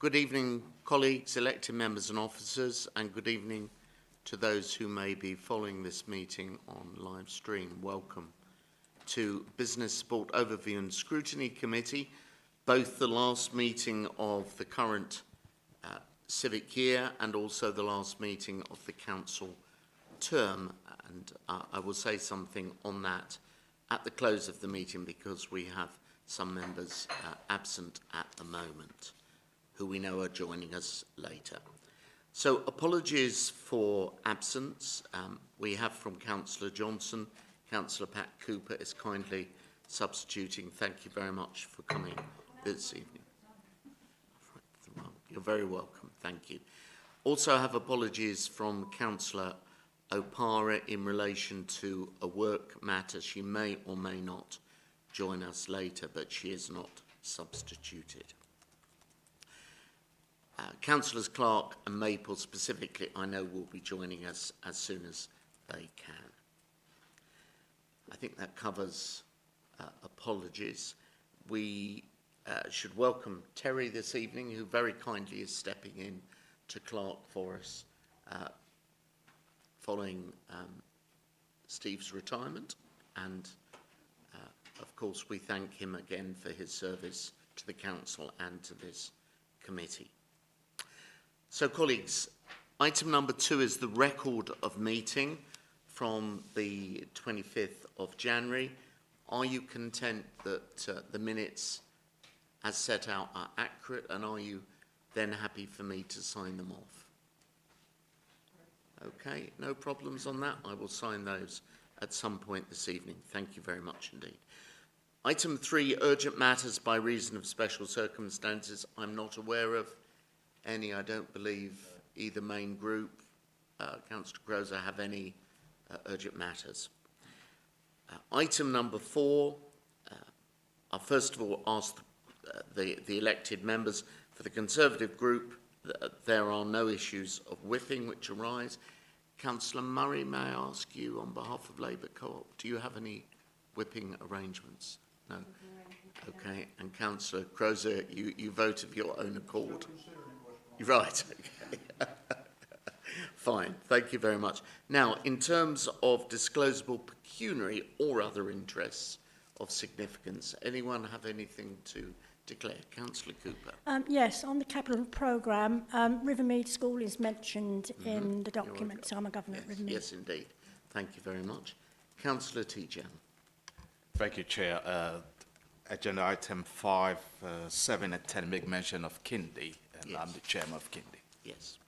Good evening, colleagues, elected members and officers, and good evening to those who may be following this meeting on live stream. Welcome to Business Support Overview and Scrutiny Committee, both the last meeting of the current civic year and also the last meeting of the council term. And I will say something on that at the close of the meeting because we have some members absent at the moment who we know are joining us later. So apologies for absence. We have from Councillor Johnson, Councillor Pat Cooper is kindly substituting. Thank you very much for coming this evening. You're very welcome. Thank you. Also have apologies from Councillor O'Para in relation to a work matter. She may or may not join us later, but she is not substituted. Councillors Clark and Maple specifically, I know, will be joining us as soon as they can. I think that covers apologies. We should welcome Terry this evening, who very kindly is stepping in to Clark for us following Steve's retirement, and of course we thank him again for his service to the council and to this committee. So colleagues, item number 2 is the record of meeting from the 25th of January. Are you content that the minutes as set out are accurate, and are you then happy for me to sign them off? Okay, no problems on that. I will sign those at some point this evening. Thank you very much indeed. Item 3, urgent matters by reason of special circumstances. I'm not aware of any. I don't believe either main group, Councillor Groza, have any urgent matters. Item number 4, I'll first of all ask the elected members for the Conservative group. There are no issues of whipping which arise. Councillor Murray, may I ask you on behalf of Labour Co-op, do you have any whipping arrangements? No? Okay, and Councillor Crozer, you vote of your own accord. Right, okay. Fine, thank you very much. Now, in terms of disclosable pecuniary or other interests of significance, anyone have anything to declare? Councillor Cooper. Yes, on the capital programme, Rivermead School is mentioned in the document, so I'm a governor at Rivermead. Yes, indeed. Thank you very much. Councillor Tijan. Thank you, Chair. Agenda item 5, 7 and 10 make mention of Kindy, and yes. I'm the chairman of Kindy. Yes.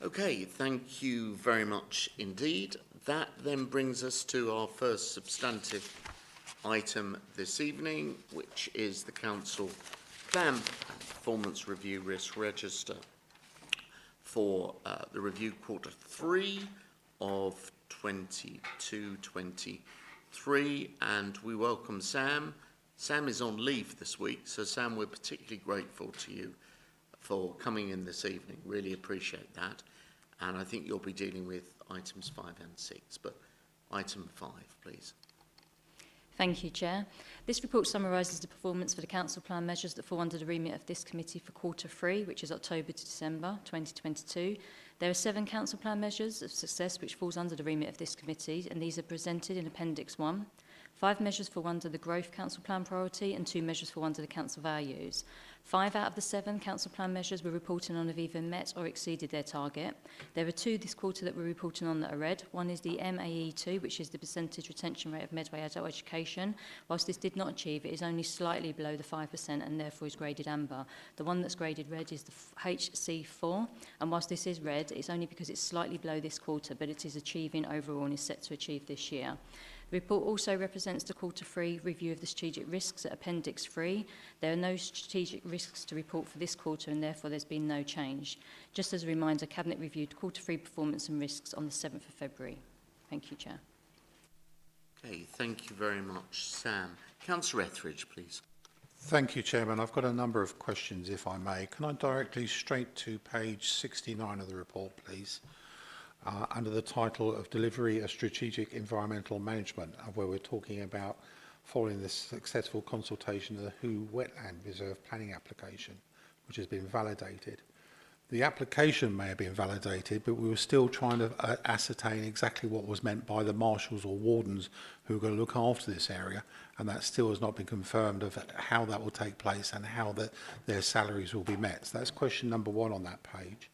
Okay, thank you very much indeed. That then brings us to our first substantive item this evening, which is the Council Plan and Performance Review Risk Register for the review quarter 3 of 22-23, and we welcome Sam. Sam is on leave this week, so Sam, we're particularly grateful to you for coming in this evening. Really appreciate that. And I think you'll be dealing with items 5 and 6, but item 5, please. Thank you, Chair. This report summarises the performance for the Council Plan measures that fall under the remit of this committee for quarter 3, which is October to December 2022. There are 7 Council Plan measures of success which falls under the remit of this committee, and these are presented in Appendix 1. 5 measures fall under the Growth Council Plan priority and 2 measures fall under the Council values. 5 out of the 7 Council Plan measures we're reporting on have either met or exceeded their target. There are 2 this quarter that we're reporting on that are red. One is the MAE2, which is the percentage retention rate of Medway adult education. Whilst this did not achieve, it is only slightly below the 5% and therefore is graded amber. The one that's graded red is the HC4, and whilst this is red, it's only because it's slightly below this quarter, but it is achieving overall and is set to achieve this year. The report also represents the quarter 3 review of the strategic risks at Appendix 3. There are no strategic risks to report for this quarter and therefore there's been no change. Just as a reminder, Cabinet reviewed quarter 3 performance and risks on the 7th of February. Thank you, Chair. Okay, thank you very much, Sam. Councillor Etheridge, please. Thank you, Chairman. I've got a number of questions, if I may. Can I direct you straight to page 69 of the report, please? Under the title of Delivery of Strategic Environmental Management, where we're talking about following the successful consultation of the Who Wetland Reserve planning application which has been validated. The application may have been validated, but we were still trying to ascertain exactly what was meant by the marshals or wardens who are going to look after this area, and that still has not been confirmed of how that will take place and how their salaries will be met. So that's question number 1 on that page.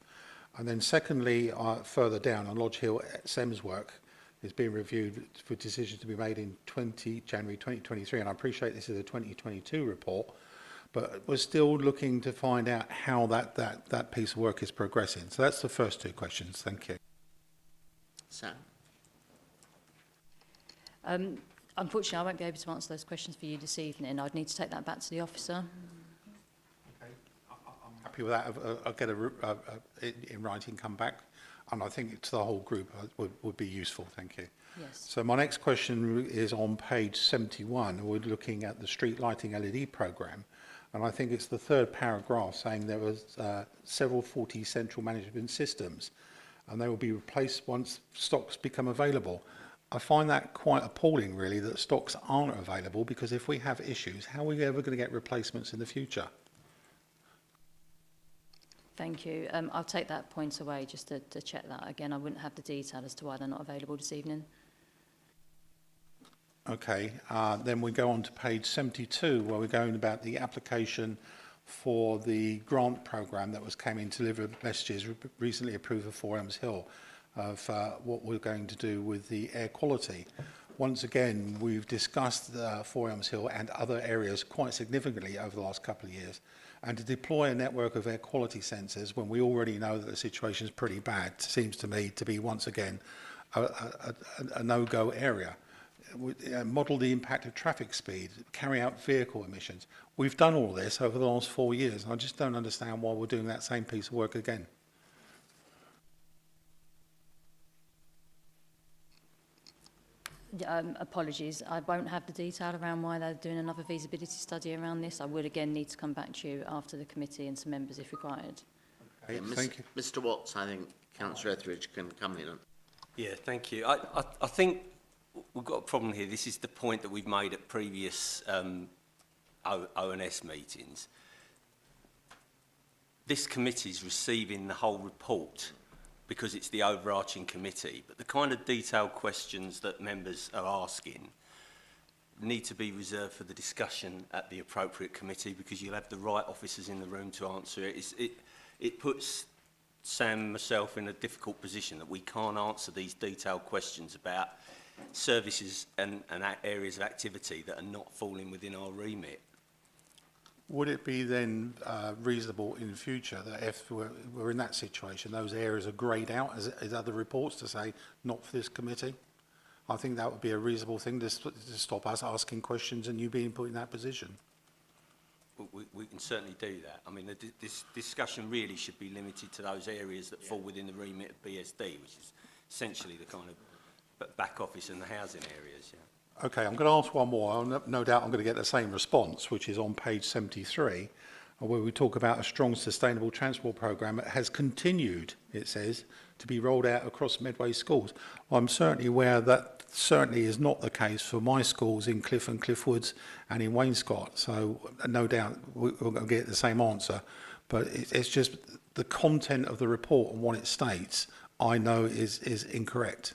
And then secondly, further down on Lodge Hill, SEM's work is being reviewed for decisions to be made in January 2023, and I appreciate this is a 2022 report, but we're still looking to find out how that piece of work is progressing. So that's the first 2 questions. Thank you. Sam. Unfortunately, I won't be able to answer those questions for you this evening. I'd need to take that back to the officer. Okay. I'm happy with that. I'll get in writing, come back, and I think to the whole group would be useful. Thank you. Yes. So my next question is on page 71. We're looking at the street lighting LED programme. And I think it's the 3rd paragraph saying there was several 40 central management systems and they will be replaced once stocks become available. I find that quite appalling, really, that stocks aren't available, because if we have issues, how are we ever going to get replacements in the future? Thank you. I'll take that point away just to check that. Again, I wouldn't have the detail as to why they're not available this evening. Okay, then we go on to page 72, where we're going about the application for the grant programme that came in to deliver messages recently approved for 4 Elms Hill of what we're going to do with the air quality. Once again, we've discussed 4 Elms Hill and other areas quite significantly over the last couple of years, and to deploy a network of air quality sensors when we already know that the situation is pretty bad seems to me to be once again a no-go area. Model the impact of traffic speed, carry out vehicle emissions. We've done all this over the last 4 years, and I just don't understand why we're doing that same piece of work again. Apologies, I won't have the detail around why they're doing another feasibility study around this. I would again need to come back to you after the committee and some members if required. Okay, thank you. Mr. Watts, I think Councillor Etheridge can come in. Yeah, thank you. I think we've got a problem here. This is the point that we've made at previous ONS meetings. This committee is receiving the whole report because it's the overarching committee, but the kind of detailed questions that members are asking need to be reserved for the discussion at the appropriate committee, because you'll have the right officers in the room to answer it. It puts Sam and myself in a difficult position that we can't answer these detailed questions about services and areas of activity that are not falling within our remit. Would it be then reasonable in the future that if we're in that situation, those areas are greyed out as other reports to say, not for this committee? I think that would be a reasonable thing to stop us asking questions and you being put in that position. We can certainly do that. I mean, this discussion really should be limited to those areas that fall within the remit of BSD, which is essentially the kind of back office and the housing areas. Yeah. Okay, I'm going to ask one more. No doubt I'm going to get the same response, which is on page 73, where we talk about a strong sustainable transport programme that has continued, it says, to be rolled out across Medway schools. Well, I'm certainly aware that certainly is not the case for my schools in Cliff and Cliffwoods and in Wainscott. So no doubt we're going to get the same answer. But it's just the content of the report and what it states, I know is incorrect.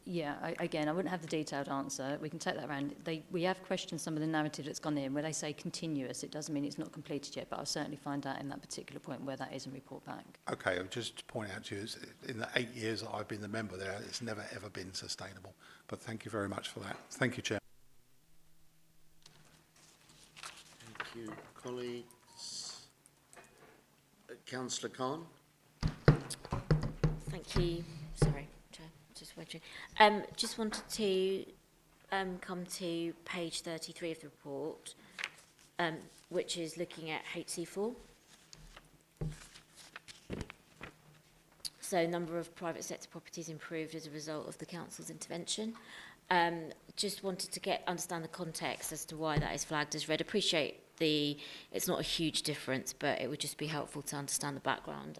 Yeah, again, I wouldn't have the detailed answer. We can take that around. We have questioned some of the narrative that's gone in. Where they say continuous, it doesn't mean it's not completed yet, but I'll certainly find out in that particular point where that is and report back. Okay, I'll just point out to you, in the 8 years that I've been the member there, it's never ever been sustainable. But thank you very much for that. Thank you, Chair. Thank you, colleagues. Councillor Khan. Thank you. Sorry, Chair, just wondering. Just wanted to come to page 33 of the report, which is looking at HC4. So, number of private sector properties improved as a result of the council's intervention. Just wanted to understand the context as to why that is flagged as red. Appreciate it's not a huge difference, but it would just be helpful to understand the background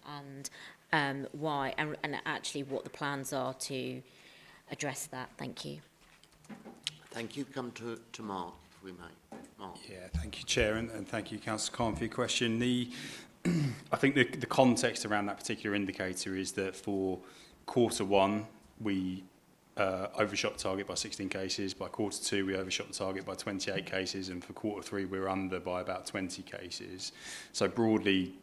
and why, and actually what the plans are to address that. Thank you. Thank you. Come to Mark, if we may. Mark. Yeah, thank you, Chair, and thank you, Councillor Khan, for your question. I think the context around that particular indicator is that for quarter one, we overshot the target by 16 cases. By quarter two, we overshot the target by 28 cases, and for quarter three, we're under by about 20 cases. So broadly,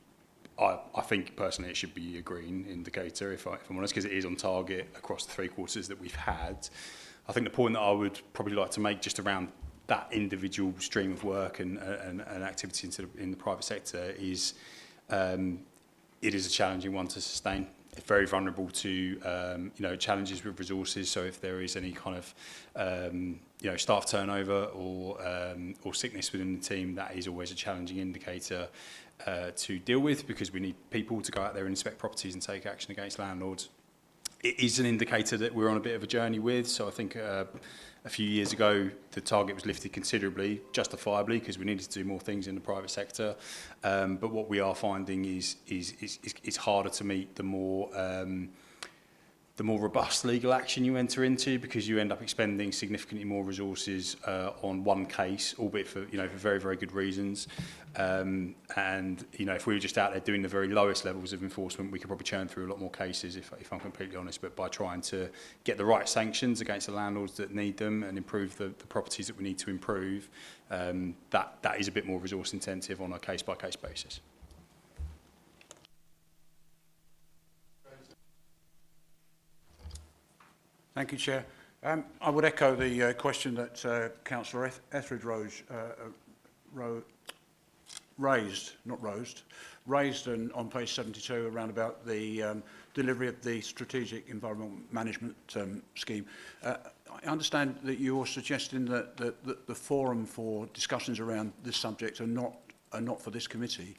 I think personally it should be a green indicator, if I'm honest, because it is on target across the 3 quarters that we've had. I think the point that I would probably like to make just around that individual stream of work and activity in the private sector is it is a challenging one to sustain. It's very vulnerable to challenges with resources. So if there is any kind of staff turnover or sickness within the team, that is always a challenging indicator to deal with, because we need people to go out there and inspect properties and take action against landlords. It is an indicator that we're on a bit of a journey with. So I think a few years ago, the target was lifted considerably, justifiably, because we needed to do more things in the private sector. But what we are finding is it's harder to meet the more robust legal action you enter into, because you end up expending significantly more resources on one case, albeit for very, very good reasons. And if we were just out there doing the very lowest levels of enforcement, we could probably churn through a lot more cases, if I'm completely honest. But by trying to get the right sanctions against the landlords that need them and improve the properties that we need to improve, that is a bit more resource intensive on a case-by-case basis. Thank you, Chair. I would echo the question that Councillor Etheridge raised on page 72 around about the delivery of the Strategic Environmental Management Scheme. I understand that you're suggesting that the forum for discussions around this subject are not for this committee.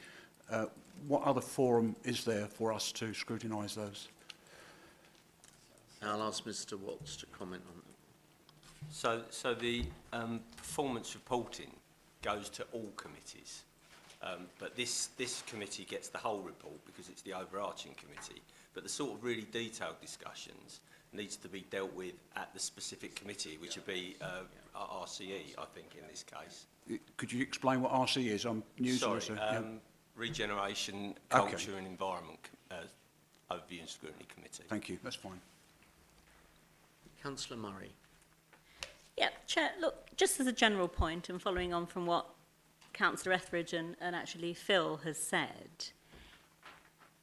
What other forum is there for us to scrutinise those? I'll ask Mr. Watts to comment on that. So the performance reporting goes to all committees, but this committee gets the whole report because it's the overarching committee. But the sort of really detailed discussions needs to be dealt with at the specific committee, which would be RCE, I think, in this case. Could you explain what RC is? I'm new to this. Regeneration, Culture and Environment Overview and Scrutiny Committee. Thank you. That's fine. Councillor Murray. Yeah, Chair, look, just as a general point and following on from what Councillor Etheridge and actually Phil has said,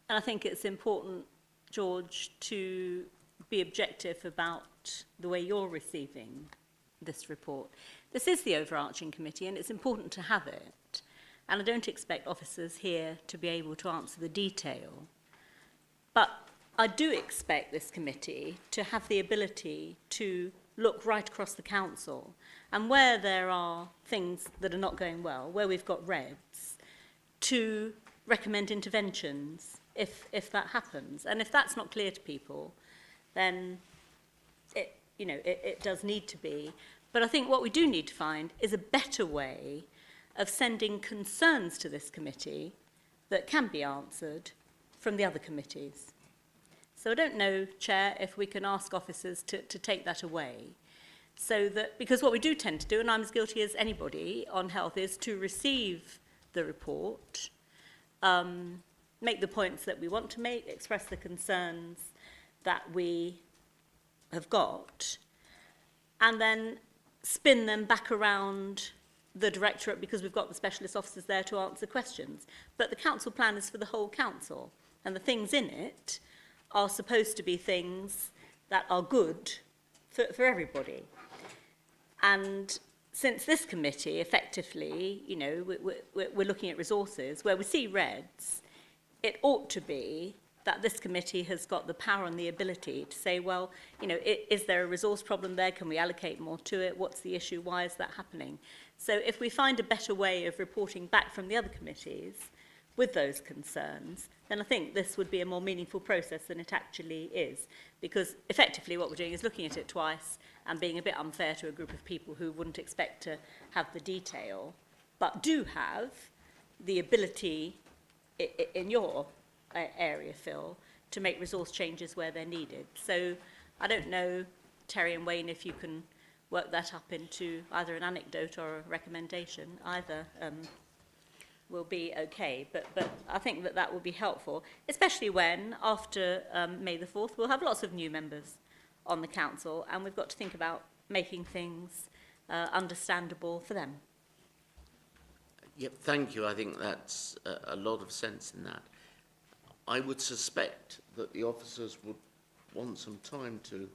and I think it's important, George, to be objective about the way you're receiving this report. This is the overarching committee and it's important to have it. And I don't expect officers here to be able to answer the detail. But I do expect this committee to have the ability to look right across the council, and where there are things that are not going well, where we've got reds, to recommend interventions if that happens. And if that's not clear to people, then it does need to be. But I think what we do need to find is a better way of sending concerns to this committee that can be answered from the other committees. So I don't know, Chair, if we can ask officers to take that away. So that, because what we do tend to do, and I'm as guilty as anybody on health, is to receive the report, make the points that we want to make, express the concerns that we have got, and then spin them back around the directorate because we've got the specialist officers there to answer questions. But the council plan is for the whole council, and the things in it are supposed to be things that are good for everybody. And since this committee, effectively, we're looking at resources, where we see reds, it ought to be that this committee has got the power and the ability to say, well, is there a resource problem there? Can we allocate more to it? What's the issue? Why is that happening? So if we find a better way of reporting back from the other committees with those concerns, then I think this would be a more meaningful process than it actually is. Because effectively what we're doing is looking at it twice and being a bit unfair to a group of people who wouldn't expect to have the detail, but do have the ability in your area, Phil, to make resource changes where they're needed. So I don't know, Terry and Wayne, if you can work that up into either an anecdote or a recommendation, either will be okay. But I think that will be helpful, especially when, after May the 4th, we'll have lots of new members on the council, and we've got to think about making things understandable for them. Yep, thank you. I think that's a lot of sense in that. I would suspect that the officers would want some time to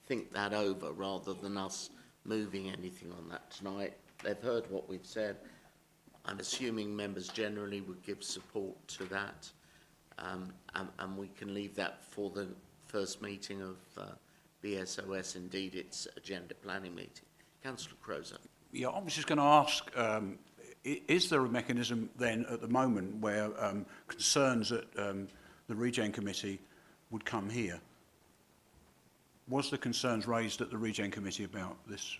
think that over rather than us moving anything on that tonight. They've heard what we've said. I'm assuming members generally would give support to that, and we can leave that for the first meeting of BSOS, indeed its agenda planning meeting. Councillor Crozer. Yeah, I was just going to ask, is there a mechanism then at the moment where concerns at the Regen Committee would come here? Was the concerns raised at the Regen Committee about this?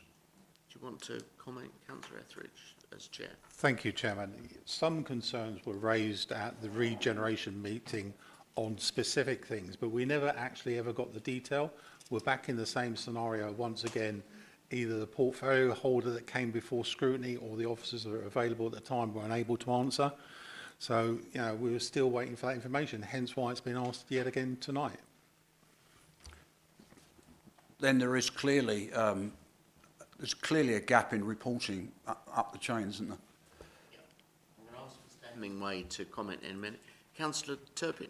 Do you want to comment, Councillor Etheridge, as Chair? Thank you, Chairman. Some concerns were raised at the regeneration meeting on specific things, but we never actually ever got the detail. We're back in the same scenario once again. Either the portfolio holder that came before scrutiny or the officers that are available at the time were unable to answer. So, you know, we were still waiting for that information, hence why it's been asked yet again tonight. Then there is clearly a gap in reporting up the chain, isn't there? I'm going to ask Mr Hemingway to comment in a minute. Councillor Turpin.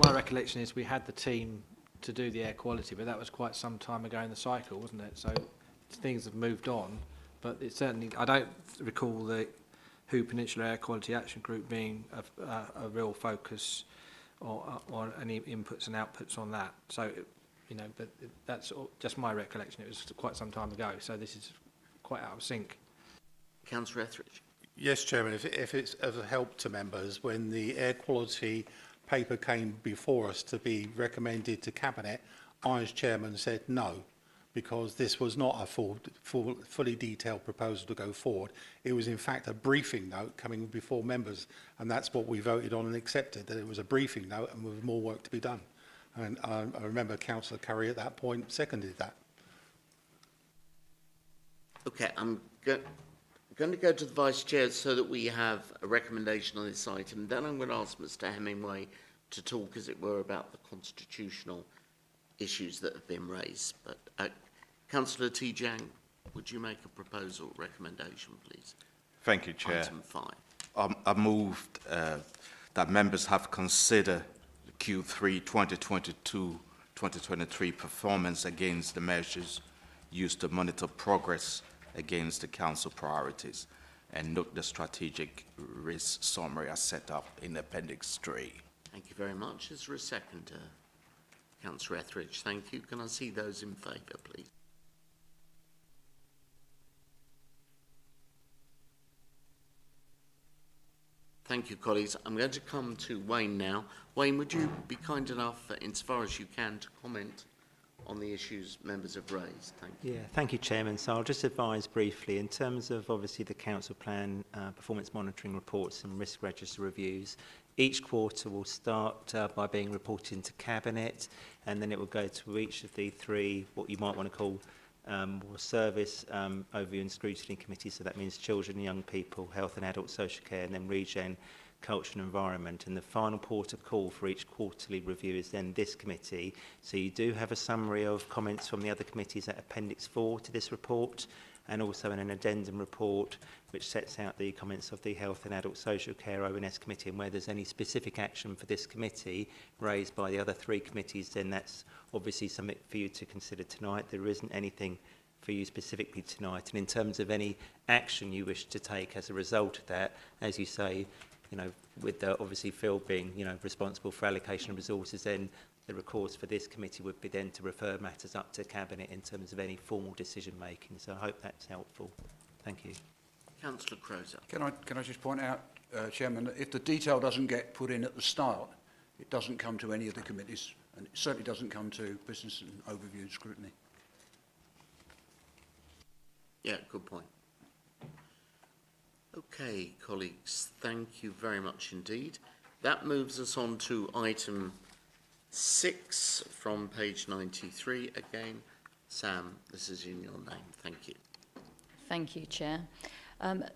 My recollection is we had the team to do the air quality, but that was quite some time ago in the cycle, wasn't it? So things have moved on, but it certainly, I don't recall the Who Peninsula Air Quality Action Group being a real focus or any inputs and outputs on that. So, you know, but that's just my recollection. It was quite some time ago, so this is quite out of sync. Councillor Etheridge. Yes, Chairman, if it's of help to members, when the air quality paper came before us to be recommended to Cabinet, I as Chairman said no, because this was not a fully detailed proposal to go forward. It was in fact a briefing note coming before members, and that's what we voted on and accepted, that it was a briefing note and with more work to be done. And I remember Councillor Curry at that point seconded that. Okay, I'm going to go to the Vice Chair so that we have a recommendation on this item. Then I'm going to ask Mr Hemingway to talk, as it were, about the constitutional issues that have been raised. But Councillor T. Jang, would you make a proposal, recommendation, please? Thank you, Chair. Item 5. I moved that members have considered the Q3 2022-2023 performance against the measures used to monitor progress against the council priorities and note the strategic risk summary as set up in Appendix 3. Thank you very much. Is there a second, Councillor Etheridge? Thank you. Can I see those in favour, please? Thank you, colleagues. I'm going to come to Wayne now. Wayne, would you be kind enough, insofar as you can, to comment on the issues members have raised? Thank you. Yeah, thank you, Chairman. So I'll just advise briefly, in terms of obviously the council plan, performance monitoring reports and risk register reviews, each quarter will start by being reported into Cabinet, and then it will go to each of the three, what you might want to call more service overview and scrutiny committees. So that means children and young people, health and adult social care, and then regen, culture and environment. And the final port of call for each quarterly review is then this committee. So you do have a summary of comments from the other committees at Appendix 4 to this report, and also in an addendum report which sets out the comments of the Health and Adult Social Care ONS Committee, and where there's any specific action for this committee raised by the other three committees, then that's obviously something for you to consider tonight. There isn't anything for you specifically tonight. And in terms of any action you wish to take as a result of that, as you say, you know, with obviously Phil being, you know, responsible for allocation of resources, then the recourse for this committee would be then to refer matters up to Cabinet in terms of any formal decision making. So I hope that's helpful. Thank you. Councillor Crozer. Can I just point out, Chairman, that if the detail doesn't get put in at the start, it doesn't come to any of the committees, and it certainly doesn't come to business and overview and scrutiny. Yeah, good point. Okay, colleagues, thank you very much indeed. That moves us on to item 6 from page 93 again. Sam, this is in your name. Thank you. Thank you, Chair.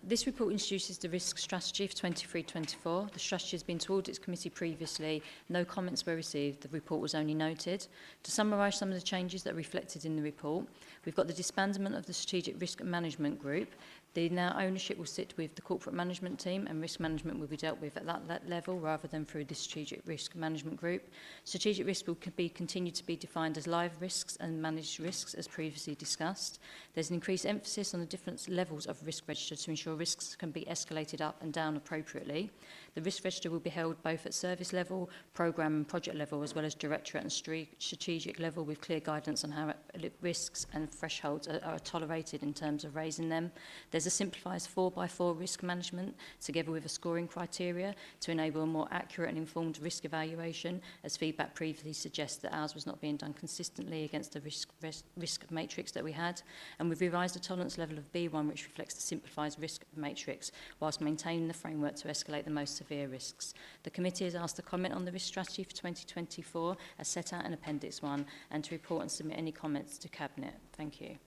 This report introduces the risk strategy for 23-24. The strategy has been to Audits Committee previously. No comments were received. The report was only noted. To summarise some of the changes that are reflected in the report, we've got the disbandment of the Strategic Risk Management Group. The now ownership will sit with the corporate management team, and risk management will be dealt with at that level rather than through the Strategic Risk Management Group. Strategic risk will continue to be defined as live risks and managed risks as previously discussed. There's an increased emphasis on the different levels of risk register to ensure risks can be escalated up and down appropriately. The risk register will be held both at service level, programme and project level, as well as directorate and strategic level, with clear guidance on how risks and thresholds are tolerated in terms of raising them. There's a simplified 4x4 risk management together with a scoring criteria to enable a more accurate and informed risk evaluation, as feedback previously suggests that ours was not being done consistently against the risk matrix that we had. And we've revised the tolerance level of B1, which reflects the simplified risk matrix, whilst maintaining the framework to escalate the most severe risks. The committee has asked to comment on the risk strategy for 2024 as set out in Appendix 1, and to report and submit any comments to Cabinet. Thank you.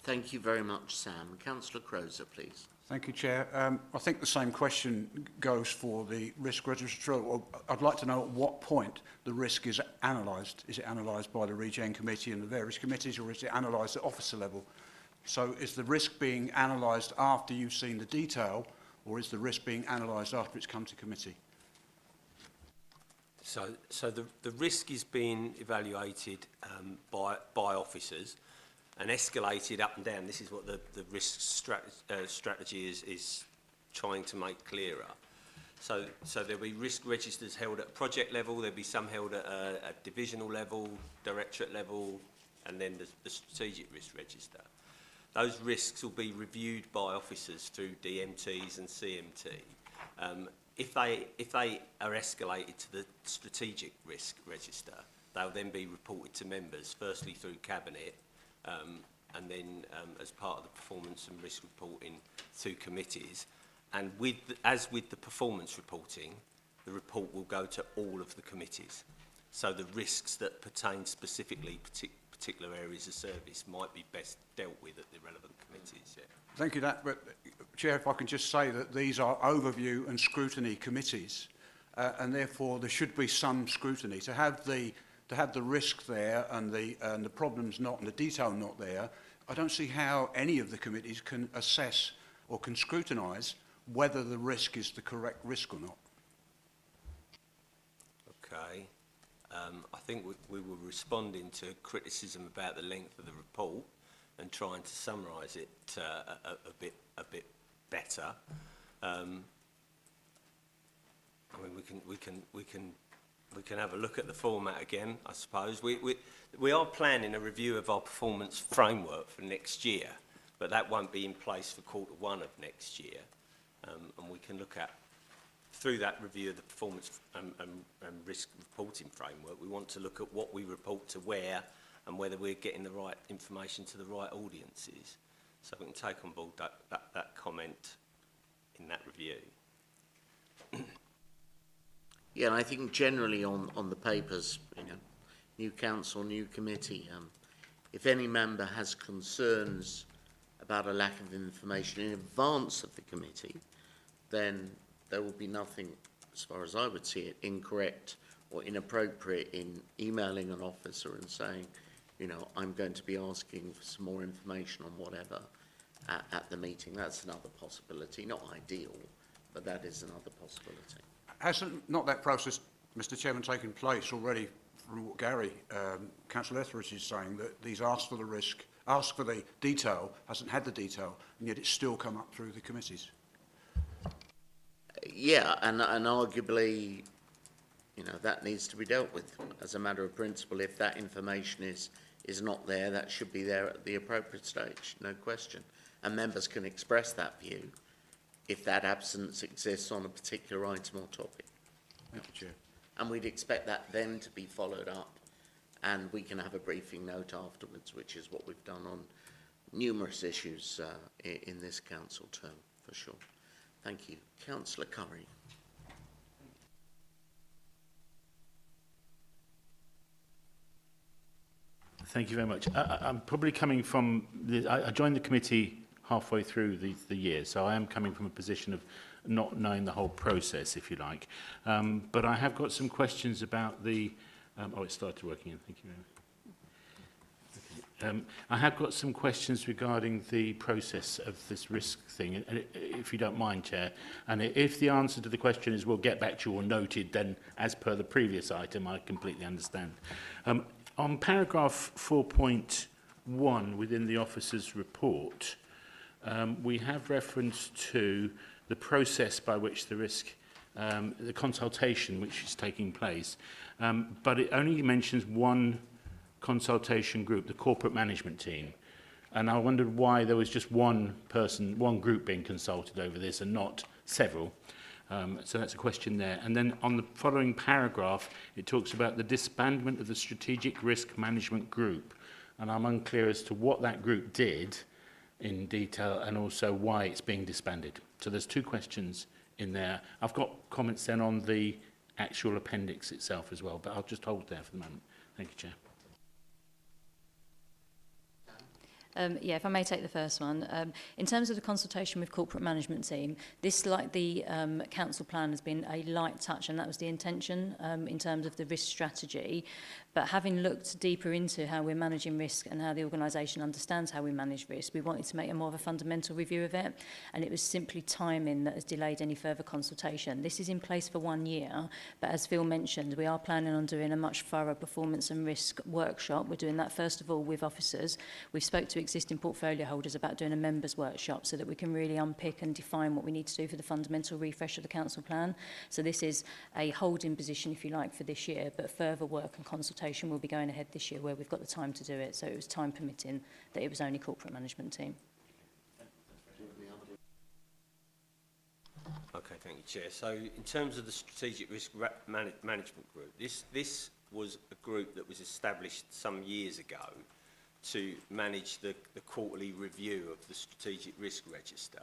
Thank you very much, Sam. Councillor Croser, please. Thank you, Chair. I think the same question goes for the risk register. Well, I'd like to know at what point the risk is analysed. Is it analysed by the Regen Committee and the various committees, or is it analysed at officer level? So is the risk being analysed after you've seen the detail, or is the risk being analysed after it's come to committee? So the risk is being evaluated by officers and escalated up and down. This is what the risk strategy is trying to make clearer. So there'll be risk registers held at project level, there'll be some held at a divisional level, directorate level, and then the strategic risk register. Those risks will be reviewed by officers through DMTs and CMT. If they are escalated to the strategic risk register, they'll then be reported to members, firstly through Cabinet, and then as part of the performance and risk reporting to committees. And as with the performance reporting, the report will go to all of the committees. So the risks that pertain specifically particular areas of service might be best dealt with at the relevant committees. Yeah. Thank you. But Chair, if I can just say that these are overview and scrutiny committees, and therefore there should be some scrutiny. To have the risk there and the problems not and the detail not there, I don't see how any of the committees can assess or can scrutinise whether the risk is the correct risk or not. Okay. I think we were responding to criticism about the length of the report and trying to summarise it a bit better. I mean, we can have a look at the format again, I suppose. We are planning a review of our performance framework for next year, but that won't be in place for Q1 of next year. And we can look at, through that review of the performance and risk reporting framework, we want to look at what we report to where and whether we're getting the right information to the right audiences. So we can take on board that comment in that review. Yeah, and I think generally on the papers, you know, new council, new committee, if any member has concerns about a lack of information in advance of the committee, then there will be nothing, as far as I would see it, incorrect or inappropriate in emailing an officer and saying, you know, I'm going to be asking for some more information on whatever at the meeting. That's another possibility. Not ideal, but that is another possibility. Hasn't not that process, Mr. Chairman, taken place already from what Gary, Councillor Etheridge is saying, that these asked for the risk, asked for the detail, hasn't had the detail, and yet it's still come up through the committees? Yeah, and arguably, you know, that needs to be dealt with as a matter of principle. If that information is not there, that should be there at the appropriate stage, no question. And members can express that view if that absence exists on a particular item or topic. Thank you, Chair. And we'd expect that then to be followed up, and we can have a briefing note afterwards, which is what we've done on numerous issues in this council term, for sure. Thank you. Councillor Curry. Thank you very much. I'm probably coming from I joined the committee halfway through the year, so I am coming from a position of not knowing the whole process, if you like. But I have got some questions about the... it started working. Thank you very much. I have got some questions regarding the process of this risk thing, if you don't mind, Chair. And if the answer to the question is we'll get back to you or noted, then as per the previous item, I completely understand. On paragraph 4.1 within the officer's report, we have reference to the process by which the risk, the consultation which is taking place, but it only mentions one consultation group, the corporate management team. And I wondered why there was just one person, one group being consulted over this and not several. So that's a question there. And then on the following paragraph, it talks about the disbandment of the Strategic Risk Management Group. And I'm unclear as to what that group did in detail and also why it's being disbanded. So there's two questions in there. I've got comments then on the actual appendix itself as well, but I'll just hold there for the moment. Thank you, Chair. Yeah, if I may take the first one. In terms of the consultation with corporate management team, this, like the council plan, has been a light touch, and that was the intention in terms of the risk strategy. But having looked deeper into how we're managing risk and how the organisation understands how we manage risk, we wanted to make a more of a fundamental review of it, and it was simply timing that has delayed any further consultation. This is in place for 1 year, but as Phil mentioned, we are planning on doing a much thorough performance and risk workshop. We're doing that first of all with officers. We've spoke to existing portfolio holders about doing a members workshop so that we can really unpick and define what we need to do for the fundamental refresh of the council plan. So this is a holding position, if you like, for this year, but further work and consultation will be going ahead this year where we've got the time to do it. So it was time permitting that it was only corporate management team. Okay, thank you, Chair. So in terms of the Strategic Risk Management Group, this was a group that was established some years ago to manage the quarterly review of the Strategic Risk Register.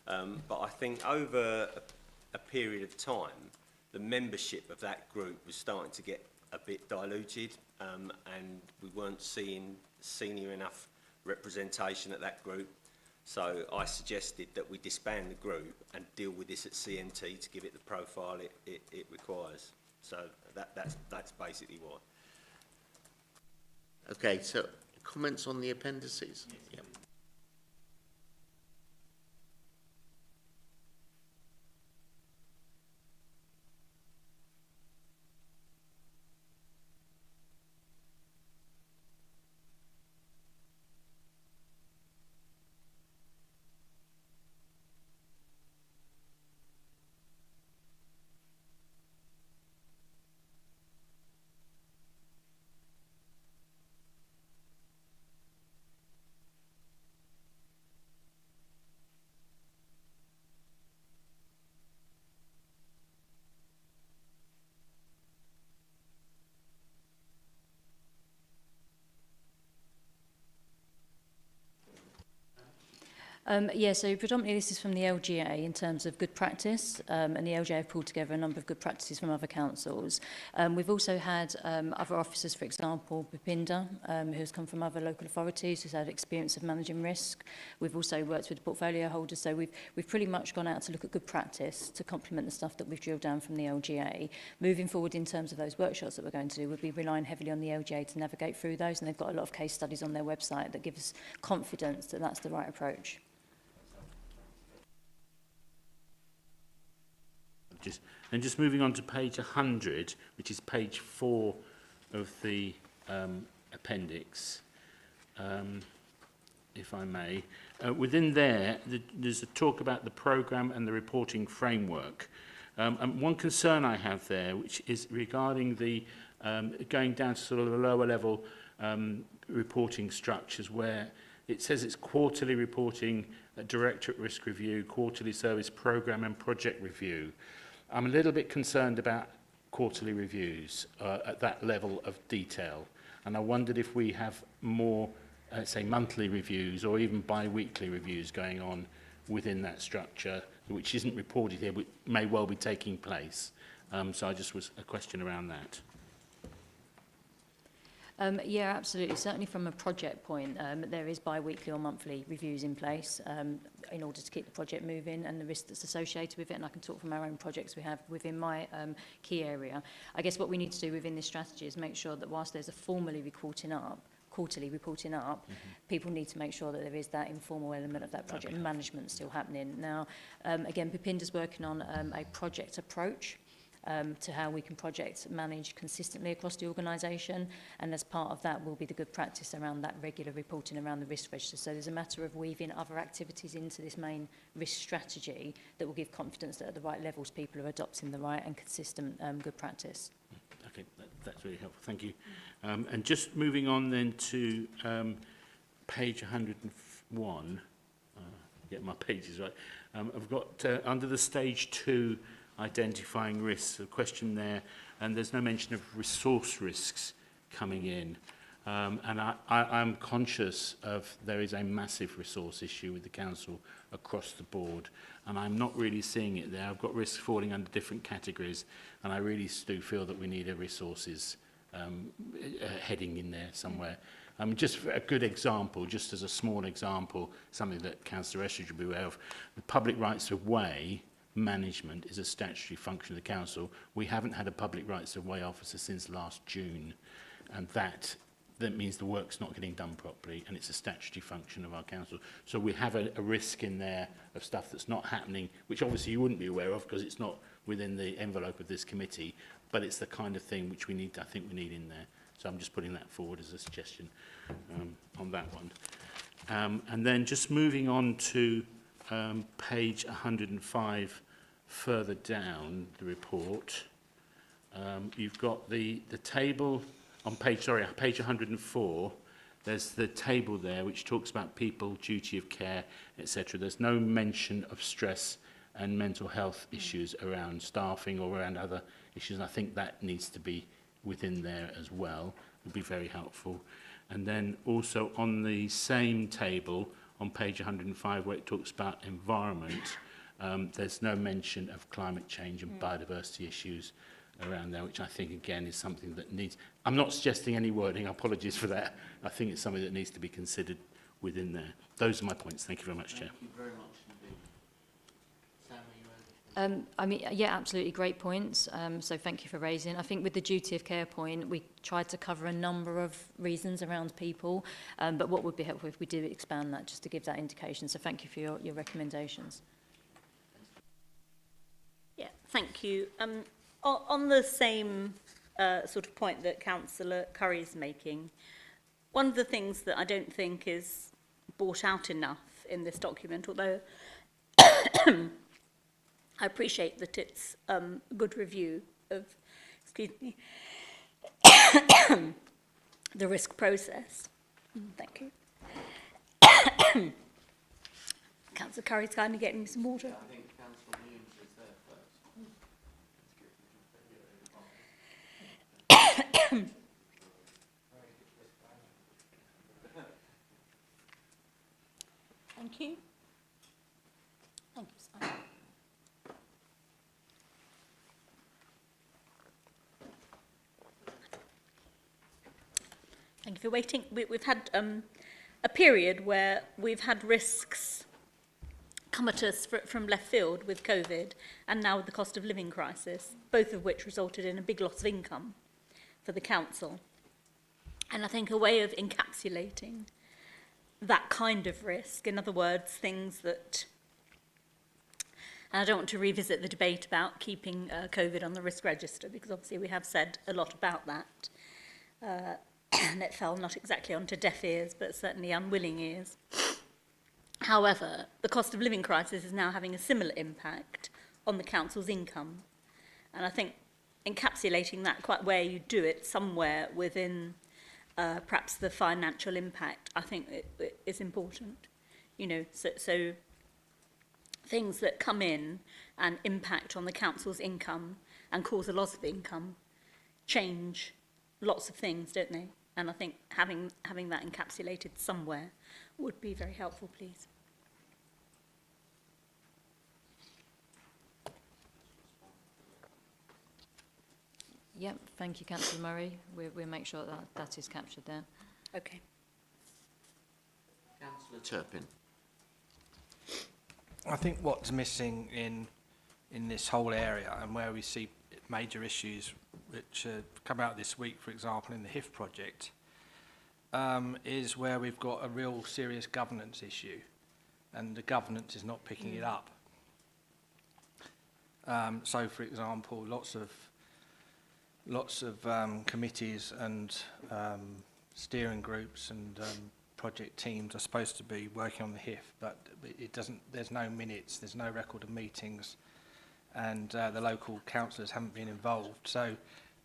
But I think over a period of time, the membership of that group was starting to get a bit diluted, and we weren't seeing senior enough representation at that group. So I suggested that we disband the group and deal with this at CMT to give it the profile it requires. So that's basically why. Okay, so comments on the appendices? Yes. Yep. Yeah, so predominantly this is from the LGA in terms of good practice, and the LGA have pulled together a number of good practices from other councils. We've also had other officers, for example, Bipinda, who's come from other local authorities, who's had experience of managing risk. We've also worked with portfolio holders, so we've pretty much gone out to look at good practice to complement the stuff that we've drilled down from the LGA. Moving forward in terms of those workshops that we're going to do, we'll be relying heavily on the LGA to navigate through those, and they've got a lot of case studies on their website that give us confidence that that's the right approach. Just moving on to page 100, which is page 4 of the appendix, if I may. Within there, there's a talk about the programme and the reporting framework. And one concern I have there, which is regarding the going down to sort of the lower level reporting structures, where it says it's quarterly reporting, directorate risk review, quarterly service programme and project review. I'm a little bit concerned about quarterly reviews at that level of detail, and I wondered if we have more, say, monthly reviews or even bi-weekly reviews going on within that structure, which isn't reported here, but may well be taking place. So I just was a question around that. Yeah, absolutely. Certainly from a project point, there is bi-weekly or monthly reviews in place in order to keep the project moving and the risk that's associated with it. And I can talk from our own projects we have within my key area. I guess what we need to do within this strategy is make sure that whilst there's a quarterly reporting up, people need to make sure that there is that informal element of that project management still happening. Now, again, Bipinder's working on a project approach to how we can project manage consistently across the organisation, and as part of that will be the good practice around that regular reporting around the risk register. So there's a matter of weaving other activities into this main risk strategy that will give confidence that at the right levels people are adopting the right and consistent good practice. Okay, that's really helpful. Thank you. And just moving on then to page 101, get my pages right. I've got under the stage 2 identifying risks, a question there, and there's no mention of resource risks coming in. And I'm conscious of there is a massive resource issue with the council across the board, and I'm not really seeing it there. I've got risks falling under different categories, and I really do feel that we need a resources heading in there somewhere. Just for a good example, just as a small example, something that Councillor Estridge will be aware of, the public rights of way management is a statutory function of the council. We haven't had a public rights of way officer since last June, and that means the work's not getting done properly, and it's a statutory function of our council. So we have a risk in there of stuff that's not happening, which obviously you wouldn't be aware of because it's not within the envelope of this committee, but it's the kind of thing which we need, I think we need in there. So I'm just putting that forward as a suggestion on that one. And then just moving on to page 105 further down the report, you've got the table on page 104. There's the table there which talks about people, duty of care, etc. There's no mention of stress and mental health issues around staffing or around other issues. And I think that needs to be within there as well. It would be very helpful. And then also on the same table on page 105 where it talks about environment, there's no mention of climate change and biodiversity issues around there, which I think again is something that needs, I'm not suggesting any wording, apologies for that. I think it's something that needs to be considered within there. Those are my points. Thank you very much, Chair. Thank you very much indeed. Sam, are you ready? I mean, yeah, absolutely great points. So thank you for raising. I think with the duty of care point, we tried to cover a number of reasons around people, but what would be helpful if we do expand that just to give that indication. So thank you for your recommendations. Yeah, thank you. On the same sort of point that Councillor Curry's making, one of the things that I don't think is brought out enough in this document, although I appreciate that it's a good review of, excuse me, the risk process. Thank you. Councillor Curry's kindly getting me some water. I think Councillor Williams is there first. Thank you. Thank you, Simon. Thank you for waiting. We've had a period where we've had risks come at us from left field with COVID and now with the cost of living crisis, both of which resulted in a big loss of income for the council. And I think a way of encapsulating that kind of risk, in other words, things that, and I don't want to revisit the debate about keeping COVID on the risk register, because obviously we have said a lot about that. And it fell not exactly onto deaf ears, but certainly unwilling ears. However, the cost of living crisis is now having a similar impact on the council's income. And I think encapsulating that quite where you do it, somewhere within perhaps the financial impact, I think it is important. You know, so things that come in and impact on the council's income and cause a loss of income change lots of things, don't they? And I think having that encapsulated somewhere would be very helpful, please. Yep, thank you, Councillor Murray. We'll make sure that that is captured there. Okay. Councillor Turpin. I think what's missing in this whole area, and where we see major issues which come out this week, for example, in the HIF project, is where we've got a real serious governance issue, and the governance is not picking it up. So, for example, lots of committees and steering groups and project teams are supposed to be working on the HIF, but it doesn't. There's no minutes, there's no record of meetings, and the local councillors haven't been involved. So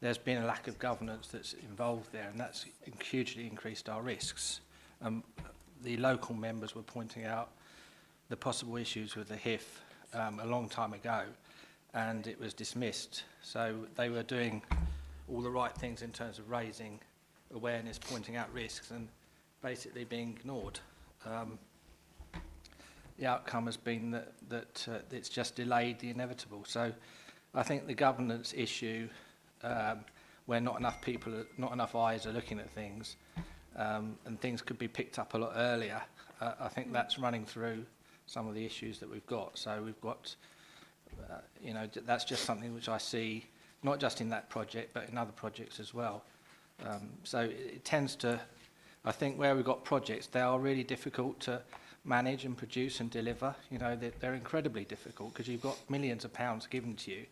there's been a lack of governance that's involved there, and that's hugely increased our risks. The local members were pointing out the possible issues with the HIF a long time ago, and it was dismissed. So they were doing all the right things in terms of raising awareness, pointing out risks, and basically being ignored. The outcome has been that it's just delayed the inevitable. So I think the governance issue, where not enough people, not enough eyes are looking at things, and things could be picked up a lot earlier, I think that's running through some of the issues that we've got. So we've got, you know, that's just something which I see, not just in that project, but in other projects as well. So it tends to, I think where we've got projects, they are really difficult to manage and produce and deliver. You know, they're incredibly difficult because you've got millions of pounds given to you.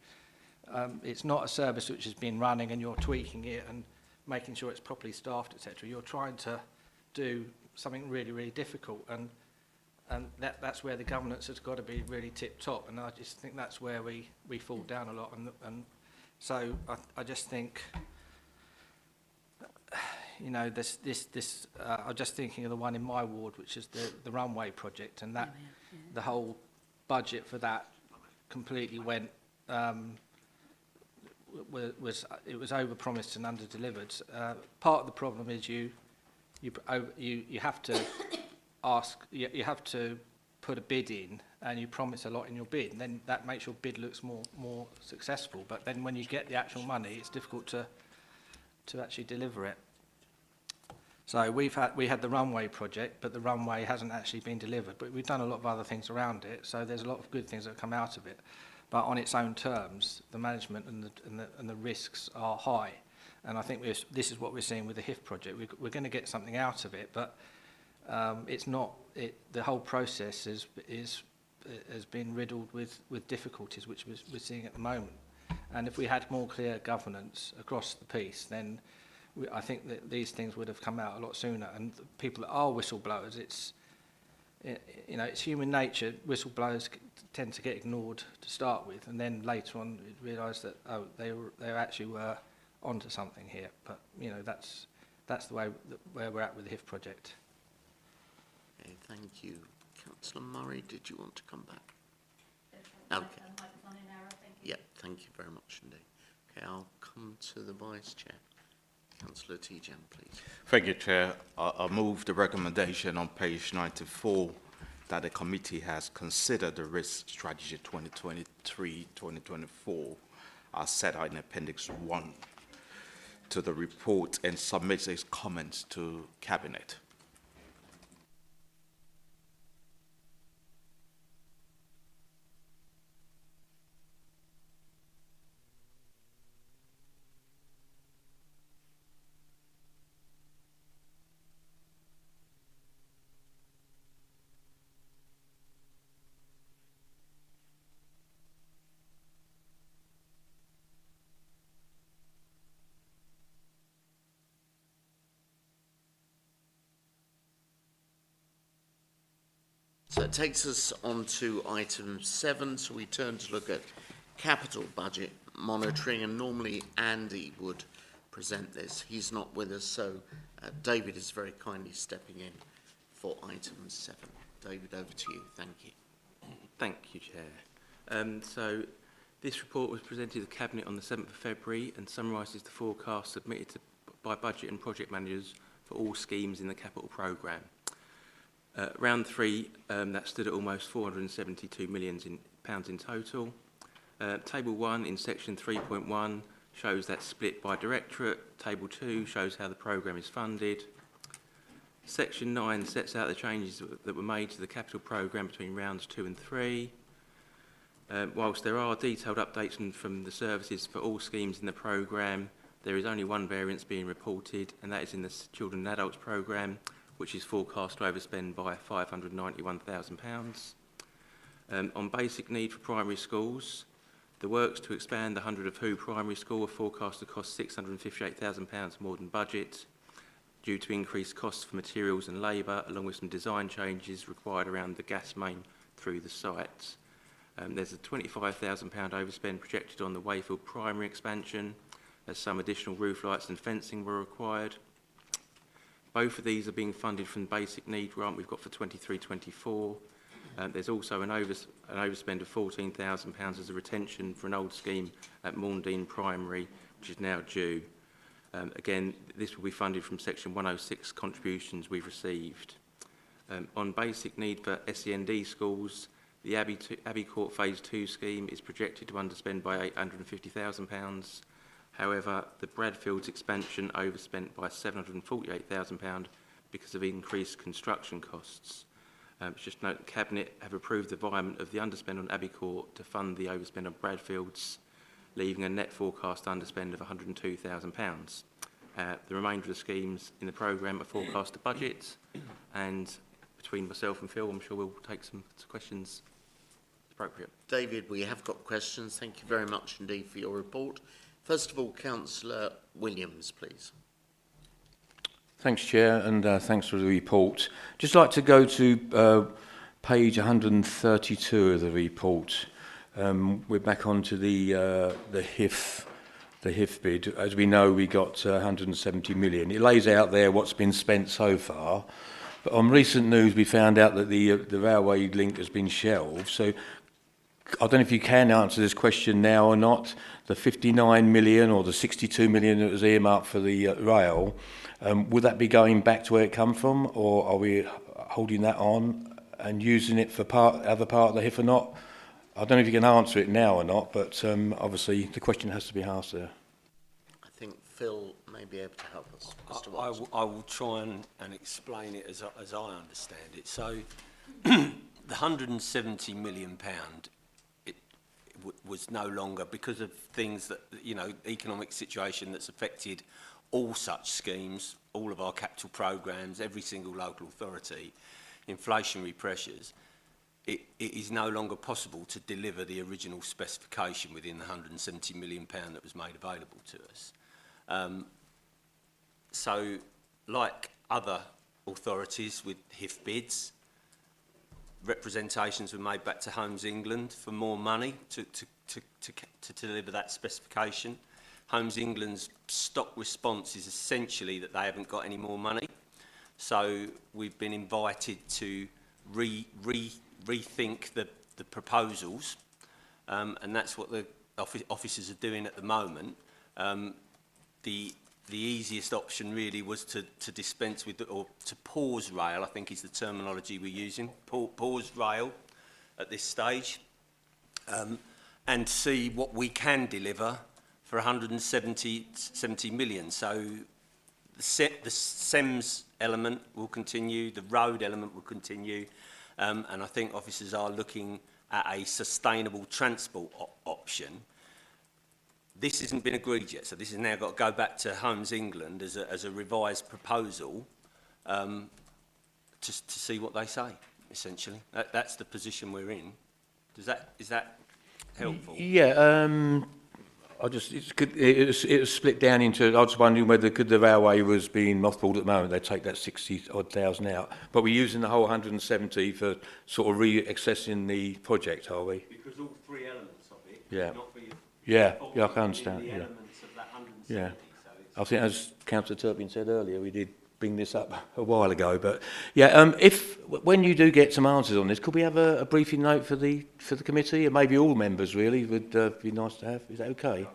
It's not a service which has been running and you're tweaking it and making sure it's properly staffed, etc. You're trying to do something really, really difficult, and that's where the governance has got to be really tip-top, and I just think that's where we fall down a lot. And so I just think, you know, I'm just thinking of the one in my ward, which is the runway project, and that the whole budget for that completely went, it was overpromised and underdelivered. Part of the problem is you have to you have to put a bid in, and you promise a lot in your bid, and then that makes your bid looks more successful. But then when you get the actual money, it's difficult to actually deliver it. So we had the runway project, but the runway hasn't actually been delivered. But we've done a lot of other things around it, so there's a lot of good things that have come out of it. But on its own terms, the management and the risks are high. And I think this is what we're seeing with the HIF project. We're going to get something out of it, but it's not. The whole process has been riddled with difficulties, which we're seeing at the moment. And if we had more clear governance across the piece, then I think that these things would have come out a lot sooner. And the people that are whistleblowers, it's human nature. Whistleblowers tend to get ignored to start with, and then later on realise that they actually were onto something here. But you know, that's the way where we're at with the HIF project. Okay, thank you, Councillor Murray. Did you want to come back? Okay. Yeah, thank you very much indeed. Okay, I'll come to the Vice Chair. Councillor T-Jam, please. Thank you, Chair. I move the recommendation on page 94 that the committee has considered the risk strategy 2023-2024 as set out in Appendix 1 to the report and submits its comments to Cabinet. So it takes us on to item 7, so we turn to look at capital budget monitoring, and normally Andy would present this. He's not with us, so David is very kindly stepping in for item 7. David, over to you. Thank you. Thank you, Chair. So this report was presented to the Cabinet on the 7th of February and summarises the forecast submitted by budget and project managers for all schemes in the capital programme. Round 3, that stood at almost £472 million in total. Table 1 in section 3.1 shows that split by directorate. Table 2 shows how the programme is funded. Section 9 sets out the changes that were made to the capital programme between rounds 2 and 3. Whilst there are detailed updates from the services for all schemes in the programme, there is only one variance being reported, and that is in the Children and Adults programme, which is forecast to overspend by £591,000. On basic need for primary schools, the works to expand the 100 of Who Primary School are forecast to cost £658,000 more than budget, due to increased costs for materials and labour, along with some design changes required around the gas main through the site. There's a £25,000 overspend projected on the Wayfield Primary expansion, as some additional roof lights and fencing were required. Both of these are being funded from the basic need grant we've got for 23-24. There's also an overspend of £14,000 as a retention for an old scheme at Maundine Primary, which is now due. Again, this will be funded from Section 106 contributions we've received. On basic need for SEND schools, the Abbey Court Phase 2 scheme is projected to underspend by £850,000. However, the Bradfields expansion overspent by £748,000 because of increased construction costs. Just note, the Cabinet have approved the environment of the underspend on Abbey Court to fund the overspend on Bradfields, leaving a net forecast underspend of £102,000. The remainder of the schemes in the programme are forecast to budget, and between myself and Phil, I'm sure we'll take some questions appropriate. David, we have got questions. Thank you very much indeed for your report. First of all, Councillor Williams, please. Thanks, Chair, and thanks for the report. Just like to go to page 132 of the report. We're back onto the HIF bid. As we know, we got 170 million. It lays out there what's been spent so far. But on recent news, we found out that the railway link has been shelved. So I don't know if you can answer this question now or not. The 59 million or the 62 million that was earmarked for the rail, would that be going back to where it come from, or are we holding that on and using it for other part of the HIF or not? I don't know if you can answer it now or not, but obviously the question has to be asked there. I think Phil may be able to help us. I will try and explain it as I understand it. So the £170 million was no longer, because of things that, economic situation that's affected all such schemes, all of our capital programmes, every single local authority, inflationary pressures, it is no longer possible to deliver the original specification within the £170 million that was made available to us. So, like other authorities with HIF bids, representations were made back to Homes England for more money to deliver that specification. Homes England's stock response is essentially that they haven't got any more money. So we've been invited to rethink the proposals, and that's what the officers are doing at the moment. The easiest option really was to dispense with, or to pause rail, I think is the terminology we're using, pause rail at this stage, and see what we can deliver for 170 million. So the SEMS element will continue, the road element will continue, and I think officers are looking at a sustainable transport option. This hasn't been agreed yet, so this has now got to go back to Homes England as a revised proposal to see what they say, essentially. That's the position we're in. Is that helpful? Yeah, it was split down into, I was wondering whether the railway was being mothballed at the moment, they'd take that 60-odd thousand out. But we're using the whole 170 for sort of re-accessing the project, are we? Because all three elements of it, yeah. Not be yeah, I can understand. The yeah. elements of that 170. Yeah. So I think, as Councillor Turpin said earlier, we did bring this up a while ago. But yeah, when you do get some answers on this, could we have a briefing note for the committee, and maybe all members really would be nice to have? Is that okay?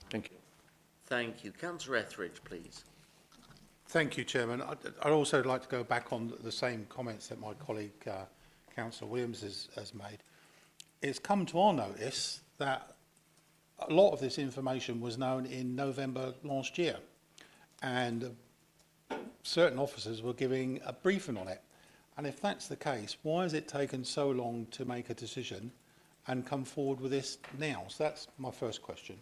Thank you. Thank you. Councillor Etheridge, please. Thank you, Chairman. I'd also like to go back on the same comments that my colleague, Councillor Williams, has made. It's come to our notice that a lot of this information was known in November last year, and certain officers were giving a briefing on it. And if that's the case, why has it taken so long to make a decision and come forward with this now? So that's my first question.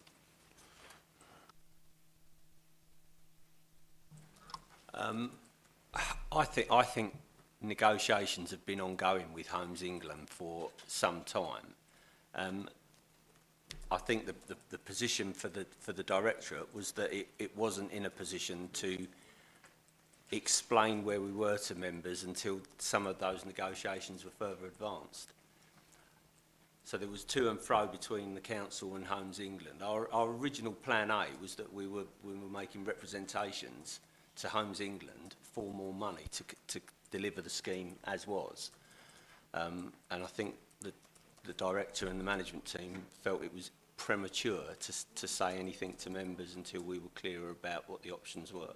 I think negotiations have been ongoing with Homes England for some time. I think the position for the directorate was that it wasn't in a position to explain where we were to members until some of those negotiations were further advanced. So there was to and fro between the council and Homes England. Our original plan A was that we were making representations to Homes England for more money to deliver the scheme as was. And I think the director and the management team felt it was premature to say anything to members until we were clearer about what the options were.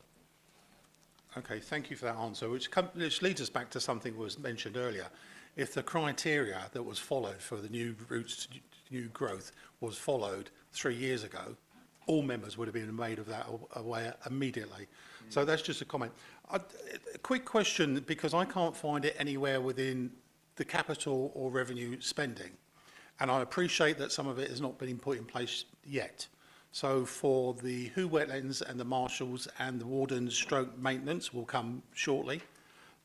Okay, thank you for that answer, which leads us back to something that was mentioned earlier. If the criteria that was followed for the new routes to new growth was followed 3 years ago, all members would have been made of that aware immediately. So that's just a comment. A quick question, because I can't find it anywhere within the capital or revenue spending. And I appreciate that some of it has not been put in place yet. So for the Who Wetlands and the Marshals and the Wardens stroke maintenance will come shortly.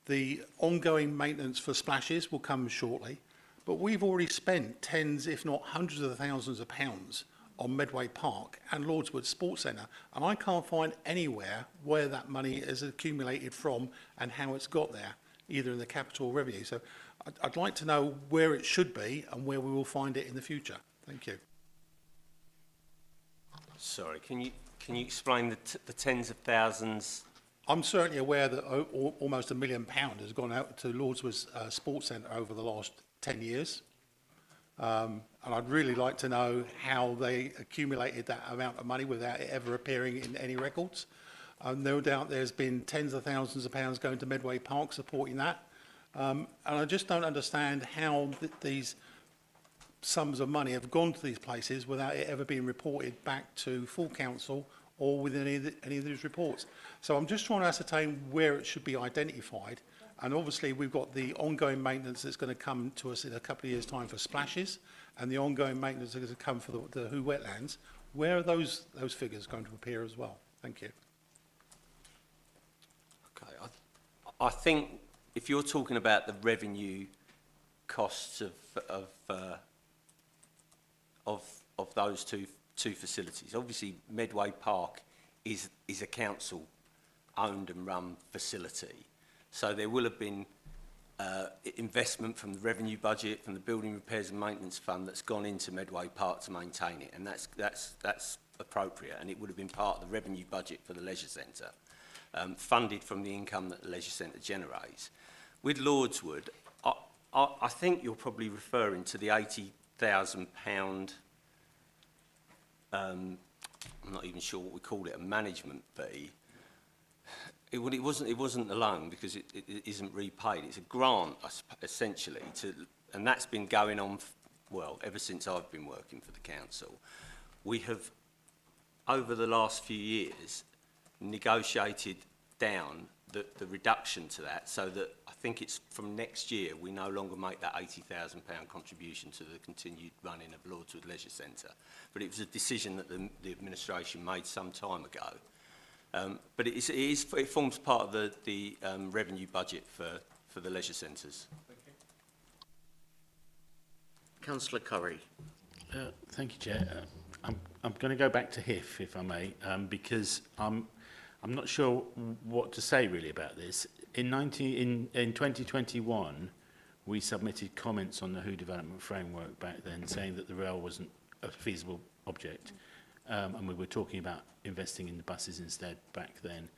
The ongoing maintenance for splashes will come shortly. But we've already spent tens, if not hundreds of thousands of pounds on Medway Park and Lordswood Sports Centre. And I can't find anywhere where that money is accumulated from and how it's got there, either in the capital or revenue. So I'd like to know where it should be and where we will find it in the future. Thank you. Sorry, can you explain the tens of thousands? I'm certainly aware that almost £1 million has gone out to Lordswood Sports Centre over the last 10 years. And I'd really like to know how they accumulated that amount of money without it ever appearing in any records. No doubt there's been tens of thousands of pounds going to Medway Park supporting that. And I just don't understand how these sums of money have gone to these places without it ever being reported back to full council or within any of these reports. So I'm just trying to ascertain where it should be identified. And obviously we've got the ongoing maintenance that's going to come to us in a couple of years' time for splashes, and the ongoing maintenance that's going to come for the Who Wetlands. Where are those figures going to appear as well? Thank you. Okay, I think if you're talking about the revenue costs of those two facilities, obviously Medway Park is a council owned and run facility. So there will have been investment from the revenue budget, from the Building Repairs and Maintenance Fund that's gone into Medway Park to maintain it, and that's appropriate, and it would have been part of the revenue budget for the leisure centre, funded from the income that the leisure centre generates. With Lordswood, I think you're probably referring to the £80,000, I'm not even sure what we call it, a management fee. It wasn't a loan because it isn't repaid. It's a grant, essentially, and that's been going on, well, ever since I've been working for the council. We have, over the last few years, negotiated down the reduction to that, so that I think it's from next year we no longer make that £80,000 contribution to the continued running of Lordswood Leisure Centre. But it was a decision that the administration made some time ago. But it forms part of the revenue budget for the leisure centres. Thank you. Councillor Curry. Thank you, Chair. I'm going to go back to HIF, if I may, because I'm not sure what to say really about this. In 2021, we submitted comments on the Who Development Framework back then, saying that the rail wasn't a feasible object, and we were talking about investing in the buses instead back then.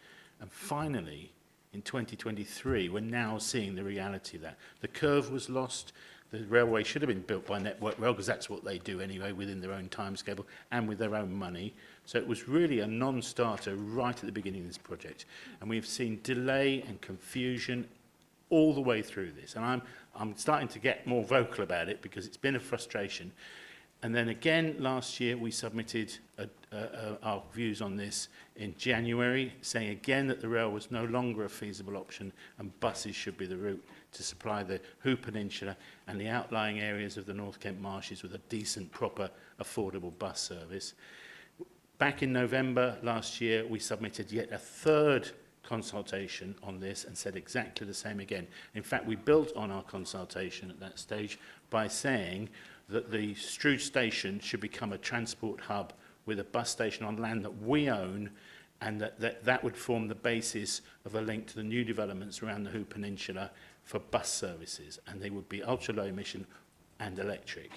And finally, in 2023, we're now seeing the reality of that. The curve was lost. The railway should have been built by Network Rail, because that's what they do anyway, within their own timescale and with their own money. So it was really a non-starter right at the beginning of this project. And we've seen delay and confusion all the way through this. And I'm starting to get more vocal about it because it's been a frustration. And then again, last year, we submitted our views on this in January, saying again that the rail was no longer a feasible option and buses should be the route to supply the Hoo Peninsula and the outlying areas of the North Kent Marshes with a decent, proper, affordable bus service. Back in November last year, we submitted yet a third consultation on this and said exactly the same again. In fact, we built on our consultation at that stage by saying that the Strood station should become a transport hub with a bus station on land that we own, and that would form the basis of a link to the new developments around the Hoo Peninsula for bus services, and they would be ultra-low emission and electric.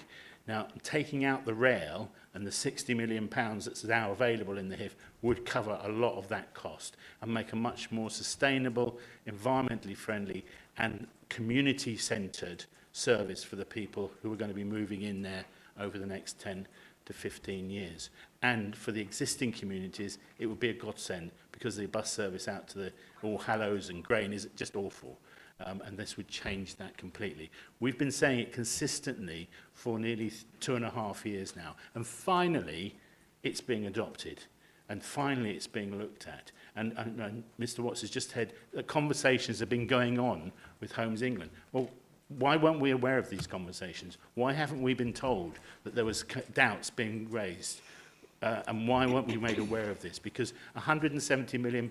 Now, taking out the rail and the £60 million that's now available in the HIF would cover a lot of that cost and make a much more sustainable, environmentally friendly and community-centred service for the people who are going to be moving in there over the next 10 to 15 years. And for the existing communities, it would be a godsend because the bus service out to the All Hallows and Grain is just awful. And this would change that completely. We've been saying it consistently for nearly 2.5 years now. And finally, it's being adopted. And finally, it's being looked at. And Mr. Watts has just said that conversations have been going on with Homes England. Well, why weren't we aware of these conversations? Why haven't we been told that there was doubts being raised? And why weren't we made aware of this? Because £170 million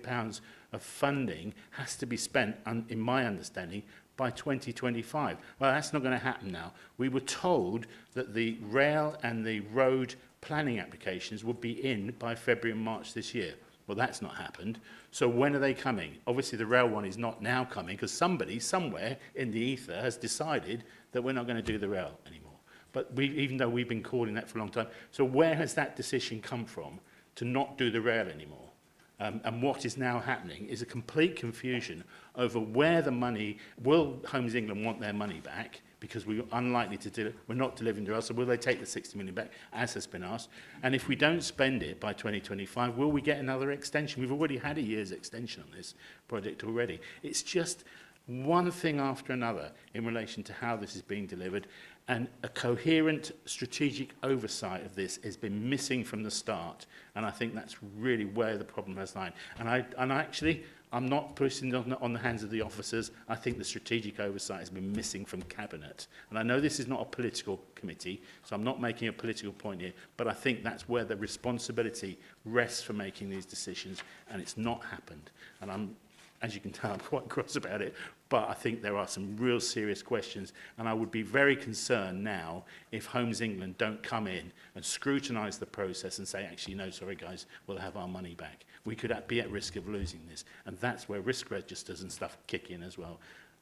of funding has to be spent, in my understanding, by 2025. Well, that's not going to happen now. We were told that the rail and the road planning applications would be in by February and March this year. Well, that's not happened. So when are they coming? Obviously, the rail one is not now coming because somebody, somewhere in the ether, has decided that we're not going to do the rail anymore. But even though we've been calling that for a long time. So where has that decision come from to not do the rail anymore? And what is now happening is a complete confusion over where the money, will Homes England want their money back? Because we're unlikely to we're not delivering to rail, so will they take the 60 million back, as has been asked? And if we don't spend it by 2025, will we get another extension? We've already had a year's extension on this project already. It's just one thing after another in relation to how this is being delivered, and a coherent strategic oversight of this has been missing from the start, and I think that's really where the problem has lied. And actually, I'm not putting it on the hands of the officers. I think the strategic oversight has been missing from Cabinet. And I know this is not a political committee, so I'm not making a political point here, but I think that's where the responsibility rests for making these decisions, and it's not happened. And as you can tell, I'm quite cross about it, but I think there are some real serious questions, and I would be very concerned now if Homes England don't come in and scrutinise the process and say, actually, no, sorry guys, we'll have our money back. We could be at risk of losing this, and that's where risk registers and stuff kick in as well.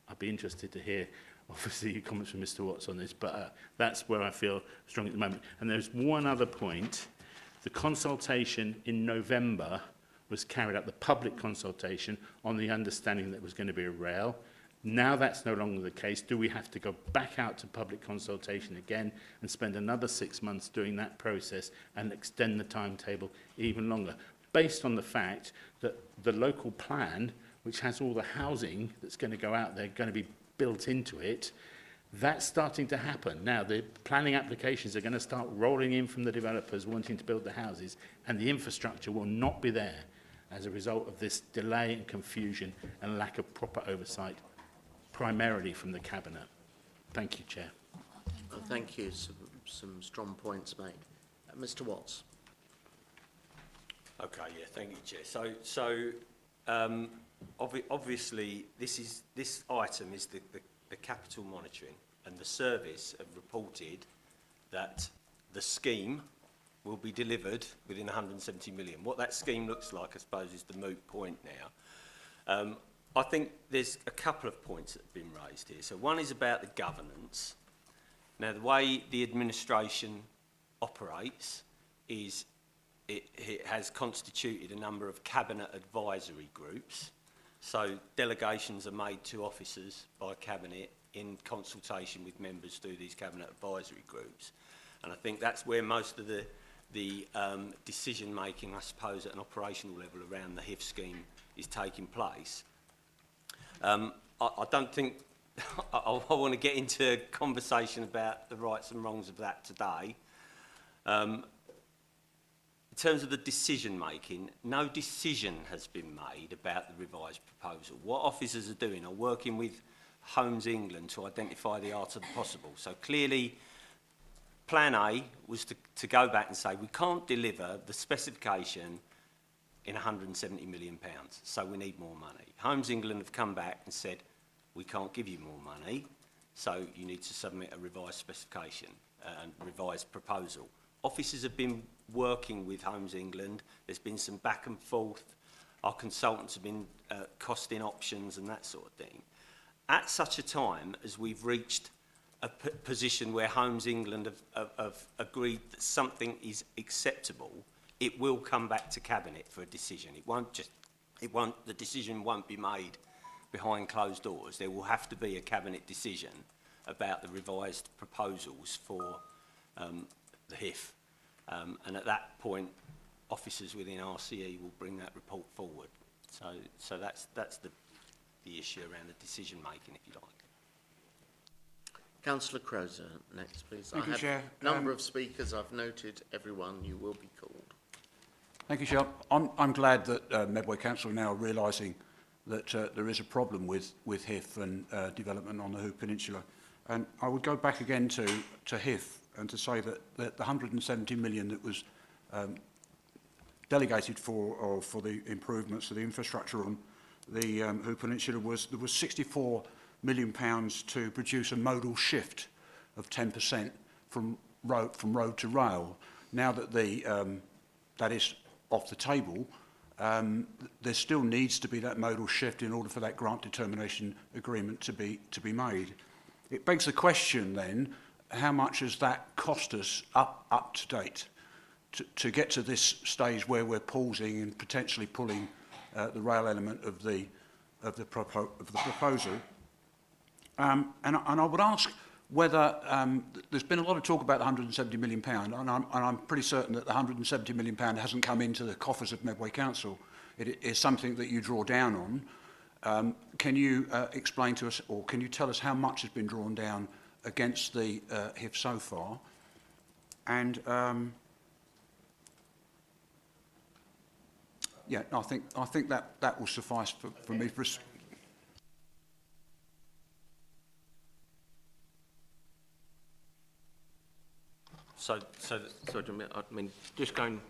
I'd be interested to hear, obviously, your comments from Mr. Watts on this, but that's where I feel strong at the moment. And there's one other point. The consultation in November was carried out, the public consultation, on the understanding that it was going to be a rail. Now that's no longer the case. Do we have to go back out to public consultation again and spend another 6 months doing that process and extend the timetable even longer? Based on the fact that the local plan, which has all the housing that's going to go out there, going to be built into it, that's starting to happen. Now, the planning applications are going to start rolling in from the developers wanting to build the houses, and the infrastructure will not be there as a result of this delay and confusion and lack of proper oversight, primarily from the Cabinet. Thank you, Chair. Thank you. Some strong points made. Mr. Watts. Okay, yeah, thank you, Chair. Obviously, this item is the capital monitoring, and the service have reported that the scheme will be delivered within 170 million. What that scheme looks like, I suppose, is the moot point now. I think there's a couple of points that have been raised here. So one is about the governance. Now, the way the administration operates is it has constituted a number of cabinet advisory groups. So delegations are made to officers by cabinet in consultation with members through these cabinet advisory groups. And I think that's where most of the decision making, I suppose, at an operational level around the HIF scheme is taking place. I don't think I want to get into a conversation about the rights and wrongs of that today. In terms of the decision making, no decision has been made about the revised proposal. What officers are doing are working with Homes England to identify the art of the possible. So clearly, plan A was to go back and say, we can't deliver the specification in £170 million, so we need more money. Homes England have come back and said, we can't give you more money, so you need to submit a revised specification and revised proposal. Officers have been working with Homes England. There's been some back and forth. Our consultants have been costing options and that sort of thing. At such a time as we've reached a position where Homes England have agreed that something is acceptable, it will come back to Cabinet for a decision. The decision won't be made behind closed doors. There will have to be a Cabinet decision about the revised proposals for the HIF. And at that point, officers within RCE will bring that report forward. So that's the issue around the decision making, if you like. Councillor Croser, next, please. Thank you, Chair. Number of speakers. I've noted everyone. You will be called. Thank you, Chair. I'm glad that Medway Council are now realising that there is a problem with HIF and development on the Hoop Peninsula. And I would go back again to HIF and to say that the 170 million that was delegated for the improvements to the infrastructure on the Hoop Peninsula there was 64 million pounds to produce a modal shift of 10% from road to rail. Now that that is off the table, there still needs to be that modal shift in order for that grant determination agreement to be made. It begs the question then, how much has that cost us up to date to get to this stage where we're pausing and potentially pulling the rail element of the proposal? And I would ask whether there's been a lot of talk about the £170 million, and I'm pretty certain that the £170 million hasn't come into the coffers of Medway Council. It is something that you draw down on. Can you explain to us, or can you tell us how much has been drawn down against the HIF so far? And yeah, I think that will suffice for me. So I mean, just going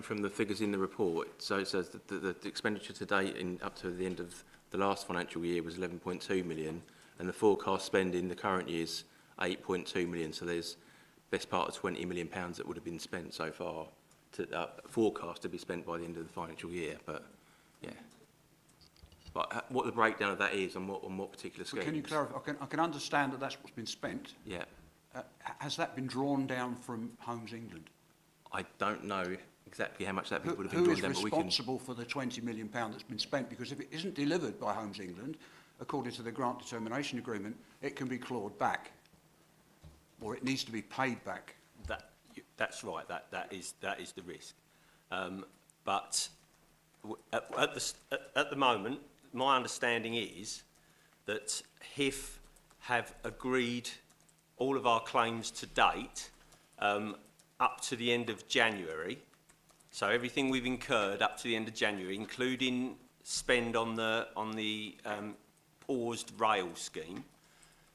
from the figures in the report, so it says that the expenditure to date up to the end of the last financial year was 11.2 million, and the forecast spend in the current year is 8.2 million. So there's best part of 20 million pounds that would have been spent so far, forecast to be spent by the end of the financial year. But yeah, but what the breakdown of that is on what particular schemes? Can you clarify? I can understand that that's what's been spent. Yeah. Has that been drawn down from Homes England? I don't know exactly how much that would have been drawn down. Who is responsible for the £20 million that's been spent? Because if it isn't delivered by Homes England, according to the grant determination agreement, it can be clawed back, or it needs to be paid back. That's right. That is the risk. But at the moment, my understanding is that HIF have agreed all of our claims to date up to the end of January. So everything we've incurred up to the end of January, including spend on the paused rail scheme,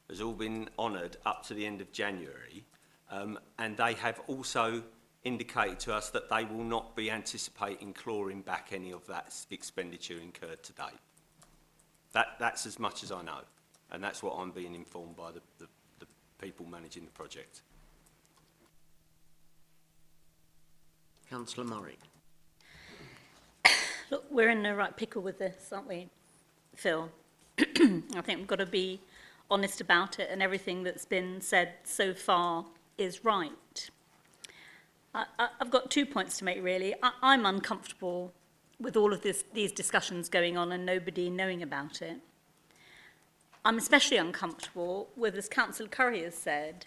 has all been honoured up to the end of January. And they have also indicated to us that they will not be anticipating clawing back any of that expenditure incurred to date. That's as much as I know, and that's what I'm being informed by the people managing the project. Councillor Murray. Look, we're in the right pickle with this, aren't we, Phil? I think we've got to be honest about it, and everything that's been said so far is right. I've got 2 points to make, really. I'm uncomfortable with all of these discussions going on and nobody knowing about it. I'm especially uncomfortable with, as Councillor Curry has said,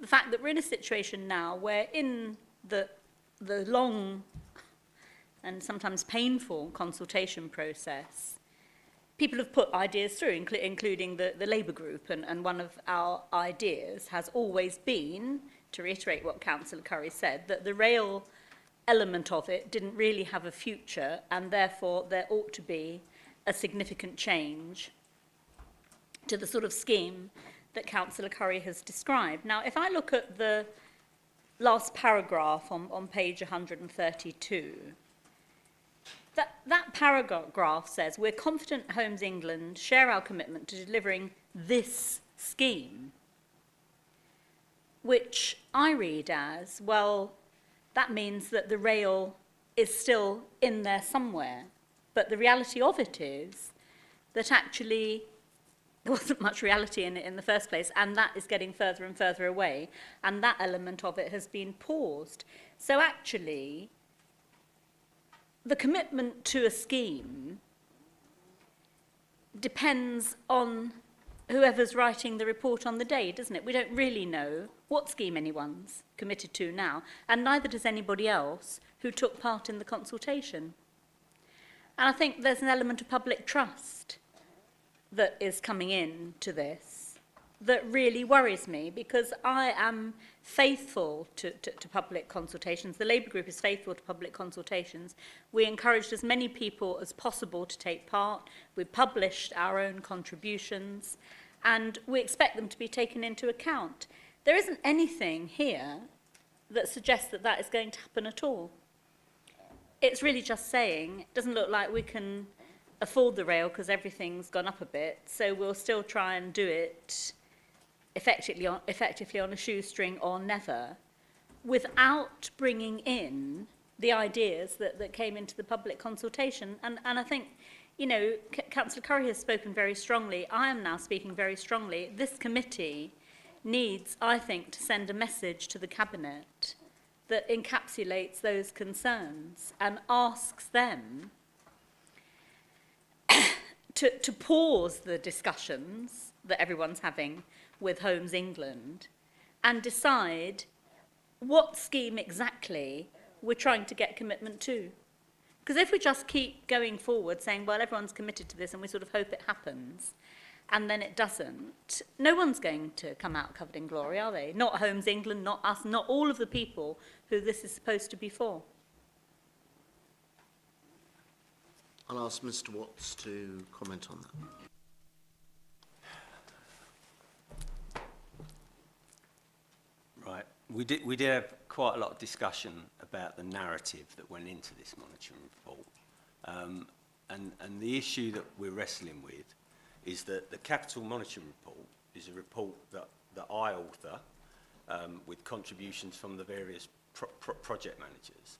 the fact that we're in a situation now where in the long and sometimes painful consultation process, people have put ideas through, including the Labour group, and one of our ideas has always been, to reiterate what Councillor Curry said, that the rail element of it didn't really have a future, and therefore there ought to be a significant change to the sort of scheme that Councillor Curry has described. Now, if I look at the last paragraph on page 132, that paragraph says, we're confident Homes England share our commitment to delivering this scheme, which I read as, well, that means that the rail is still in there somewhere. But the reality of it is that actually there wasn't much reality in it in the first place, and that is getting further and further away, and that element of it has been paused. So actually, the commitment to a scheme depends on whoever's writing the report on the day, doesn't it? We don't really know what scheme anyone's committed to now, and neither does anybody else who took part in the consultation. And I think there's an element of public trust that is coming in to this that really worries me, because I am faithful to public consultations. The Labour group is faithful to public consultations. We encouraged as many people as possible to take part. We published our own contributions, and we expect them to be taken into account. There isn't anything here that suggests that that is going to happen at all. It's really just saying, it doesn't look like we can afford the rail because everything's gone up a bit, so we'll still try and do it effectively on a shoestring or never, without bringing in the ideas that came into the public consultation. And I think, you know, Councillor Curry has spoken very strongly. I am now speaking very strongly. This committee needs, I think, to send a message to the Cabinet that encapsulates those concerns and asks them to pause the discussions that everyone's having with Homes England and decide what scheme exactly we're trying to get commitment to. Because if we just keep going forward saying, well, everyone's committed to this and we sort of hope it happens, and then it doesn't, no one's going to come out covered in glory, are they? Not Homes England, not us, not all of the people who this is supposed to be for. I'll ask Mr. Watts to comment on that. Right. We did have quite a lot of discussion about the narrative that went into this monitoring report. And the issue that we're wrestling with is that the Capital Monitoring Report is a report that I author with contributions from the various project managers.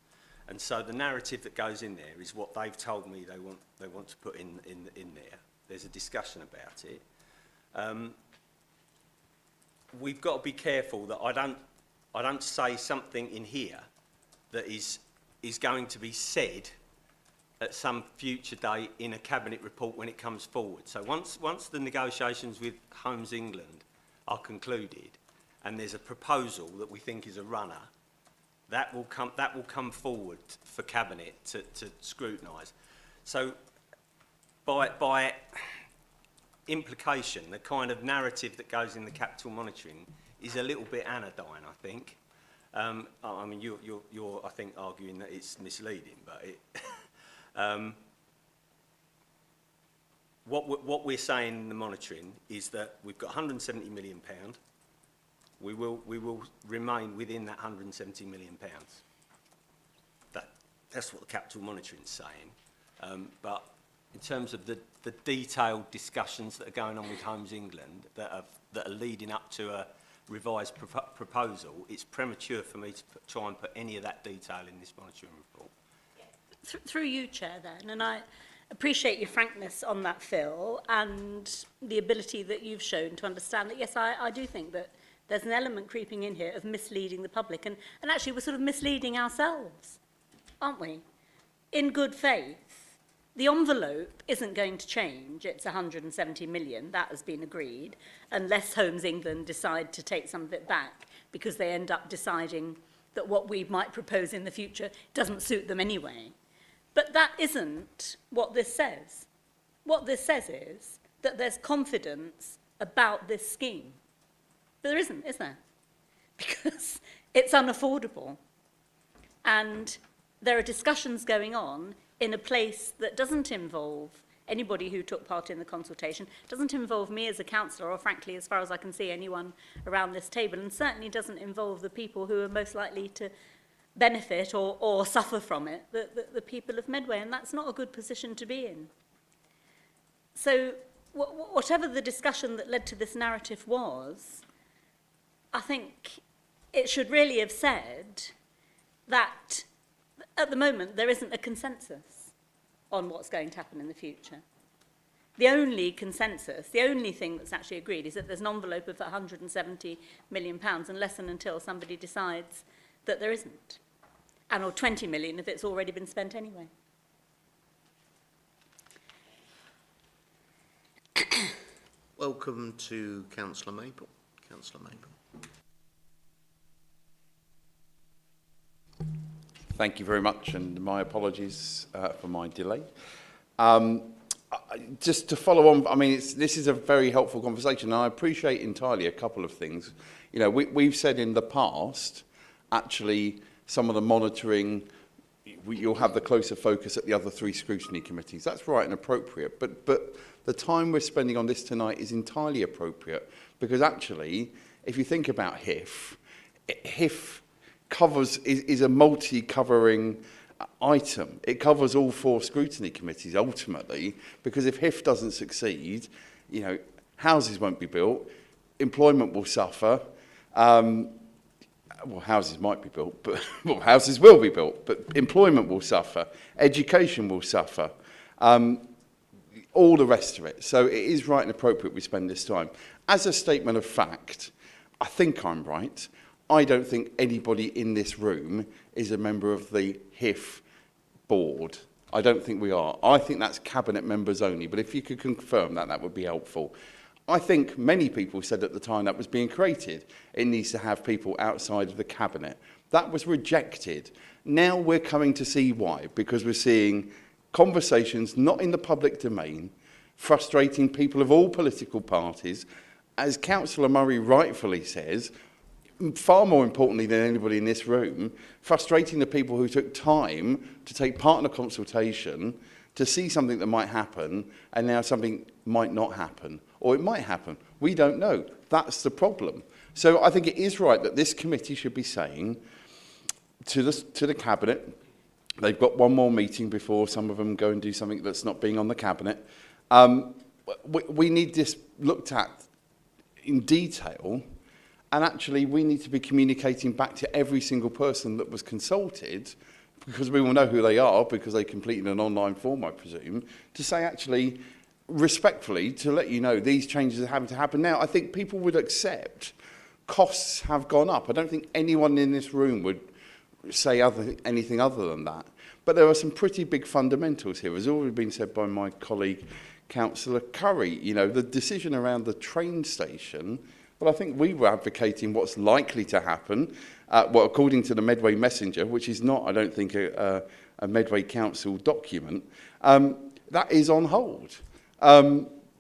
And so the narrative that goes in there is what they've told me they want to put in there. There's a discussion about it. We've got to be careful that I don't say something in here that is going to be said at some future date in a Cabinet report when it comes forward. So once the negotiations with Homes England are concluded and there's a proposal that we think is a runner, that will come forward for Cabinet to scrutinise. So by implication, the kind of narrative that goes in the capital monitoring is a little bit anodyne, I think. I mean, you're I think arguing that it's misleading, but it what we're saying in the monitoring is that we've got £170 million. We will remain within that £170 million. That's what the capital monitoring is saying. But in terms of the detailed discussions that are going on with Homes England that are leading up to a revised proposal, it's premature for me to try and put any of that detail in this monitoring report. Through you, Chair, then, and I appreciate your frankness on that, Phil, and the ability that you've shown to understand that, yes, I do think that there's an element creeping in here of misleading the public, and actually we're sort of misleading ourselves, aren't we? In good faith. The envelope isn't going to change. It's 170 million. That has been agreed, unless Homes England decide to take some of it back because they end up deciding that what we might propose in the future doesn't suit them anyway. But that isn't what this says. what this says is that there's confidence about this scheme. But there isn't, is there? Because it's unaffordable. And there are discussions going on in a place that doesn't involve anybody who took part in the consultation, doesn't involve me as a councillor, or frankly, as far as I can see, anyone around this table, and certainly doesn't involve the people who are most likely to benefit or suffer from it, the people of Medway, and that's not a good position to be in. So whatever the discussion that led to this narrative was, I think it should really have said that at the moment there isn't a consensus on what's going to happen in the future. The only consensus, the only thing that's actually agreed is that there's an envelope of £170 million unless and until somebody decides that there isn't. And or 20 million if it's already been spent anyway. Welcome to Councillor Maple. Councillor Maple. Thank you very much, and my apologies for my delay. Just to follow on, I mean, this is a very helpful conversation, and I appreciate entirely a couple of things. You know, we've said in the past, actually, some of the monitoring, you'll have the closer focus at the other three scrutiny committees. That's right and appropriate, but the time we're spending on this tonight is entirely appropriate, because actually, if you think about HIF is a multi-covering item. It covers all four scrutiny committees ultimately, because if HIF doesn't succeed, you know, houses won't be built, employment will suffer. Well, houses might be built, but well, houses will be built, but employment will suffer, education will suffer, all the rest of it. So it is right and appropriate we spend this time. As a statement of fact, I think I'm right. I don't think anybody in this room is a member of the HIF board. I don't think we are. I think that's cabinet members only, but if you could confirm that, that would be helpful. I think many people said at the time that was being created, it needs to have people outside of the cabinet. That was rejected. Now we're coming to see why, because we're seeing conversations not in the public domain, frustrating people of all political parties. As Councillor Murray rightfully says, far more importantly than anybody in this room, frustrating the people who took time to take part in a consultation, to see something that might happen, and now something might not happen, or it might happen. We don't know. That's the problem. So I think it is right that this committee should be saying to the Cabinet, they've got one more meeting before some of them go and do something that's not being on the Cabinet. We need this looked at in detail. And actually, we need to be communicating back to every single person that was consulted, because we will know who they are, because they completed an online form, I presume, to say, actually, respectfully, to let you know these changes are having to happen now. I think people would accept costs have gone up. I don't think anyone in this room would say anything other than that. But there are some pretty big fundamentals here, as already been said by my colleague, Councillor Curry. You know, the decision around the train station. Well, I think we were advocating what's likely to happen, well, according to the Medway Messenger, which is not, I don't think, a Medway Council document, that is on hold.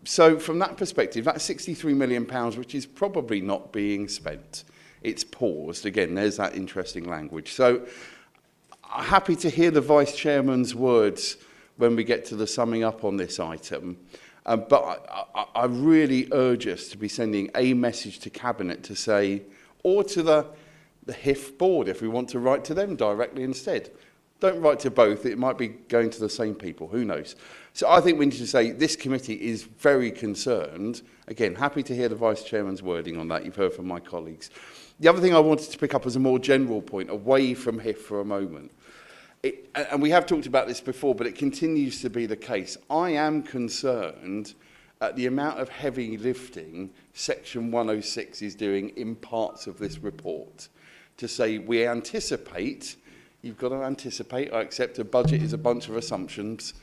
So from that perspective, that's £63 million, which is probably not being spent. It's paused. Again, there's that interesting language. So I'm happy to hear the Vice Chairman's words when we get to the summing up on this item. But I really urge us to be sending a message to Cabinet to say, or to the HIF board, if we want to write to them directly instead. Don't write to both. It might be going to the same people. Who knows? So I think we need to say this committee is very concerned. Again, happy to hear the Vice Chairman's wording on that. You've heard from my colleagues. The other thing I wanted to pick up as a more general point, away from HIF for a moment, and we have talked about this before, but it continues to be the case. I am concerned at the amount of heavy lifting Section 106 is doing in parts of this report. To say we anticipate, you've got to anticipate, I accept a budget is a bunch of assumptions.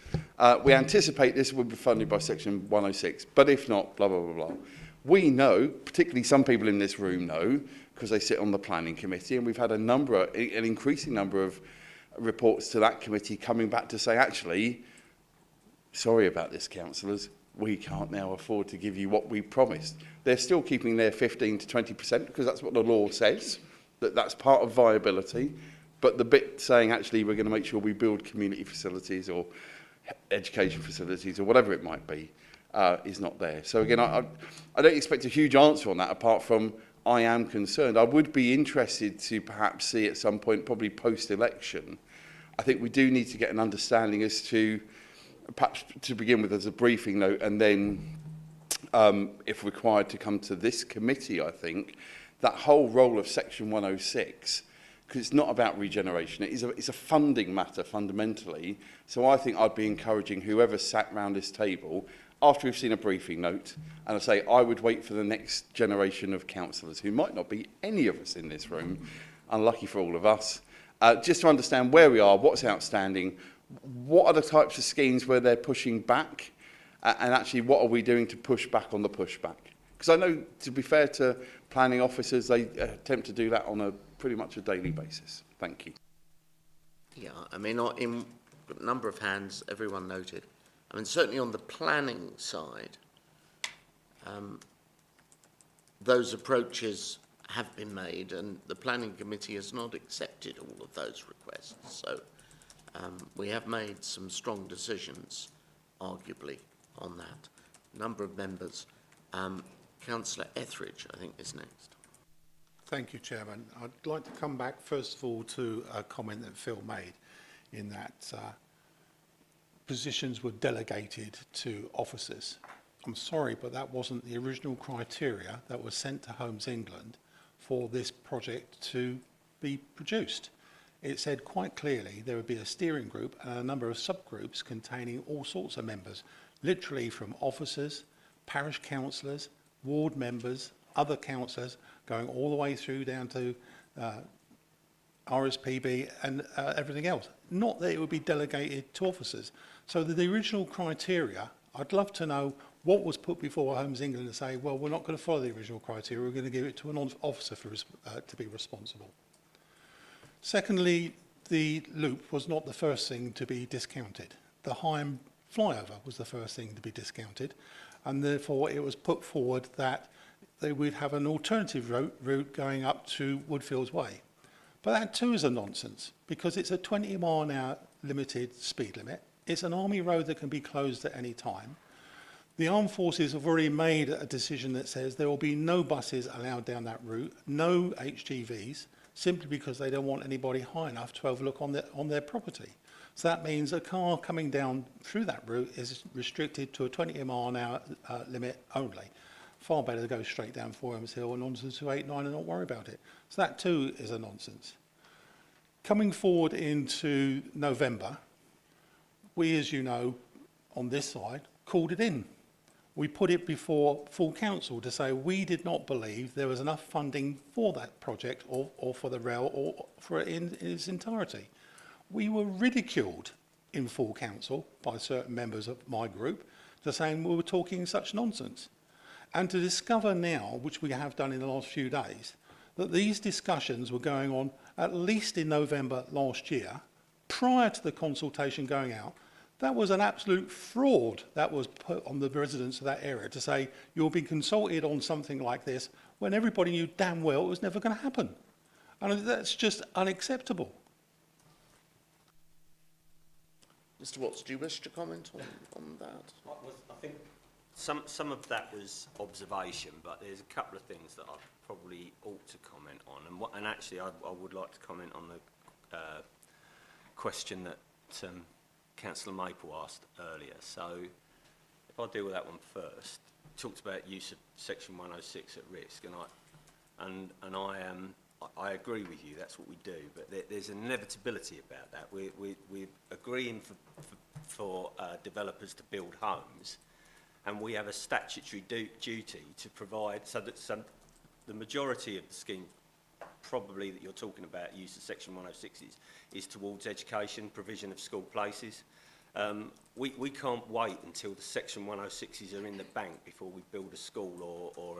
We anticipate this will be funded by Section 106, but if not, blah, blah, blah, blah. We know, particularly some people in this room know, because they sit on the planning committee, and we've had an increasing number of reports to that committee coming back to say, actually, sorry about this, councillors, we can't now afford to give you what we promised. They're still keeping their 15 to 20% because that's what the law says, that's part of viability. But the bit saying, actually, we're going to make sure we build community facilities or education facilities or whatever it might be, is not there. So again, I don't expect a huge answer on that apart from I am concerned. I would be interested to perhaps see at some point, probably post-election, I think we do need to get an understanding as to, perhaps to begin with as a briefing note, and then, if required, to come to this committee, I think, that whole role of Section 106, because it's not about regeneration, it's a funding matter fundamentally. So I think I'd be encouraging whoever sat round this table, after we've seen a briefing note, and I say I would wait for the next generation of councillors, who might not be any of us in this room, unlucky for all of us, just to understand where we are, what's outstanding, what are the types of schemes where they're pushing back, and actually what are we doing to push back on the pushback? Because I know, to be fair to planning officers, they attempt to do that on a pretty much a daily basis. Thank you. Yeah, I mean, in a number of hands, everyone noted. I mean, certainly on the planning side, those approaches have been made, and the planning committee has not accepted all of those requests. So we have made some strong decisions, arguably, on that. A number of members. Councillor Etheridge, I think, is next. Thank you, Chairman. I'd like to come back, first of all, to a comment that Phil made in that positions were delegated to officers. I'm sorry, but that wasn't the original criteria that was sent to Homes England for this project to be produced. It said quite clearly there would be a steering group and a number of subgroups containing all sorts of members, literally from officers, parish councillors, ward members, other councillors, going all the way through down to RSPB and everything else. Not that it would be delegated to officers. So the original criteria, I'd love to know what was put before Homes England to say, well, we're not going to follow the original criteria, we're going to give it to an officer for, to be responsible. Secondly, the loop was not the first thing to be discounted. The Higham flyover was the first thing to be discounted, and therefore it was put forward that they would have an alternative route going up to Woodfields Way. But that too is a nonsense, because it's a 20-mile-an-hour limited speed limit. It's an army road that can be closed at any time. The armed forces have already made a decision that says there will be no buses allowed down that route, no HGVs, simply because they don't want anybody high enough to overlook on their property. So that means a car coming down through that route is restricted to a 20-mile-an-hour limit only. Far better to go straight down Forham's Hill and onto 289 and not worry about it. So that too is a nonsense. Coming forward into November, we, as you know, on this side, called it in. We put it before full council to say we did not believe there was enough funding for that project or for the rail or for it in its entirety. We were ridiculed in full council by certain members of my group to saying we were talking such nonsense. And to discover now, which we have done in the last few days, that these discussions were going on at least in November last year, prior to the consultation going out. That was an absolute fraud that was put on the residents of that area to say you'll be consulted on something like this when everybody knew damn well it was never going to happen. And that's just unacceptable. Mr. Watts, do you wish to comment on that? I think some of that was observation, but there's a couple of things that I probably ought to comment on. And actually, I would like to comment on the question that Councillor Maple asked earlier. So if I deal with that one first, talked about use of Section 106 at risk, and I agree with you. That's what we do. But there's an inevitability about that. We're agreeing for developers to build homes, and we have a statutory duty to provide so that the majority of the scheme, probably that you're talking about, use of Section 106 is towards education, provision of school places. We can't wait until the Section 106s are in the bank before we build a school or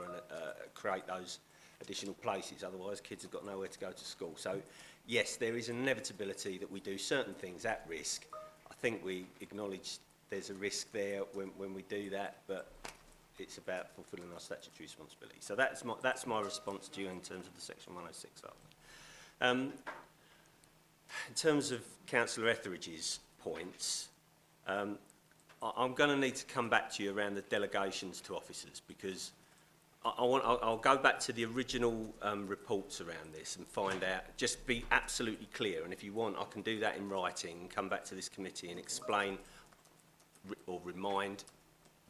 create those additional places. Otherwise, kids have got nowhere to go to school. So, yes, there is an inevitability that we do certain things at risk. I think we acknowledged there's a risk there when we do that, but it's about fulfilling our statutory responsibility. So that's my response to you in terms of the Section 106 argument. In terms of Councillor Etheridge's points, I'm going to need to come back to you around the delegations to officers, because I'll go back to the original reports around this and find out, just be absolutely clear, and if you want I can do that in writing and come back to this committee and explain or remind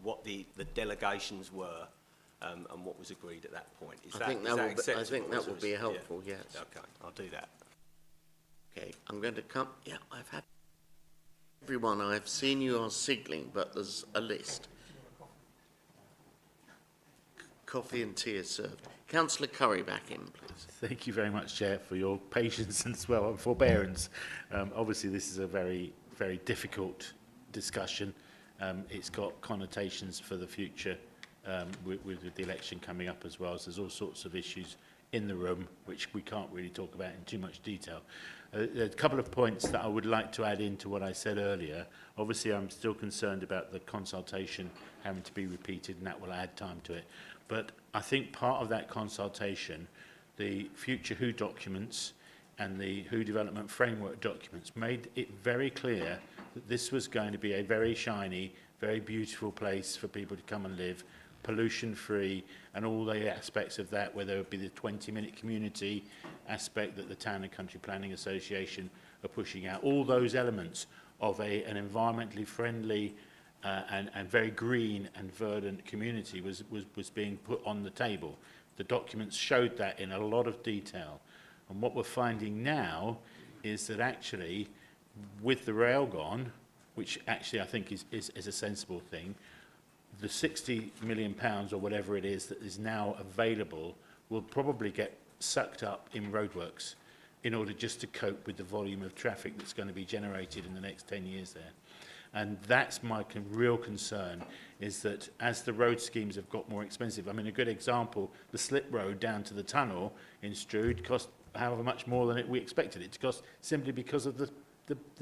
what the delegations were and what was agreed at that point. I think that will be helpful, yes. Okay, I'll do that. Okay, I'm going to come. Yeah, I've had everyone. I've seen you are signalling, but there's a list. Coffee and tea is served. Councillor Curry back in, please. Thank you very much, Chair, for your patience as well and forbearance. Obviously, this is a very, very difficult discussion. It's got connotations for the future with the election coming up as well. So there's all sorts of issues in the room which we can't really talk about in too much detail. A couple of points that I would like to add into what I said earlier. Obviously, I'm still concerned about the consultation having to be repeated, and that will add time to it. But I think part of that consultation, the future WHO documents and the WHO development framework documents made it very clear that this was going to be a very shiny, very beautiful place for people to come and live, pollution-free, and all the aspects of that, whether it be the 20-minute community aspect that the Town and Country Planning Association are pushing out. All those elements of an environmentally friendly and very green and verdant community was being put on the table. The documents showed that in a lot of detail. And what we're finding now is that actually, with the rail gone, which actually I think is a sensible thing, the £60 million or whatever it is that is now available will probably get sucked up in roadworks in order just to cope with the volume of traffic that's going to be generated in the next 10 years there. And that's my real concern, is that as the road schemes have got more expensive, I mean, a good example, the slip road down to the tunnel in Strood cost however much more than we expected it to cost, simply because of the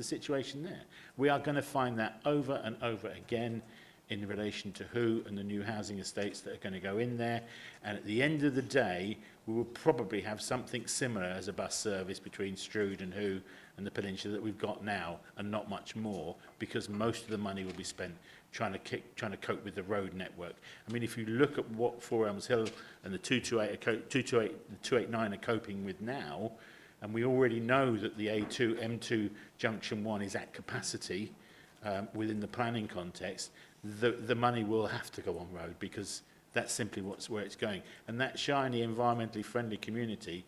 situation there. We are going to find that over and over again in relation to WHO and the new housing estates that are going to go in there. And at the end of the day, we will probably have something similar as a bus service between Strood and WHO and the peninsula that we've got now, and not much more, because most of the money will be spent trying to cope with the road network. I mean, if you look at what Four Elms Hill and the 289 are coping with now, and we already know that the A2, M2 Junction 1 is at capacity within the planning context, the money will have to go on road, because that's simply where it's going. And that shiny, environmentally friendly community,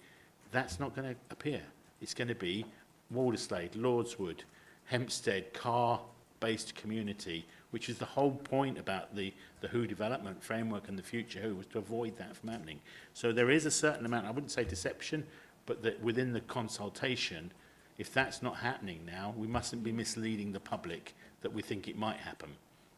that's not going to appear. It's going to be Walderslade, Lordswood, Hempstead, car-based community, which is the whole point about the WHO development framework and the future WHO, was to avoid that from happening. So there is a certain amount, I wouldn't say deception, but that within the consultation, if that's not happening now, we mustn't be misleading the public that we think it might happen.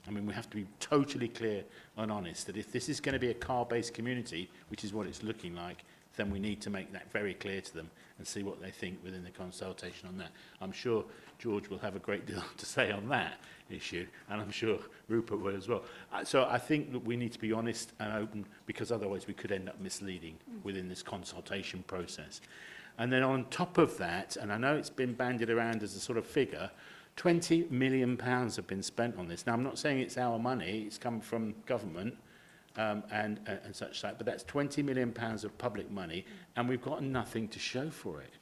I mean, we have to be totally clear and honest that if this is going to be a car-based community, which is what it's looking like, then we need to make that very clear to them and see what they think within the consultation on that. I'm sure George will have a great deal to say on that issue, and I'm sure Rupert will as well. So I think that we need to be honest and open, because otherwise we could end up misleading within this consultation process. And then on top of that, and I know it's been bandied around as a sort of figure, £20 million have been spent on this. Now, I'm not saying it's our money, it's come from government and such like, but that's £20 million of public money, and we've got nothing to show for it.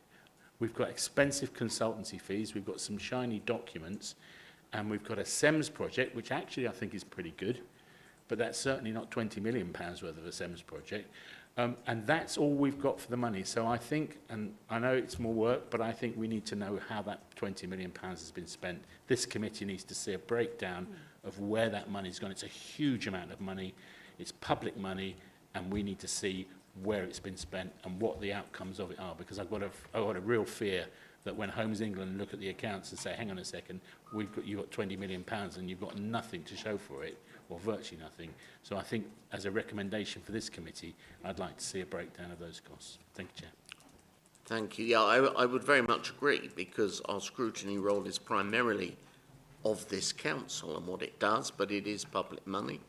We've got expensive consultancy fees, we've got some shiny documents, and we've got a SEMS project, which actually I think is pretty good, but that's certainly not £20 million worth of a SEMS project. And that's all we've got for the money. So I think, and I know it's more work, but I think we need to know how that £20 million has been spent. This committee needs to see a breakdown of where that money's gone. It's a huge amount of money. It's public money, and we need to see where it's been spent and what the outcomes of it are, because I've got a real fear that when Homes England look at the accounts and say, hang on a second, you've got £20 million and you've got nothing to show for it, or virtually nothing. So I think, as a recommendation for this committee, I'd like to see a breakdown of those costs. Thank you, Chair. Thank you. Yeah, I would very much agree, because our scrutiny role is primarily of this council and what it does, but it is public money,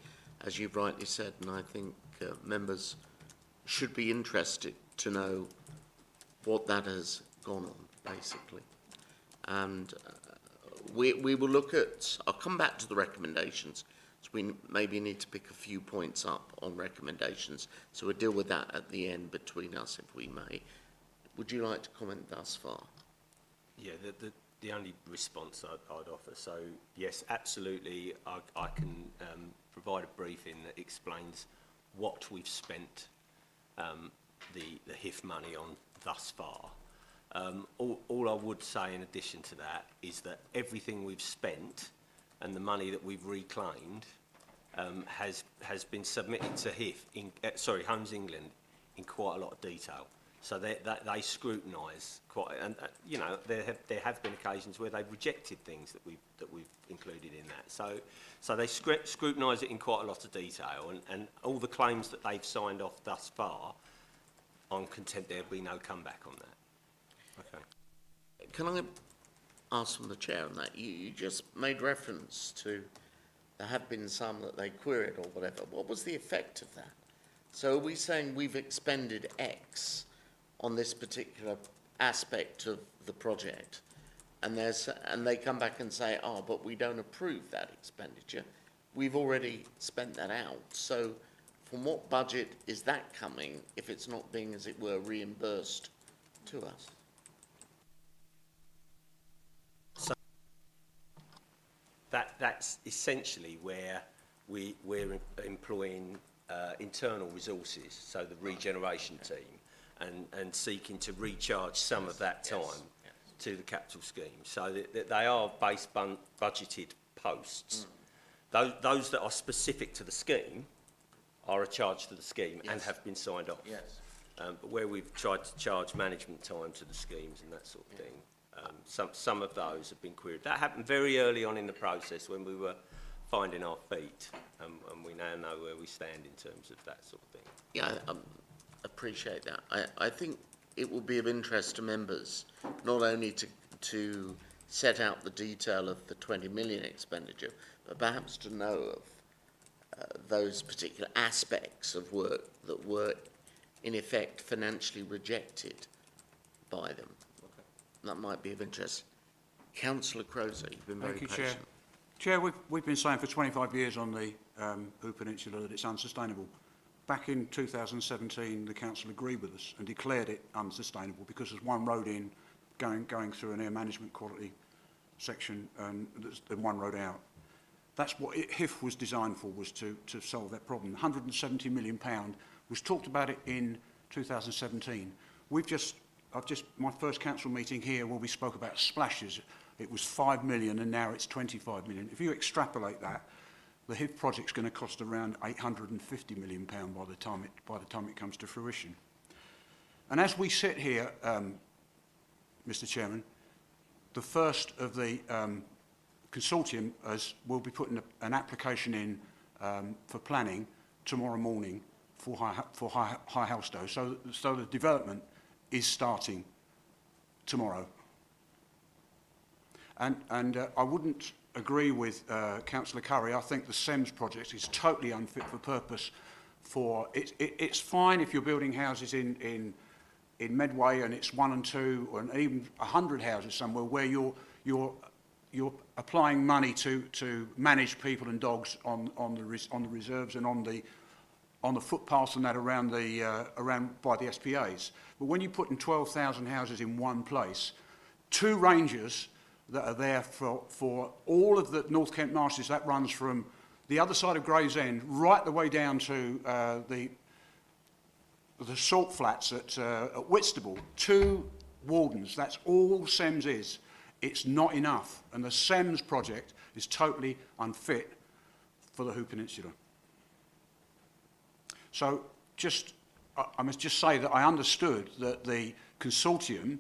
as you've rightly said, and I think members should be interested to know what that has gone on, basically. And we will look at, I'll come back to the recommendations, so we maybe need to pick a few points up on recommendations, so we'll deal with that at the end between us, if we may. Would you like to comment thus far? Yeah, the only response I'd offer, so yes, absolutely, I can provide a briefing that explains what we've spent the HIF money on thus far. All I would say in addition to that is that everything we've spent and the money that we've reclaimed has been submitted to HIF, Homes England, in quite a lot of detail. So they scrutinise quite, and you know, there have been occasions where they've rejected things that we've included in that. So they scrutinise it in quite a lot of detail, and all the claims that they've signed off thus far, I'm content there'll be no comeback on that. Okay. Can I ask from the chair on that? You just made reference to there have been some that they queried or whatever. What was the effect of that? So are we saying we've expended X on this particular aspect of the project, and they come back and say, oh, but we don't approve that expenditure. We've already spent that out. So from what budget is that coming if it's not being, as it were, reimbursed to us? So that's essentially where we're employing internal resources, so the regeneration team, and seeking to recharge some of that time to the capital scheme. So that they are base budgeted posts. Those that are specific to the scheme are a charge to the scheme and have been signed off. Yes. But where we've tried to charge management time to the schemes and that sort of thing, some of those have been queried. That happened very early on in the process when we were finding our feet, and we now know where we stand in terms of that sort of thing. Yeah, I appreciate that. I think it will be of interest to members not only to set out the detail of the 20 million expenditure, but perhaps to know of those particular aspects of work that were in effect financially rejected by them. Okay. That might be of interest. Councillor Croser, you've been very patient. Chair. Chair, we've been saying for 25 years on the Hoo Peninsula that it's unsustainable. Back in 2017, the council agreed with us and declared it unsustainable because there's one road in going through an air management quality section and there's one road out. That's what HIF was designed for, was to solve that problem. £170 million was talked about it in 2017. My first council meeting here where we spoke about splashes, it was 5 million and now it's 25 million. If you extrapolate that, the HIF project's going to cost around £850 million by the time it comes to fruition. And as we sit here, Mr. Chairman, the first of the consortium will be putting an application in for planning tomorrow morning for High Halstow. So the development is starting tomorrow. And I wouldn't agree with Councillor Curry. I think the SEMS project is totally unfit for purpose. It's fine if you're building houses in Medway and it's 1 and 2 or even 100 houses somewhere where you're applying money to manage people and dogs on the reserves and on the footpaths and that around by the SPAs. But when you put in 12,000 houses in one place, 2 rangers that are there for all of the North Kent marshes, that runs from the other side of Gravesend right the way down to the salt flats at Whitstable. 2 wardens, that's all SEMS is. It's not enough, and the SEMS project is totally unfit for the Hoo Peninsula. So I must just say that I understood that the consortium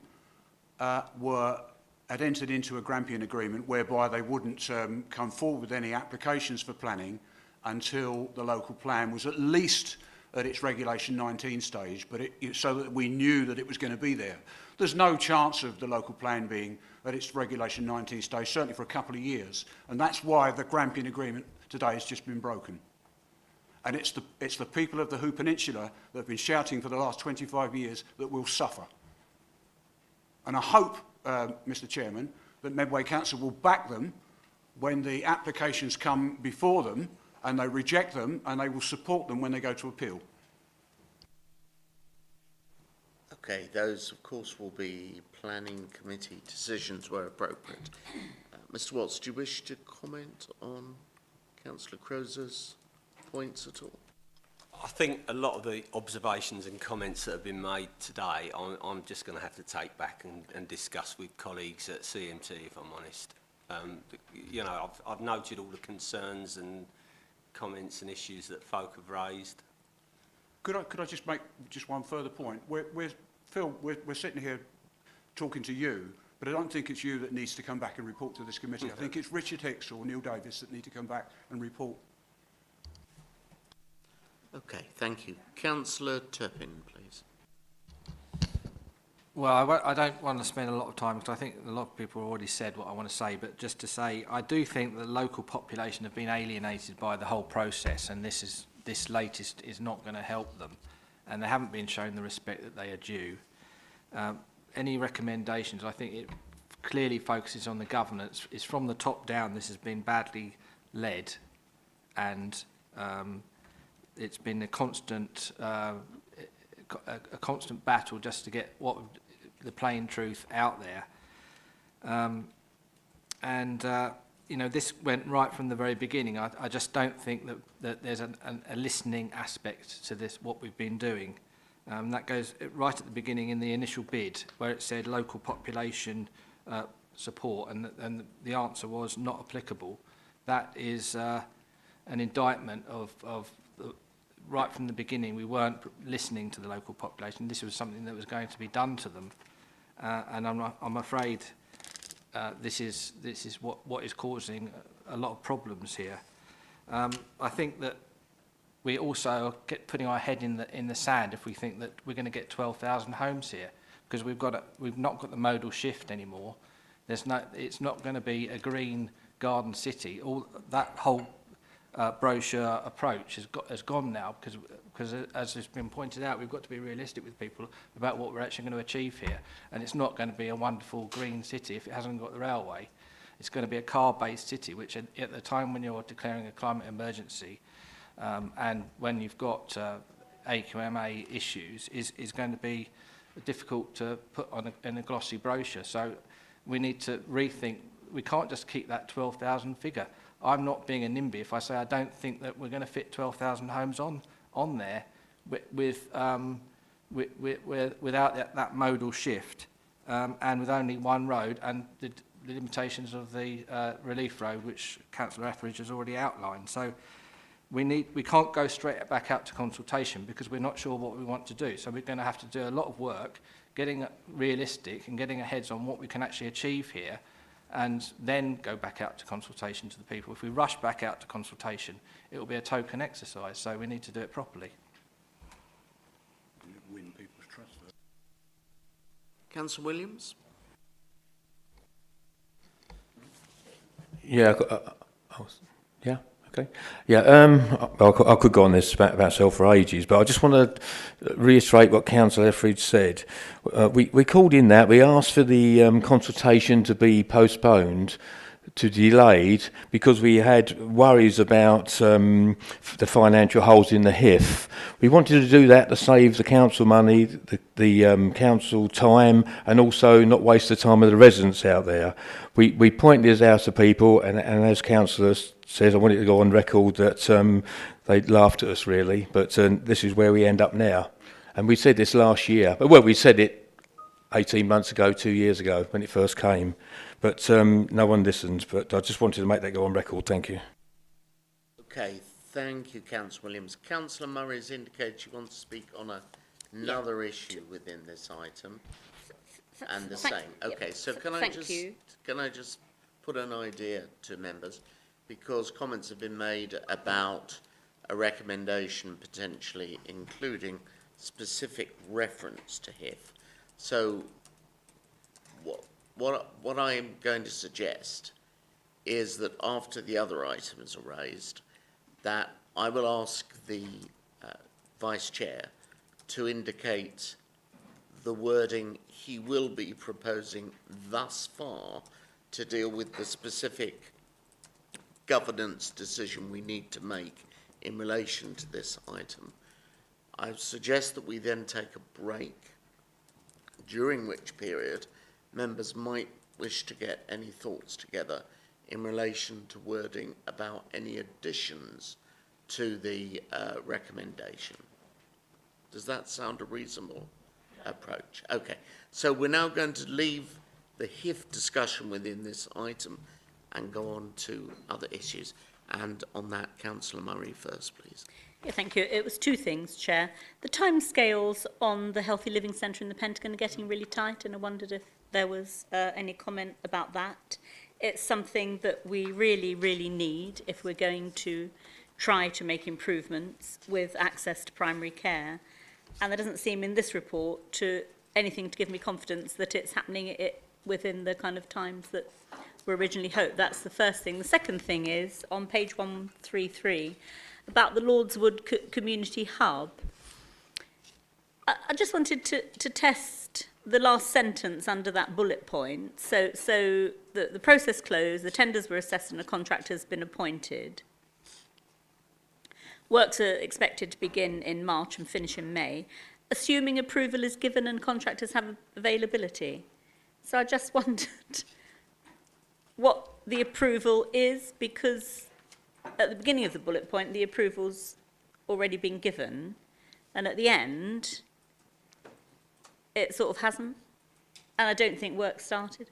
had entered into a Grampian agreement whereby they wouldn't come forward with any applications for planning until the local plan was at least at its Regulation 19 stage, but so that we knew that it was going to be there. There's no chance of the local plan being at its Regulation 19 stage, certainly for a couple of years, and that's why the Grampian Agreement today has just been broken. And it's the people of the Hoo Peninsula that have been shouting for the last 25 years that will suffer. And I hope, Mr Chairman, that Medway Council will back them when the applications come before them, and they reject them, and they will support them when they go to appeal. Okay, those, of course, will be planning committee decisions where appropriate. Mr Watts, do you wish to comment on Councillor Croser's points at all? I think a lot of the observations and comments that have been made today, I'm just going to have to take back and discuss with colleagues at CMT, if I'm honest. You know, I've noted all the concerns and comments and issues that folk have raised. Could I just make just one further point? Phil, we're sitting here talking to you, but I don't think it's you that needs to come back and report to this committee. I think it's Richard Hicks or Neil Davis that need to come back and report. Okay, thank you. Councillor Turpin, please. Well, I don't want to spend a lot of time because I think a lot of people have already said what I want to say, but just to say, I do think the local population have been alienated by the whole process, and this latest is not going to help them, and they haven't been shown the respect that they are due. Any recommendations, I think it clearly focuses on the governance. It's from the top down. This has been badly led, and it's been a constant battle just to get the plain truth out there. You know, this went right from the very beginning. I just don't think that there's a listening aspect to this, what we've been doing. That goes right at the beginning in the initial bid, where it said local population support, and the answer was not applicable. That is an indictment of right from the beginning. We weren't listening to the local population. This was something that was going to be done to them, and I'm afraid this is what is causing a lot of problems here. I think that we also are putting our head in the sand if we think that we're going to get 12,000 homes here, because we've not got the modal shift anymore. It's not going to be a green garden city. All that whole brochure approach has gone now, because as has been pointed out, we've got to be realistic with people about what we're actually going to achieve here. And it's not going to be a wonderful green city if it hasn't got the railway. It's going to be a car-based city, which at the time when you're declaring a climate emergency and when you've got AQMA issues, is going to be difficult to put on in a glossy brochure. So we need to rethink. We can't just keep that 12,000 figure. I'm not being a NIMBY if I say I don't think that we're going to fit 12,000 homes on there without that modal shift and with only one road and the limitations of the relief road, which Councillor Etheridge has already outlined. So we can't go straight back out to consultation because we're not sure what we want to do. So we're going to have to do a lot of work getting realistic and getting our heads on what we can actually achieve here, and then go back out to consultation to the people. If we rush back out to consultation, it will be a token exercise, so we need to do it properly. Win people's trust. Councillor Williams? Yeah, yeah, okay. Yeah, I could go on this about self for ages, but I just want to reiterate what Councillor Etheridge said. We called in that, we asked for the consultation to be postponed, to delayed, because we had worries about the financial holes in the HIF. We wanted to do that to save the council money, the council time, and also not waste the time of the residents out there. We pointed this out to people, and as Councillor says, I wanted to go on record that they laughed at us really, but this is where we end up now. And we said this last year, well, we said it 18 months ago, 2 years ago, when it first came. But no one listened, but I just wanted to make that go on record. Thank you. Okay, thank you, Councillor Williams. Councillor Murray has indicated she wants to speak on another issue within this item, and the same. Okay, so can I just put an idea to members, because comments have been made about a recommendation potentially including specific reference to HIF. So what I am going to suggest is that after the other items are raised, that I will ask the Vice Chair to indicate the wording he will be proposing thus far to deal with the specific governance decision we need to make in relation to this item. I suggest that we then take a break, during which period members might wish to get any thoughts together in relation to wording about any additions to the recommendation. Does that sound a reasonable approach? Okay, so we're now going to leave the HIF discussion within this item and go on to other issues. And on that, Councillor Murray first, please. Yeah, thank you. It was two things, Chair. The timescales on the Healthy Living Centre in the Pentagon are getting really tight, and I wondered if there was any comment about that. It's something that we really, really need if we're going to try to make improvements with access to primary care. And there doesn't seem in this report to anything to give me confidence that it's happening within the kind of times that were originally hoped. That's the first thing. The second thing is, on page 133, about the Lordswood Community Hub. I just wanted to test the last sentence under that bullet point. So the process closed, the tenders were assessed and a contractor has been appointed. Works are expected to begin in March and finish in May, assuming approval is given and contractors have availability. So I just wondered what the approval is, because at the beginning of the bullet point, the approval's already been given, and at the end, it sort of hasn't, and I don't think work started.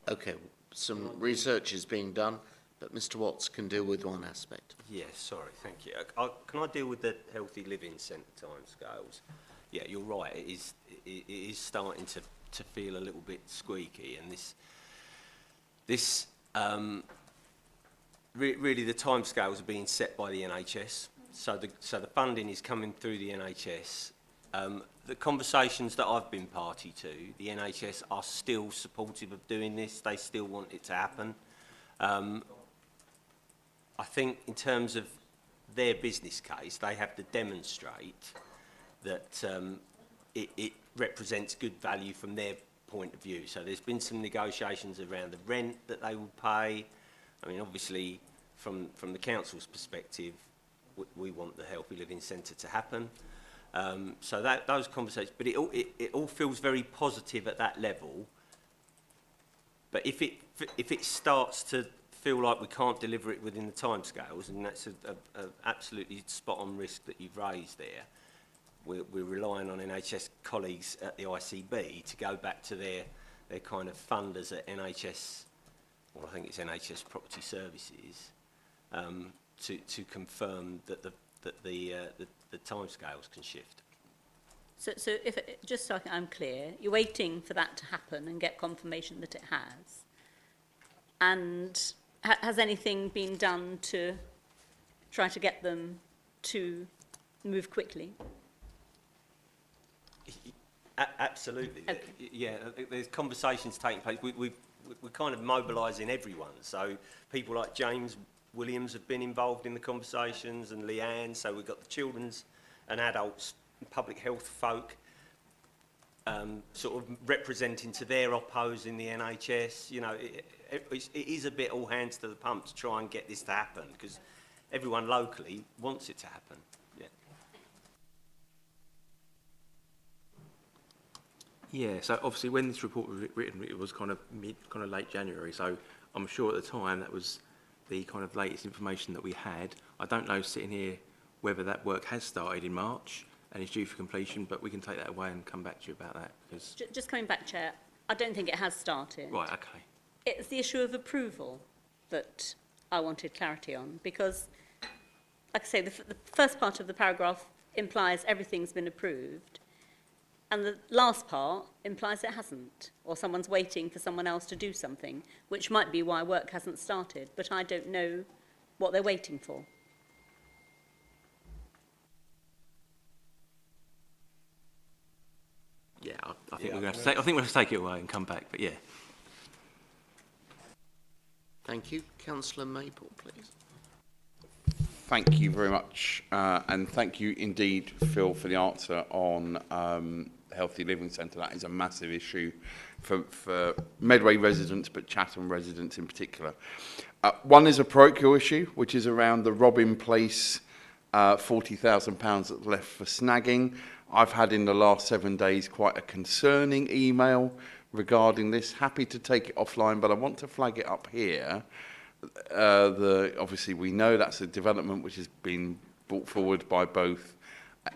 Okay, some research is being done, but Mr. Watts can deal with one aspect. Yes, sorry, thank you. Can I deal with the Healthy Living Centre timescales? Yeah, you're right, it is starting to feel a little bit squeaky, and really the timescales are being set by the NHS, so the funding is coming through the NHS. The conversations that I've been party to, the NHS are still supportive of doing this. They still want it to happen. I think in terms of their business case, they have to demonstrate that it represents good value from their point of view. So there's been some negotiations around the rent that they will pay. I mean, obviously, from the council's perspective, we want the Healthy Living Centre to happen. So those conversations, but it all feels very positive at that level. But if it starts to feel like we can't deliver it within the timescales, and that's a absolutely spot-on risk that you've raised there, we're relying on NHS colleagues at the ICB to go back to their kind of funders at NHS, or I think it's NHS Property Services, to confirm that the timescales can shift. So just so I'm clear, you're waiting for that to happen and get confirmation that it has. And has anything been done to try to get them to move quickly? Absolutely. Okay. Yeah, there's conversations taking place. We're kind of mobilising everyone. So people like James Williams have been involved in the conversations, and Leanne. So we've got the children's and adults, public health folk, sort of representing to their oppos in the NHS. You know, it is a bit all hands to the pump to try and get this to happen, because everyone locally wants it to happen. Yeah. Yeah, so obviously when this report was written, it was kind of late January, so I'm sure at the time that was the kind of latest information that we had. I don't know, sitting here, whether that work has started in March and is due for completion, but we can take that away and come back to you about that. Because Just coming back, Chair, I don't think it has started. right, okay. It's the issue of approval that I wanted clarity on, because, like I say, the first part of the paragraph implies everything's been approved, And the last part implies it hasn't, or someone's waiting for someone else to do something, which might be why work hasn't started, but I don't know what they're waiting for. Yeah, I think we're going to have to take it away and come back, but yeah. Thank you. Councillor Maple, please. Thank you very much, and thank you indeed, Phil, for the answer on Healthy Living Centre. That is a massive issue for Medway residents, but Chatham residents in particular. One is a parochial issue, which is around the Robin Place £40,000 that's left for snagging. I've had in the last 7 days quite a concerning email regarding this. Happy to take it offline, but I want to flag it up here. Obviously, we know that's a development which has been brought forward by both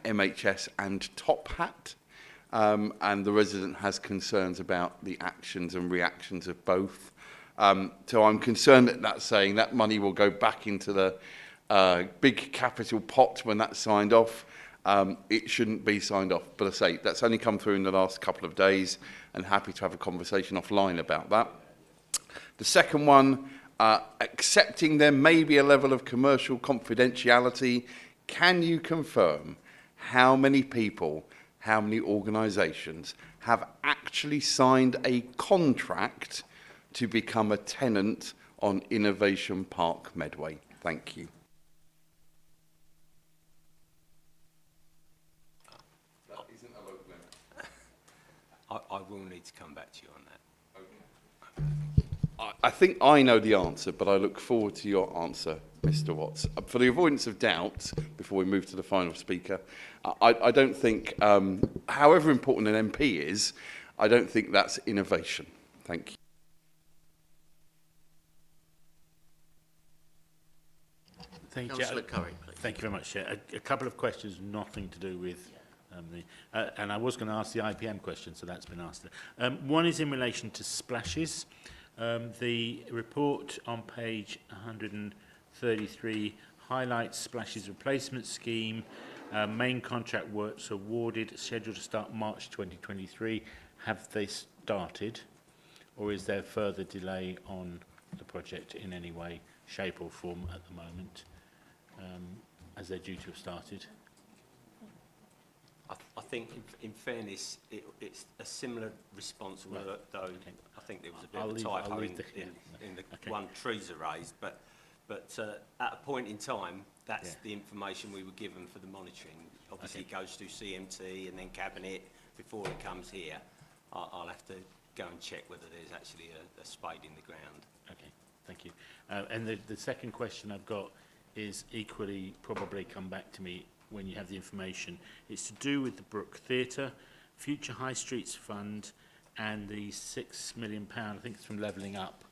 MHS and Top Hat, and the resident has concerns about the actions and reactions of both. So I'm concerned that that's saying that money will go back into the big capital pot when that's signed off. It shouldn't be signed off, but I say that's only come through in the last couple of days, and happy to have a conversation offline about that. The second one, accepting there may be a level of commercial confidentiality. Can you confirm how many people, how many organisations have actually signed a contract to become a tenant on Innovation Park Medway? Thank you. I will need to come back to you on that. I think I know the answer, but I look forward to your answer, Mr. Watts. For the avoidance of doubt, before we move to the final speaker, I don't think, however important an MP is, I don't think that's innovation. Thank you. Thank you, Councillor Curry, please. Thank you very much, Chair. A couple of questions, nothing to do with and I was going to ask the IPM question, so that's been asked. One is in relation to splashes. The report on page 133 highlights splashes replacement scheme. Main contract works awarded, scheduled to start March 2023. Have they started, or is there further delay on the project in any way, shape or form at the moment, as they're due to have started? I think, in fairness, it's a similar response, though I think there was a bit of a typo in the one trees are raised, but at a point in time, that's the information we were given for the monitoring. Obviously, it goes through CMT and then Cabinet before it comes here. I'll have to go and check whether there's actually a spade in the ground. Okay, thank you. And the second question I've got is equally probably come back to me when you have the information. It's to do with the Brook Theatre, Future High Streets Fund, and the £6 million, I think it's from Levelling Up.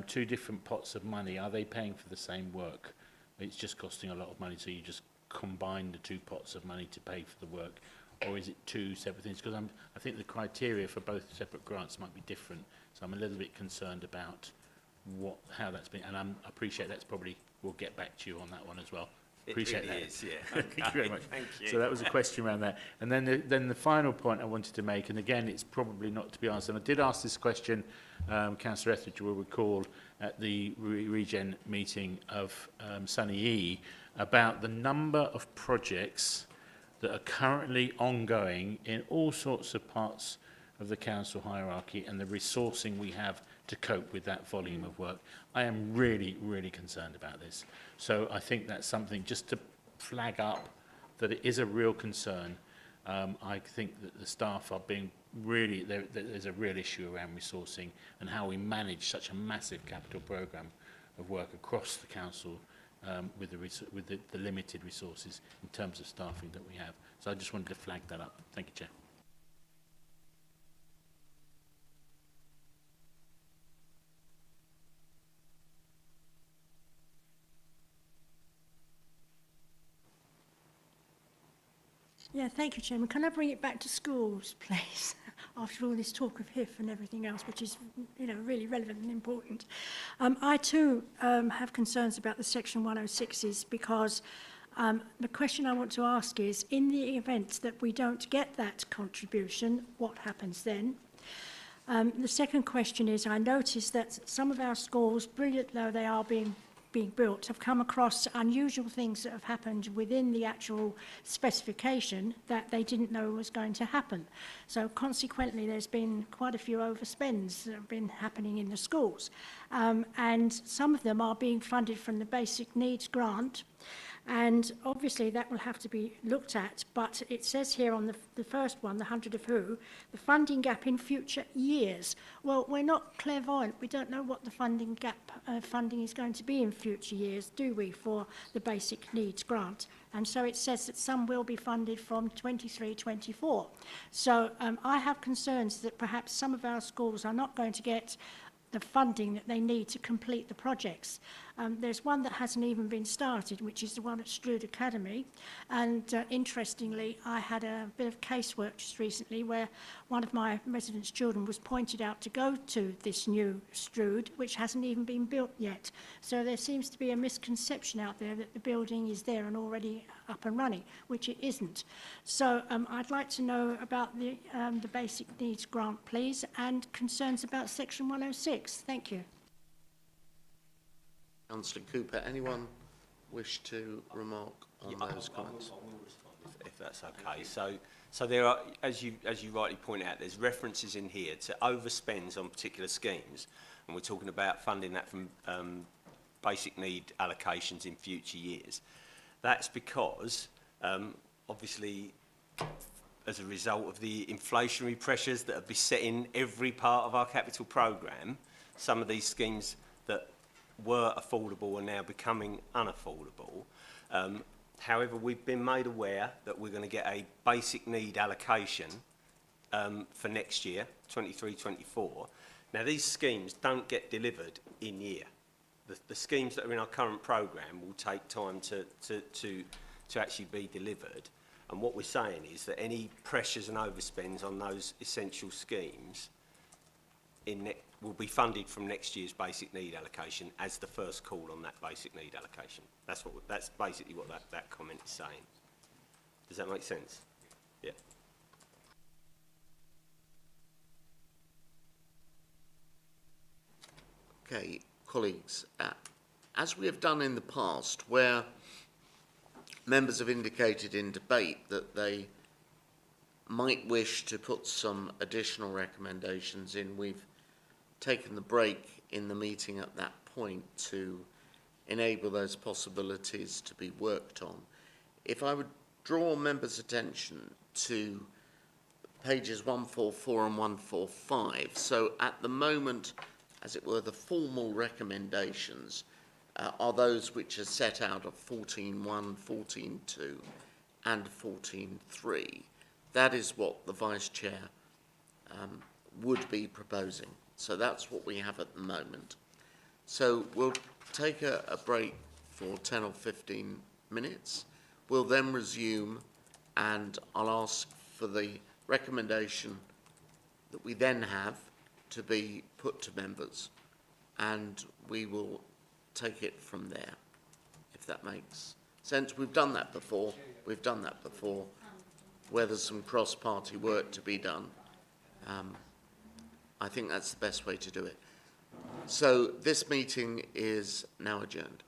Two different pots of money. Are they paying for the same work? It's just costing a lot of money, so you just combine the two pots of money to pay for the work, or is it two separate things? Because I think the criteria for both separate grants might be different, so I'm a little bit concerned about how that's been, and I appreciate that's probably, we'll get back to you on that one as well. Appreciate that. Is, yeah. Thank you very much. Thank you. So that was a question around that. And then the final point I wanted to make, and again, it's probably not to be answered. And I did ask this question, Councillor Etheridge will recall, at the Regen meeting of Sunny E, about the number of projects that are currently ongoing in all sorts of parts of the council hierarchy and the resourcing we have to cope with that volume of work. I am really, really concerned about this. So I think that's something just to flag up that it is a real concern. I think that the staff are being really, there's a real issue around resourcing and how we manage such a massive capital programme of work across the council with the limited resources in terms of staffing that we have. So I just wanted to flag that up. Thank you, Chair. Yeah, thank you, Chairman. Can I bring it back to schools, please? After all this talk of HIF and everything else, which is, really relevant and important. I too have concerns about the Section 106s because The question I want to ask is, in the event that we don't get that contribution, what happens then? The second question is, I noticed that some of our schools, brilliant though they are being built, have come across unusual things that have happened within the actual specification that they didn't know was going to happen. So consequently, there's been quite a few overspends that have been happening in the schools. And some of them are being funded from the Basic Needs Grant. And obviously that will have to be looked at, but it says here on the first one, the 100 of who, the funding gap in future years. Well, we're not clairvoyant. We don't know what the funding gap funding is going to be in future years, do we, for the Basic Needs Grant? And so it says that some will be funded from 23-24. So I have concerns that perhaps some of our schools are not going to get the funding that they need to complete the projects. There's one that hasn't even been started, which is the one at Strood Academy. And interestingly, I had a bit of casework just recently where one of my residents' children was pointed out to go to this new Strood, which hasn't even been built yet. So there seems to be a misconception out there that the building is there and already up and running, which it isn't. So I'd like to know about the Basic Needs Grant, please, and concerns about Section 106. Thank you. Councillor Cooper, anyone wish to remark on those comments? I will respond if that's okay. So there are, as you rightly point out, there's references in here to overspends on particular schemes, and we're talking about funding that from basic need allocations in future years. That's because, obviously, as a result of the inflationary pressures that are besetting every part of our capital programme, some of these schemes that were affordable are now becoming unaffordable. However, we've been made aware that we're going to get a basic need allocation for next year, 23-24. Now, these schemes don't get delivered in year. The schemes that are in our current programme will take time to actually be delivered. And what we're saying is that any pressures and overspends on those essential schemes will be funded from next year's basic need allocation as the first call on that basic need allocation. That's basically what that comment is saying. Does that make sense? Yeah. Okay, colleagues, as we have done in the past, where members have indicated in debate that they might wish to put some additional recommendations in, we've taken the break in the meeting at that point to enable those possibilities to be worked on. If I would draw members' attention to pages 144 and 145, so at the moment, as it were, the formal recommendations are those which are set out of 14.1, 14.2 and 14.3. That is what the Vice Chair would be proposing. So that's what we have at the moment. So we'll take a break for 10 or 15 minutes. We'll then resume, and I'll ask for the recommendation that we then have to be put to members, and we will take it from there, if that makes sense. We've done that before. Where there's some cross-party work to be done. I think that's the best way to do it. So this meeting is now adjourned.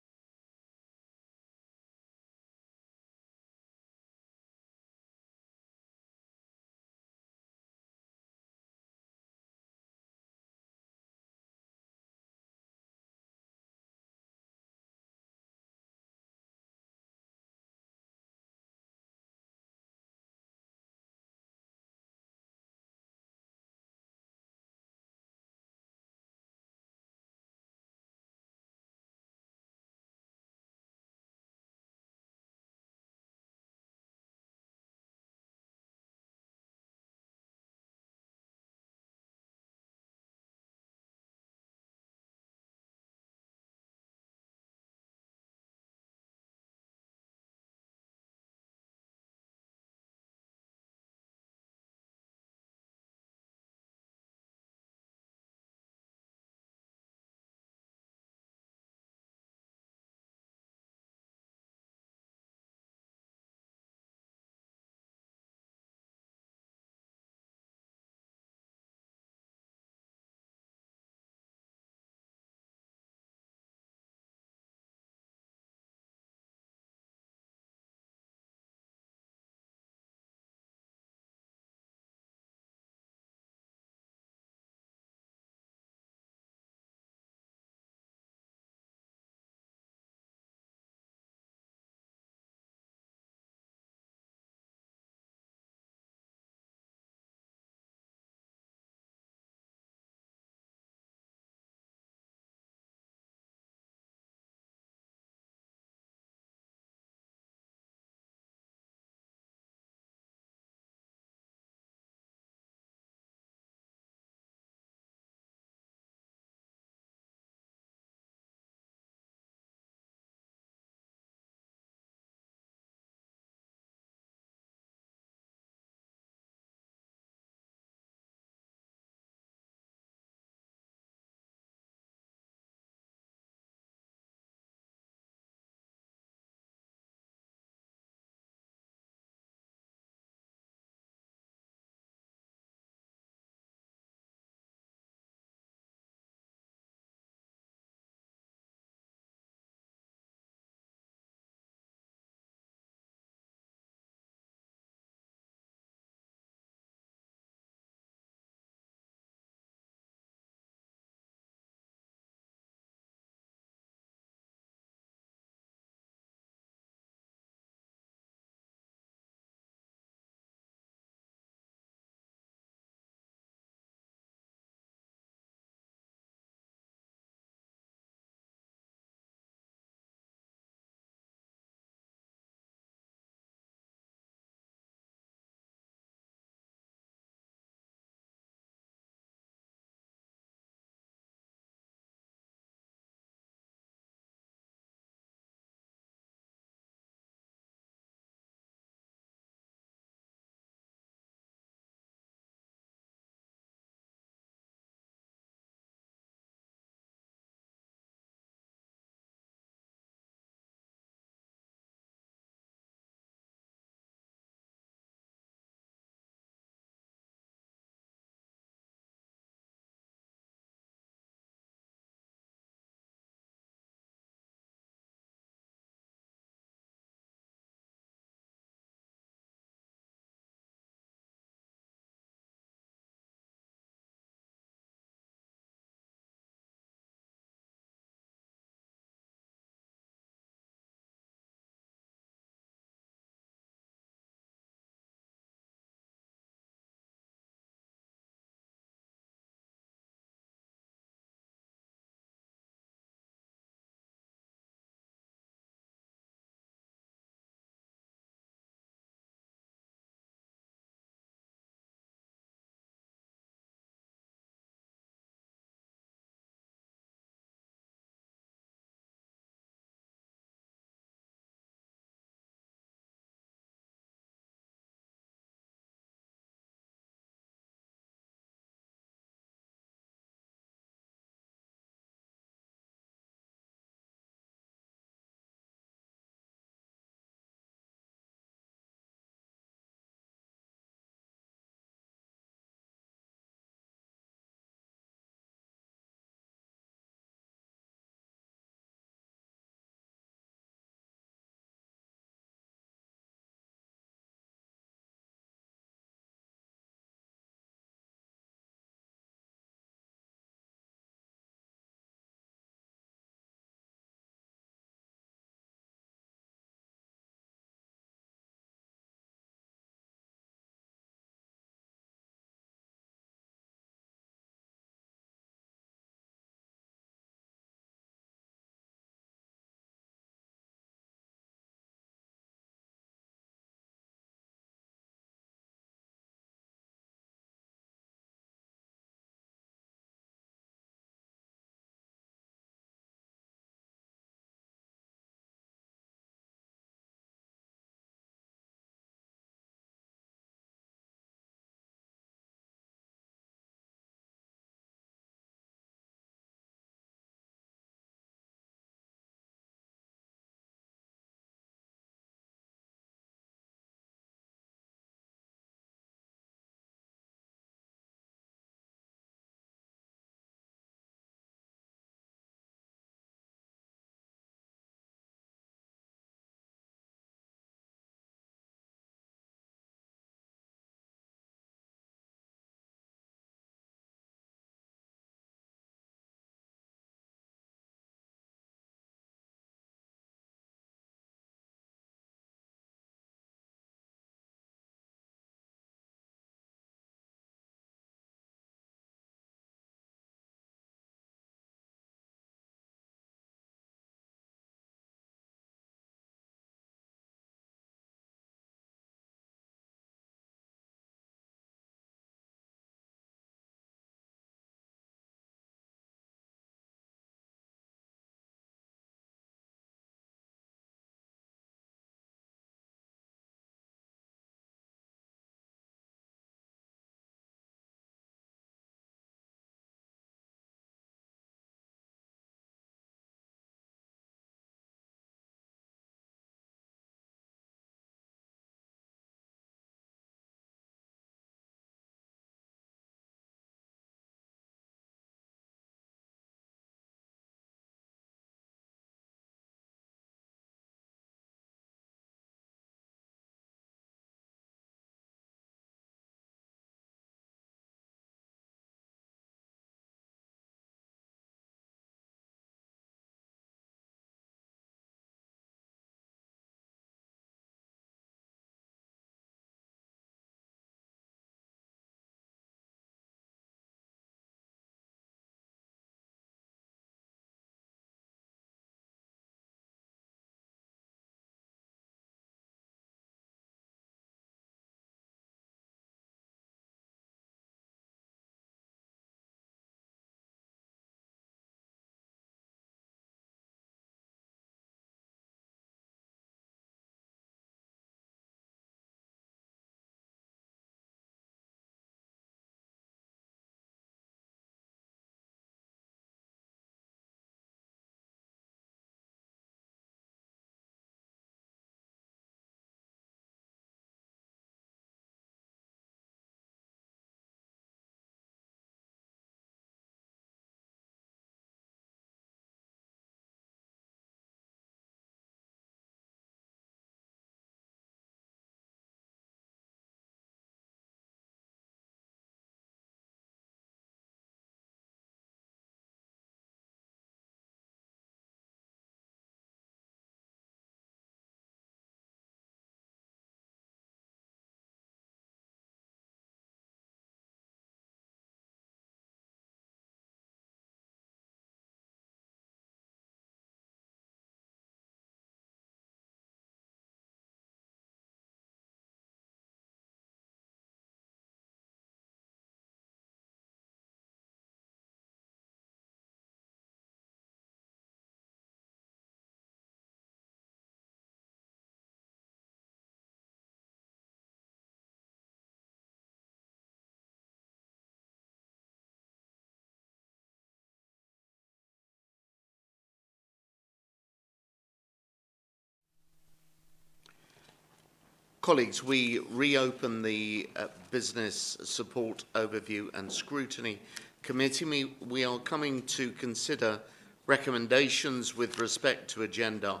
Colleagues, we reopen the Business Support Overview and Scrutiny Committee. We are coming to consider recommendations with respect to agenda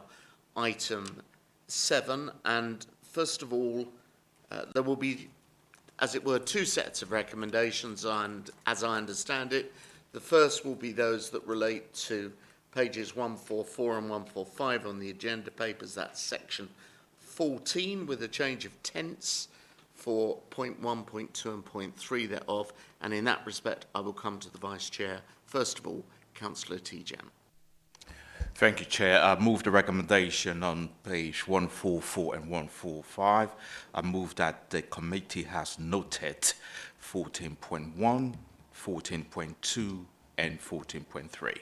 item 7, and first of all, there will be, as it were, two sets of recommendations, and as I understand it, the first will be those that relate to pages 144 and 145 on the agenda papers. That's section 14 with a change of tense for point 1, point 2 and point 3 thereof, and in that respect I will come to the Vice Chair. First of all, Councillor T-Jam. Thank you, Chair. I move the recommendation on page 144 and 145. I move that the committee has noted 14.1, 14.2 and 14.3.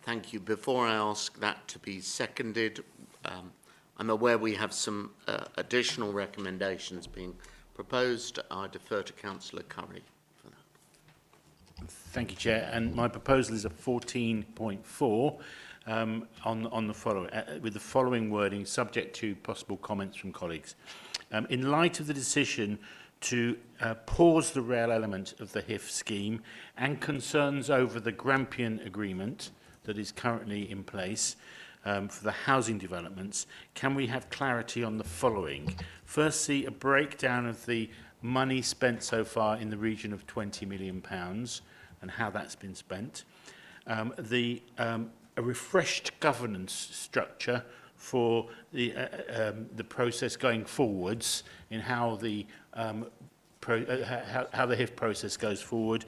Thank you. Before I ask that to be seconded, I'm aware we have some additional recommendations being proposed. I defer to Councillor Curry for that. Thank you, Chair. And my proposal is a 14.4 on the following, with the following wording, subject to possible comments from colleagues. In light of the decision to pause the rail element of the HIF scheme and concerns over the Grampian agreement that is currently in place, for the housing developments, can we have clarity on the following? Firstly, a breakdown of the money spent so far in the region of £20 million and how that's been spent. A refreshed governance structure for the process going forwards in how the how the HIF process goes forward,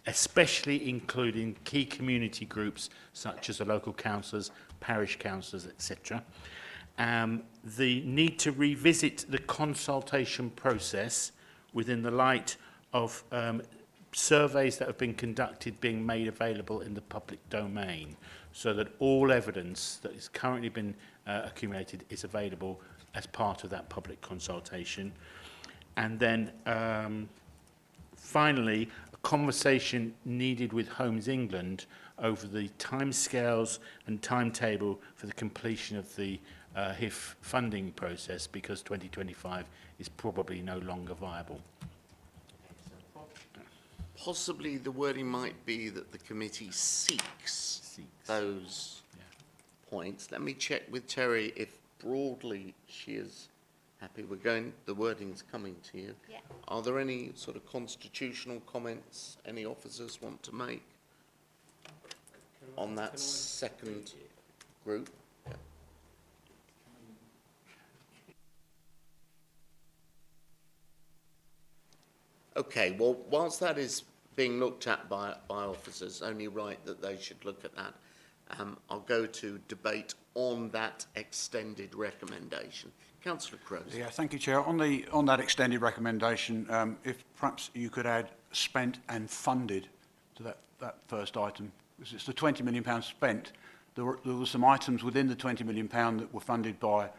especially including key community groups such as the local councillors, parish councillors, etc. The need to revisit the consultation process within the light of surveys that have been conducted being made available in the public domain, so that all evidence that has currently been accumulated is available as part of that public consultation. And then finally, a conversation needed with Homes England over the timescales and timetable for the completion of the HIF funding process, because 2025 is probably no longer viable. Possibly the wording might be that the committee seeks those points. Let me check with Terry if broadly she is happy. The wording's coming to you. Yeah. Are there any sort of constitutional comments any officers want to make on that second group? Yeah. Okay, well, whilst that is being looked at by officers, only right that they should look at that. I'll go to debate on that extended recommendation. Councillor Crowe. Yeah, thank you, Chair. On that extended recommendation, if perhaps you could add spent and funded to that first item, because it's the £20 million spent. There were some items within the £20 million that were funded by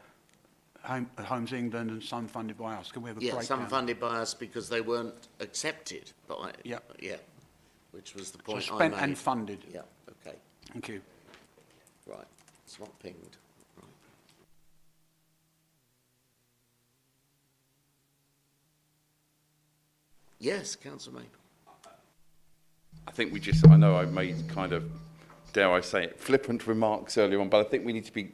Homes England and some funded by us. Can we have a breakdown? Yeah, some funded by us because they weren't accepted by, yeah, which was the point so I spent made. and funded. Yeah, okay. Thank you. Right, it's not pinged. Right. Yes, Councillor Maple. I think I know I made kind of, dare I say it, flippant remarks earlier on, but I think we need to be,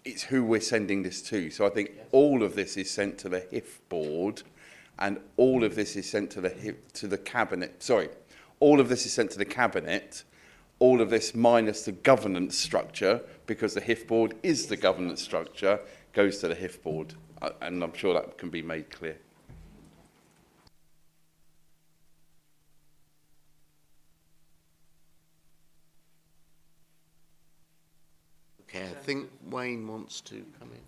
it's who we're sending this to. So I think all of this is sent to the HIF board, and all of this is sent to the cabinet. Sorry, all of this is sent to the cabinet. All of this minus the governance structure, because the HIF board is the governance structure, goes to the HIF board, and I'm sure that can be made clear. Okay, I think Wayne wants to come in.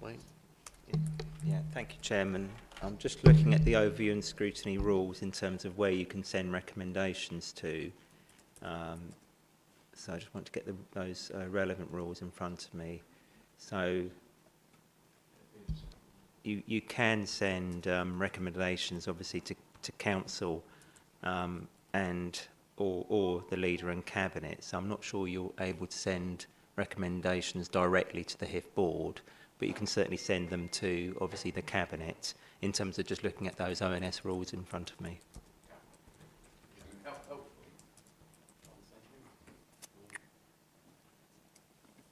Wayne? Yeah, thank you, Chairman. I'm just looking at the overview and scrutiny rules in terms of where you can send recommendations to. So I just want to get those relevant rules in front of me. So you can send recommendations, obviously, to council and or the leader and cabinet. So I'm not sure you're able to send recommendations directly to the HIF board, but you can certainly send them to, obviously, the Cabinet in terms of just looking at those ONS rules in front of me.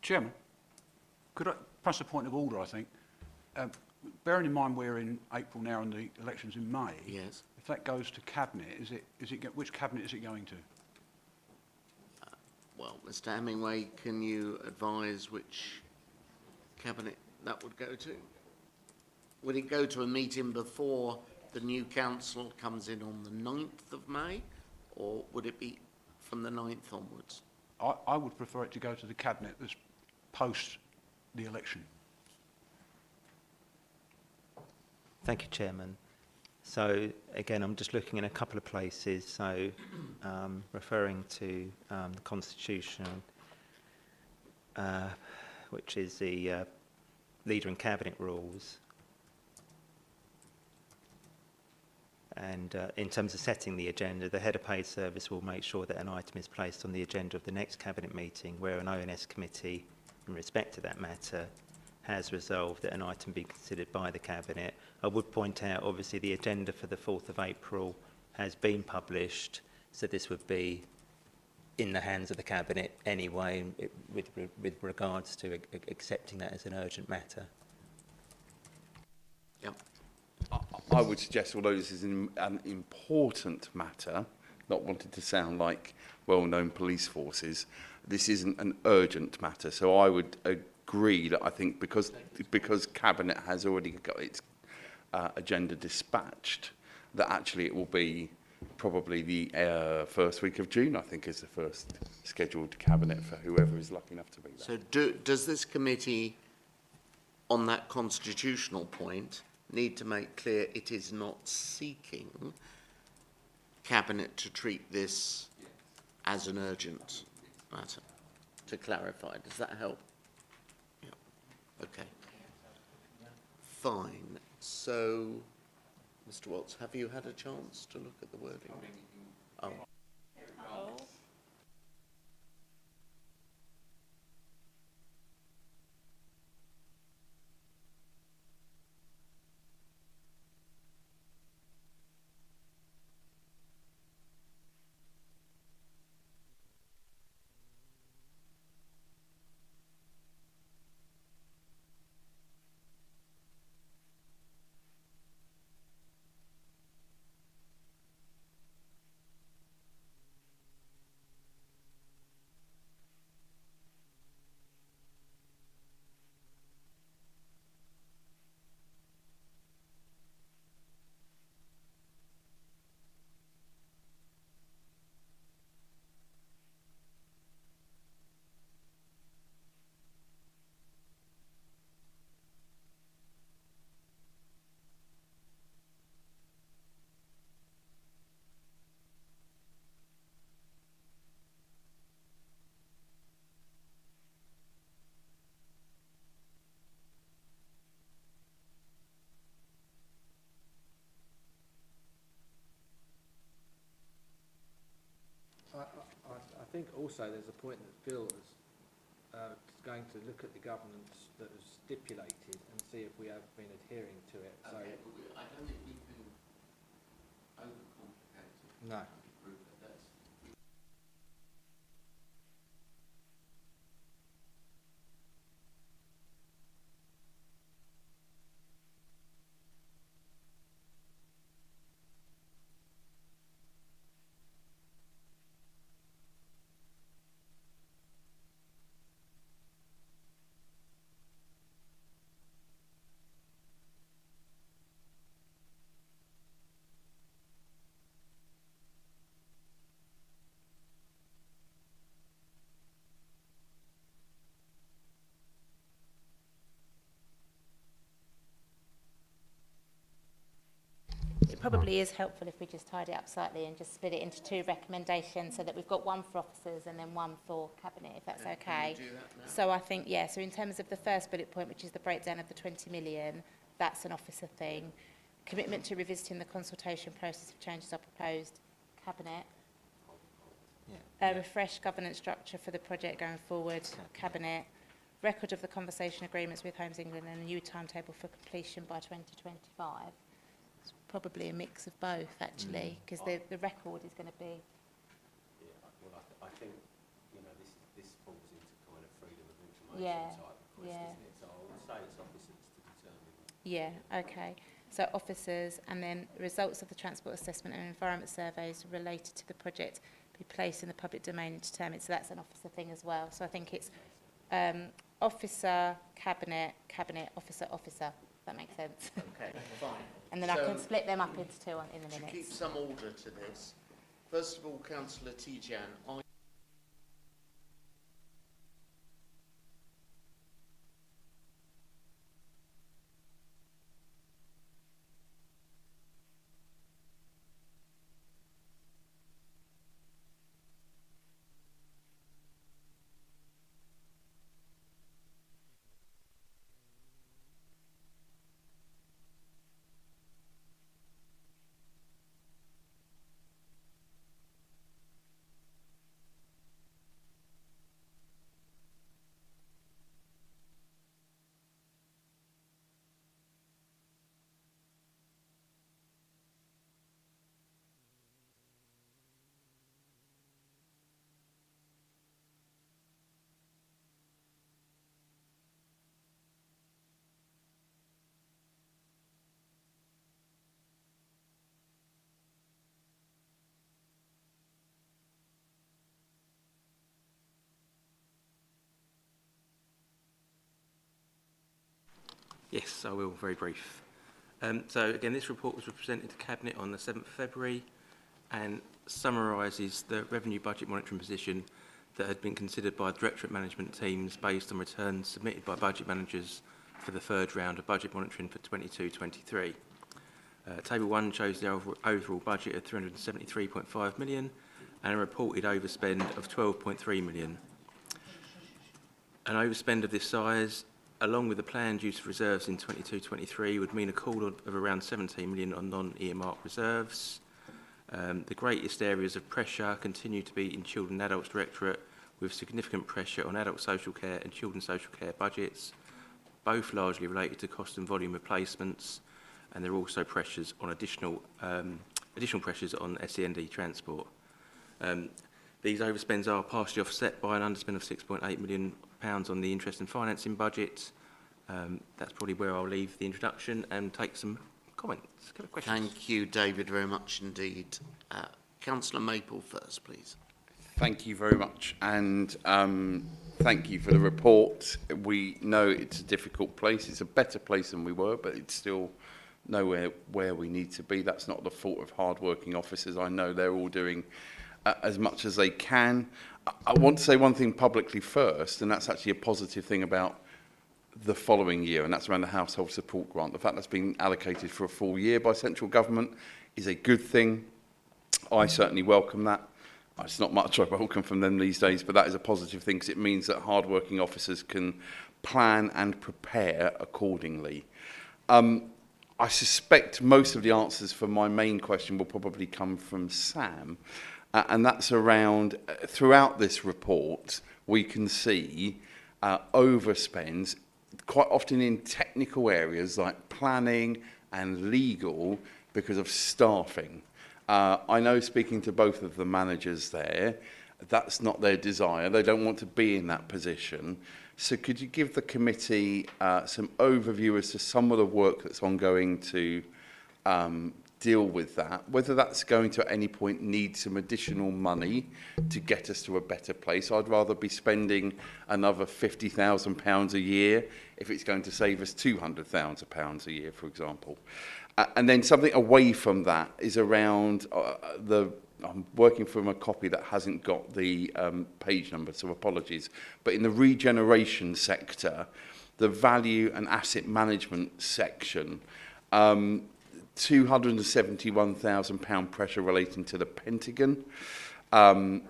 Chairman, could I press a point of order, I think? Bearing in mind we're in April now and the election's in May. Yes. If that goes to Cabinet, which Cabinet is it going to? Well, Mr. Hemingway, can you advise which cabinet that would go to? Would it go to a meeting before the new council comes in on the 9th of May, or would it be from the 9th onwards? I would prefer it to go to the Cabinet that's post the election. Thank you, Chairman. So, again, I'm just looking in a couple of places. So, referring to the Constitution, which is the Leader and Cabinet rules. And in terms of setting the agenda, the Head of Paid Service will make sure that an item is placed on the agenda of the next Cabinet meeting where an ONS committee, in respect to that matter, has resolved that an item be considered by the Cabinet. I would point out, obviously, the agenda for the 4th of April has been published, so this would be in the hands of the Cabinet anyway, with regards to accepting that as an urgent matter. Yep. I would suggest, although this is an important matter, not wanting to sound like well-known police forces, this isn't an urgent matter. So I would agree that I think because Cabinet has already got its agenda dispatched, that actually it will be probably the first week of June, I think, is the first scheduled Cabinet for whoever is lucky enough to be there. So does this committee, on that constitutional point, need to make clear it is not seeking Cabinet to treat this as an urgent matter? To clarify, does that help? Yeah. Okay. Fine. So, Mr. Watts, have you had a chance to look at the wording? Oh. I think also there's a point that Phil is going to look at the governance that was stipulated and see if we have been adhering to it. So Okay, but I don't think we can overcomplicate it. No. It probably is helpful if we just tidy it up slightly and just split it into 2 recommendations so that we've got one for officers and then one for Cabinet, if that's okay. Can you do that now? So I think, yeah, so in terms of the first bullet point, which is the breakdown of the 20 million, that's an officer thing. Commitment to revisiting the consultation process if changes are proposed, Cabinet. A refreshed governance structure for the project going forward, Cabinet. record of the conversation agreements with Homes England and a new timetable for completion by 2025. It's probably a mix of both, actually, because the record is going to be... Well, I think, this falls into kind of freedom of information type request, isn't it? So I would say it's officers to determine. Yeah, okay. So officers, and then results of the transport assessment and environment surveys related to the project be placed in the public domain and determined. So that's an officer thing as well. So I think it's officer, cabinet, officer. That makes sense. Okay, fine. And then I can split them up into two in the minutes. To keep some order to this, first of all, Councillor Tijan, Yes, I will, very brief. So again, this report was presented to Cabinet on the 7th of February and summarises the revenue budget monitoring position that had been considered by Directorate management teams based on returns submitted by budget managers for the third round of budget monitoring for 22-23. Table 1 shows the overall budget of £373.5 million and a reported overspend of £12.3 million. An overspend of this size, along with the planned use of reserves in 22-23, would mean a call of around 17 million on non-earmarked reserves. The greatest areas of pressure continue to be in Children and Adults Directorate, with significant pressure on adult social care and children's social care budgets, both largely related to cost and volume replacements, and there are also pressures on additional pressures on SEND transport. These overspends are partially offset by an underspend of £6.8 million on the interest and financing budget. That's probably where I'll leave the introduction and take some comments. Questions? Thank you, David, very much indeed. Councillor Maple first, please. Thank you very much, and thank you for the report. We know it's a difficult place. It's a better place than we were, but it's still nowhere where we need to be. That's not the fault of hard-working officers. I know they're all doing as much as they can. I want to say one thing publicly first, and that's actually a positive thing about the following year, and that's around the household support grant. The fact that's been allocated for a full year by central government is a good thing. I certainly welcome that. It's not much I welcome from them these days, but that is a positive thing because it means that hard-working officers can plan and prepare accordingly. I suspect most of the answers for my main question will probably come from Sam, and that's around, throughout this report, we can see overspends, quite often in technical areas like planning and legal, because of staffing. I know, speaking to both of the managers there, that's not their desire. They don't want to be in that position. So could you give the committee some overview as to some of the work that's ongoing to deal with that, whether that's going to at any point need some additional money to get us to a better place? I'd rather be spending another £50,000 a year if it's going to save us £200,000 a year, for example. And then something away from that is around I'm working from a copy that hasn't got the page number, so apologies, but in the regeneration sector, the value and asset management section, £271,000 pressure relating to the Pentagon. I'd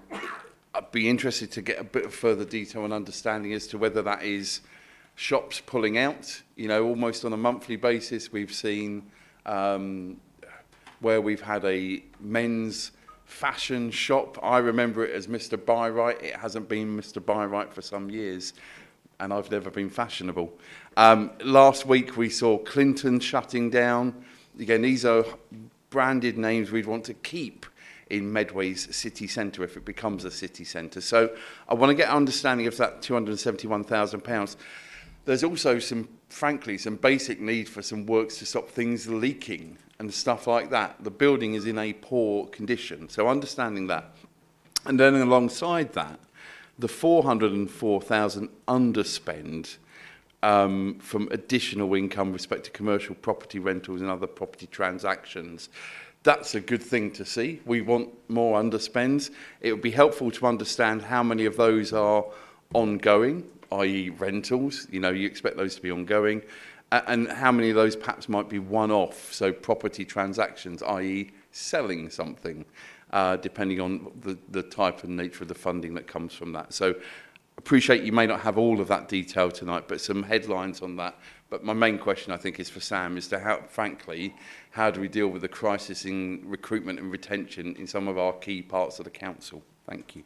be interested to get a bit of further detail and understanding as to whether that is shops pulling out. You know, almost on a monthly basis, we've seen where we've had a men's fashion shop. I remember it as Mr. Buy Right. It hasn't been Mr. Buy Right for some years. and I've never been fashionable. Last week we saw Clinton shutting down. Again, these are branded names we'd want to keep in Medway's city centre if it becomes a city centre. So I want to get an understanding of that £271,000. There's also frankly, some basic need for some works to stop things leaking and stuff like that. The building is in a poor condition, so understanding that. And then alongside that, the 404,000 underspend from additional income with respect to commercial property rentals and other property transactions. That's a good thing to see. We want more underspends. It would be helpful to understand how many of those are ongoing, i.e. rentals. You know, you expect those to be ongoing. And how many of those perhaps might be one-off, so property transactions, i.e. selling something, depending on the type and nature of the funding that comes from that. So appreciate you may not have all of that detail tonight, but some headlines on that. But my main question, I think, is for Sam, is to how do we deal with the crisis in recruitment and retention in some of our key parts of the council? Thank you.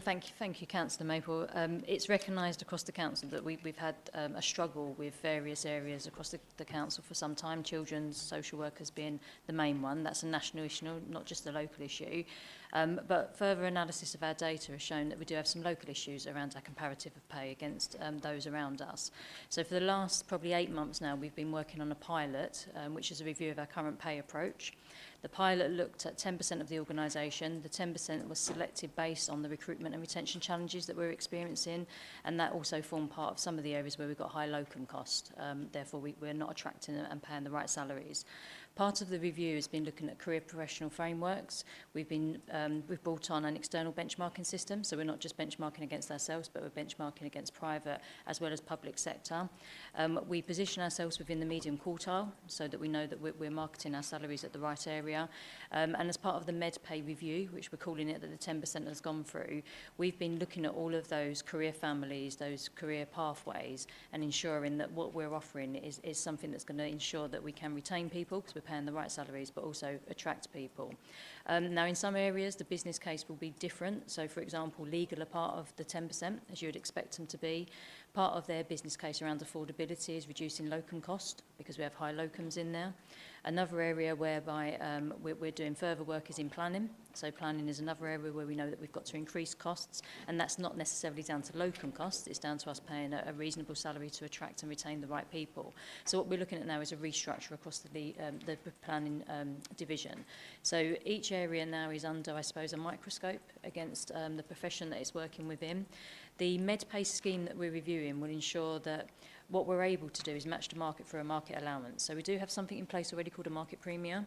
Thank you, Councillor Maple. It's recognised across the council that we've had a struggle with various areas across the council for some time, children's social workers being the main one. That's a national issue, not just a local issue. But further analysis of our data has shown that we do have some local issues around our comparative of pay against those around us. So for the last probably 8 months now, we've been working on a pilot, which is a review of our current pay approach. The pilot looked at 10% of the organisation. The 10% was selected based on the recruitment and retention challenges that we're experiencing, and that also formed part of some of the areas where we've got high locum cost. Therefore, we're not attracting and paying the right salaries. Part of the review has been looking at career professional frameworks. We've brought on an external benchmarking system, so we're not just benchmarking against ourselves, but we're benchmarking against private as well as public sector. We position ourselves within the medium quartile, so that we know that we're marketing our salaries at the right area. And as part of the MedPay review, which we're calling it, that the 10% has gone through, we've been looking at all of those career families, those career pathways, and ensuring that what we're offering is something that's going to ensure that we can retain people, because we're paying the right salaries, but also attract people. Now, in some areas, the business case will be different. So, for example, legal are part of the 10%, as you would expect them to be. Part of their business case around affordability is reducing locum cost, because we have high locums in there. Another area whereby we're doing further work is in planning. So planning is another area where we know that we've got to increase costs, and that's not necessarily down to locum costs, it's down to us paying a reasonable salary to attract and retain the right people. So what we're looking at now is a restructure across the planning division. So each area now is under, I suppose, a microscope against the profession that it's working within. The MedPay scheme that we're reviewing will ensure that what we're able to do is match the market for a market allowance. So we do have something in place already called a market premium.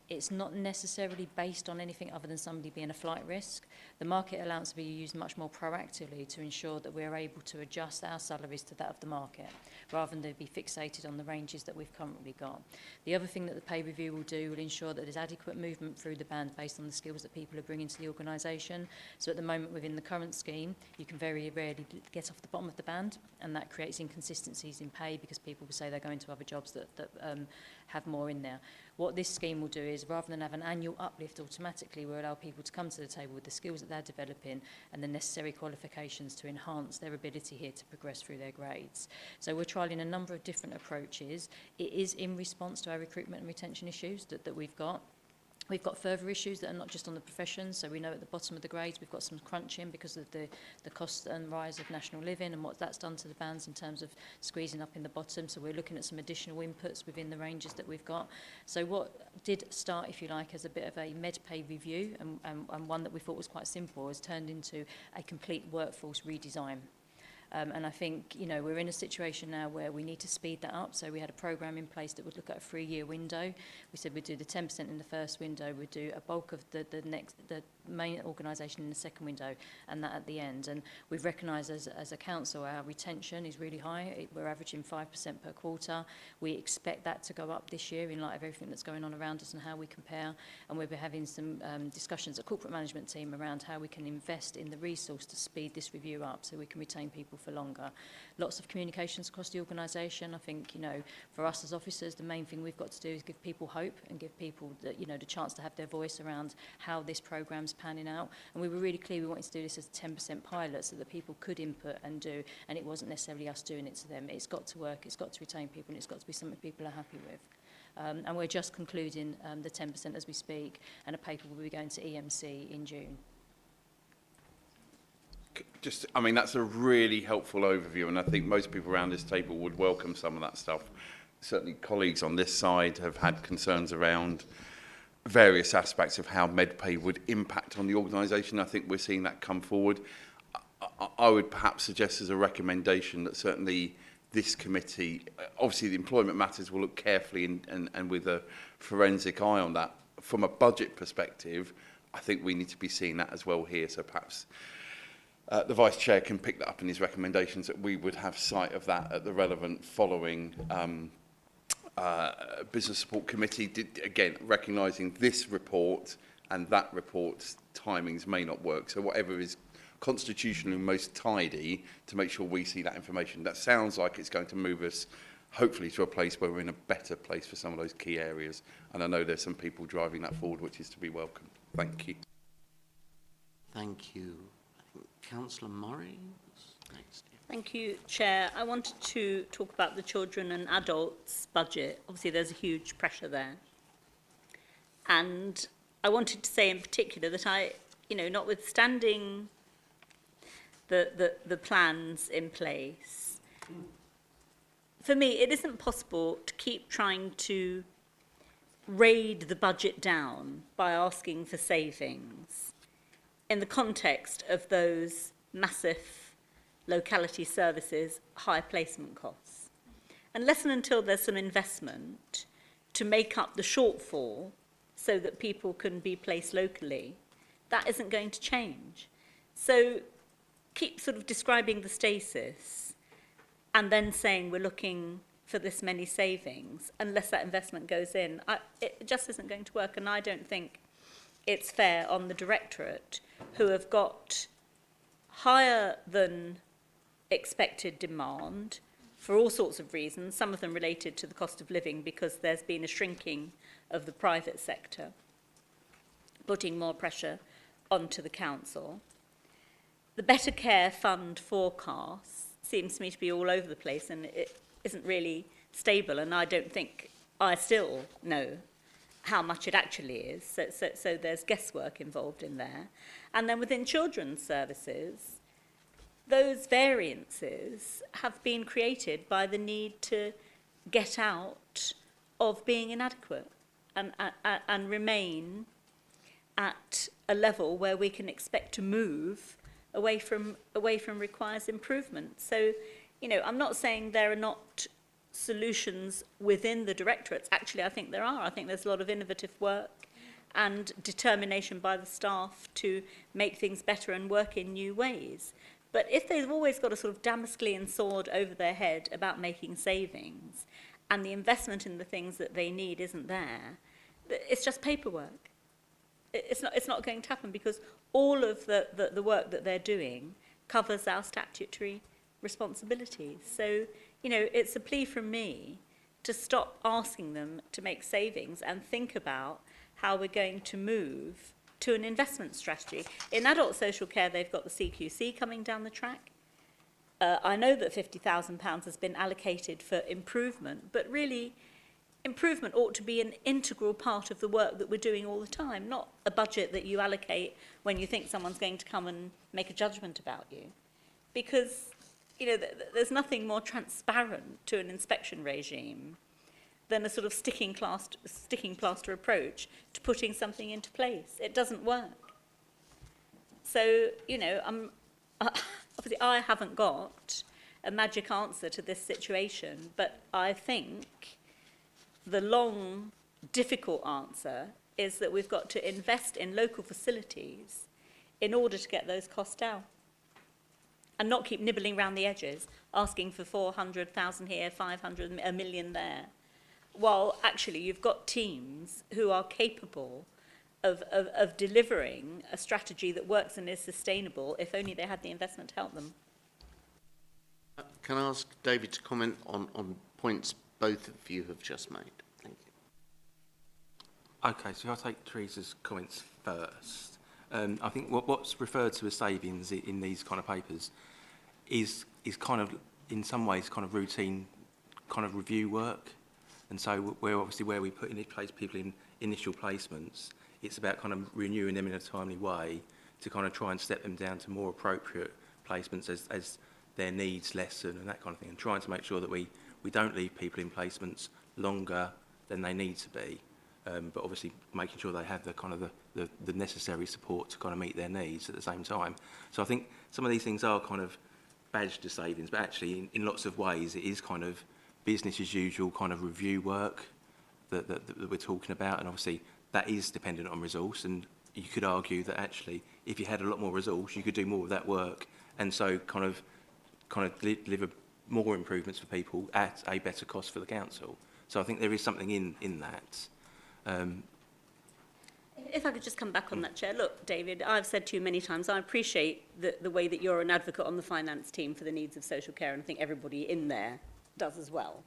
It's not necessarily based on anything other than somebody being a flight risk. The market allowance will be used much more proactively to ensure that we're able to adjust our salaries to that of the market, rather than be fixated on the ranges that we've currently got. The other thing that the pay review will do will ensure that there's adequate movement through the band based on the skills that people are bringing to the organisation. So at the moment, within the current scheme, you can very rarely get off the bottom of the band, and that creates inconsistencies in pay because people will say they're going to other jobs that have more in there. What this scheme will do is, rather than have an annual uplift automatically, we'll allow people to come to the table with the skills that they're developing and the necessary qualifications to enhance their ability here to progress through their grades. So we're trialling a number of different approaches. It is in response to our recruitment and retention issues that we've got. We've got further issues that are not just on the profession, so we know at the bottom of the grades we've got some crunching because of the cost and rise of national living and what that's done to the bands in terms of squeezing up in the bottom, so we're looking at some additional inputs within the ranges that we've got. So what did start, if you like, as a bit of a MedPay review and one that we thought was quite simple has turned into a complete workforce redesign. And I think, you know, we're in a situation now where we need to speed that up. So we had a programme in place that would look at a 3-year window. We said we'd do the 10% in the first window, we'd do a bulk of the main organisation in the second window, and that at the end. And we've recognised as a council our retention is really high. We're averaging 5% per quarter. We expect that to go up this year in light of everything that's going on around us and how we compare. And we'll be having some discussions at corporate management team around how we can invest in the resource to speed this review up so we can retain people people for longer. Lots of communications across the organisation. I think, you know, for us as officers, the main thing we've got to do is give people hope and give people, you know, the chance to have their voice around how this programme's panning out. And we were really clear we wanted to do this as a 10% pilot so that people could input and do, and it wasn't necessarily us doing it to them. It's got to work, it's got to retain people, and it's got to be something people are happy with. And we're just concluding the 10% as we speak, and a paper will be going to EMC in June. Just, I mean, that's a really helpful overview, and I think most people around this table would welcome some of that stuff. Certainly colleagues on this side have had concerns around various aspects of how MedPay would impact on the organisation. I think we're seeing that come forward. I would perhaps suggest as a recommendation that certainly this committee, obviously the employment matters, will look carefully and with a forensic eye on that. From a budget perspective, I think we need to be seeing that as well here, so perhaps the Vice Chair can pick that up in his recommendations, that we would have sight of that at the relevant following Business Support Committee, again, recognising this report and that report's timings may not work. So whatever is constitutionally most tidy to make sure we see that information. That sounds like it's going to move us, hopefully, to a place where we're in a better place for some of those key areas. And I know there's some people driving that forward, which is to be welcomed. Thank you. Thank you. Councillor Murray next. Thank you, Chair. I wanted to talk about the children and adults budget. Obviously, there's a huge pressure there. And I wanted to say in particular that notwithstanding the plans in place, for me, it isn't possible to keep trying to raid the budget down by asking for savings in the context of those massive locality services, high placement costs. Unless and until there's some investment to make up the shortfall so that people can be placed locally, that isn't going to change. So keep sort of describing the stasis and then saying we're looking for this many savings, unless that investment goes in. It just isn't going to work, and I don't think it's fair on the Directorate, who have got higher than expected demand for all sorts of reasons, some of them related to the cost of living because there's been a shrinking of the private sector, putting more pressure onto the council. The Better Care Fund forecast seems to me to be all over the place, and it isn't really stable, and I don't think I still know how much it actually is, so there's guesswork involved in there. And then within children's services, those variances have been created by the need to get out of being inadequate and remain at a level where we can expect to move away from requires improvement. So, I'm not saying there are not solutions within the directorates. Actually, I think there are. I think there's a lot of innovative work and determination by the staff to make things better and work in new ways. But if they've always got a sort of Damoclean sword over their head about making savings and the investment in the things that they need isn't there, it's just paperwork. It's not going to happen because all of the work that they're doing covers our statutory responsibilities. So, it's a plea from me to stop asking them to make savings and think about how we're going to move to an investment strategy. In adult social care, they've got the CQC coming down the track. I know that £50,000 has been allocated for improvement, but really, improvement ought to be an integral part of the work that we're doing all the time, not a budget that you allocate when you think someone's going to come and make a judgment about you. Because, there's nothing more transparent to an inspection regime than a sort of sticking plaster approach to putting something into place. It doesn't work. So, obviously I haven't got a magic answer to this situation, but I think the long, difficult answer is that we've got to invest in local facilities in order to get those costs down. And not keep nibbling around the edges, asking for 400,000 here, 500, a million there. While actually you've got teams who are capable of delivering a strategy that works and is sustainable if only they had the investment to help them. Can I ask David to comment on points both of you have just made? Thank you. Okay, so I'll take Teresa's comments first. I think what's referred to as savings in these kind of papers is kind of, in some ways, kind of routine kind of review work. And so where we put in place people in initial placements, it's about kind of renewing them in a timely way to kind of try and step them down to more appropriate placements as their needs lessen and that kind of thing, and trying to make sure that we don't leave people in placements longer than they need to be, but obviously making sure they have the kind of the necessary support to kind of meet their needs at the same time. So I think some of these things are kind of badged as savings, but actually in lots of ways it is kind of business as usual kind of review work that we're talking about, and obviously that is dependent on resource, and you could argue that actually if you had a lot more resource you could do more of that work, and so kind of deliver more improvements for people at a better cost for the council. So I think there is something in that. If I could just come back on that, Chair. Look, David, I've said to you many times, I appreciate the way that you're an advocate on the finance team for the needs of social care, and I think everybody in there does as well,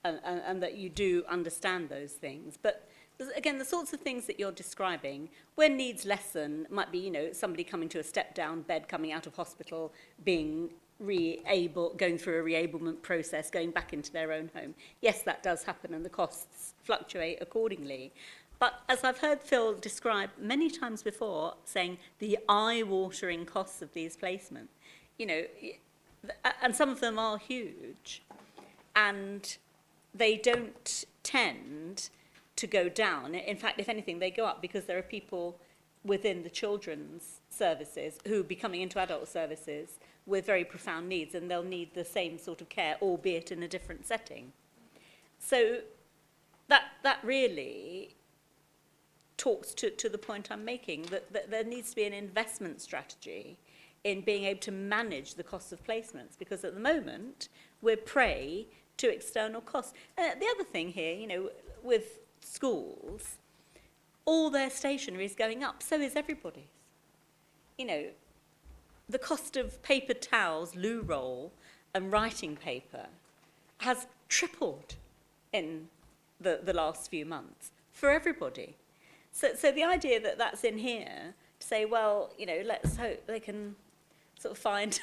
and that you do understand those things. But again, the sorts of things that you're describing, where needs lessen, might be, you know, somebody coming to a step-down bed, coming out of hospital, being going through a reablement process, going back into their own home. Yes, that does happen, and the costs fluctuate accordingly. But as I've heard Phil describe many times before, saying the eye-watering costs of these placements, you know, and some of them are huge, and they don't tend to go down. In fact, if anything, they go up, because there are people within the children's services who be coming into adult services with very profound needs, and they'll need the same sort of care, albeit in a different setting. So that really talks to the point I'm making, that there needs to be an investment strategy in being able to manage the costs of placements, because at the moment we're prey to external costs. The other thing here, you know, with schools, all their stationery is going up, so is everybody's. You know, the cost of paper towels, loo roll and writing paper has tripled in the last few months for everybody. So the idea that that's in here to say, well, you know, let's hope they can sort of find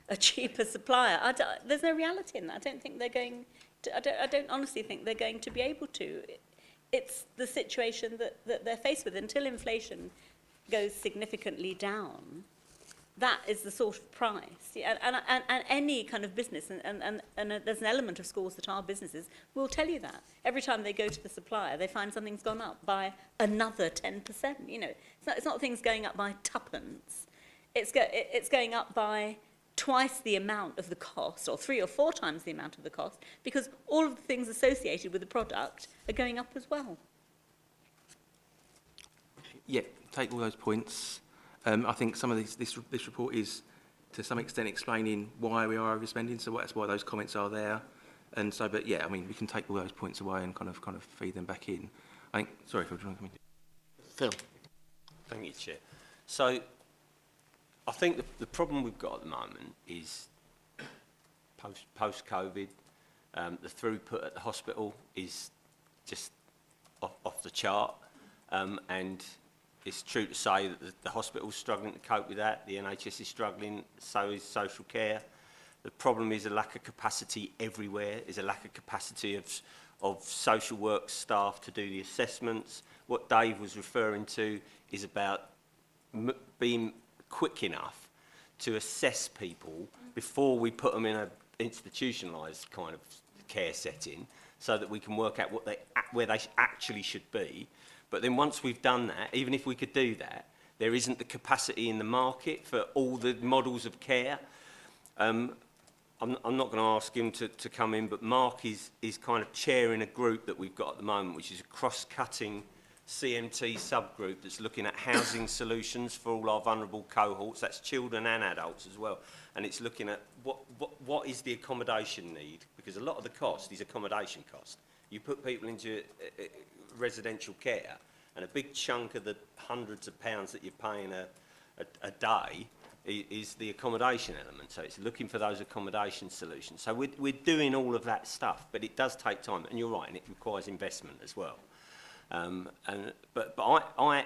a cheaper supplier. There's no reality in that. I don't think they're going to, I don't honestly think they're going to be able to. It's the situation that they're faced with. Until inflation goes significantly down, that is the sort of price. And any kind of business, and there's an element of schools that are businesses, will tell you that. Every time they go to the supplier, they find something's gone up by another 10%. You know, it's not things going up by tuppence. It's going up by twice the amount of the cost, or 3 or 4 times the amount of the cost, because all of the things associated with the product are going up as well. Yeah, take all those points. I think some of this report is, to some extent, explaining why we are overspending, so that's why those comments are there. And so, but yeah, I mean, we can take all those points away and kind of feed them back in. I think, sorry, Phil, do you want to come in? Phil. Thank you, Chair. So, I think the problem we've got at the moment is post-COVID, the throughput at the hospital is just off the chart, and it's true to say that the hospital's struggling to cope with that, the NHS is struggling, so is social care. The problem is a lack of capacity everywhere, is a lack of capacity of social work staff to do the assessments. What Dave was referring to is about being quick enough to assess people before we put them in an institutionalised kind of care setting, so that we can work out where they actually should be. But then once we've done that, even if we could do that, there isn't the capacity in the market for all the models of care. I'm not going to ask him to come in, but Mark is kind of chairing a group that we've got at the moment, which is a cross-cutting CMT subgroup that's looking at housing solutions for all our vulnerable cohorts. That's children and adults as well. And it's looking at what is the accommodation need, because a lot of the cost is accommodation cost. You put people into residential care, and a big chunk of the hundreds of pounds that you're paying a day is the accommodation element. So it's looking for those accommodation solutions. So we're doing all of that stuff, but it does take time, and you're right, and it requires investment as well. But I,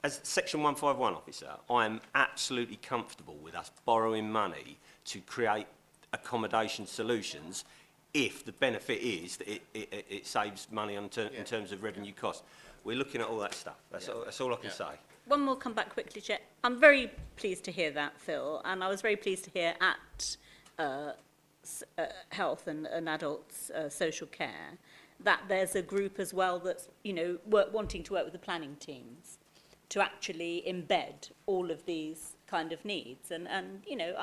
as Section 151 officer, I am absolutely comfortable with us borrowing money to create accommodation solutions if the benefit is that it saves money in terms of revenue costs. We're looking at all that stuff. That's all I can say. One more come back quickly, Chair. I'm very pleased to hear that, Phil, and I was very pleased to hear at Health and Adults Social Care that there's a group as well that's, you know, wanting to work with the planning teams to actually embed all of these kind of needs. And you know,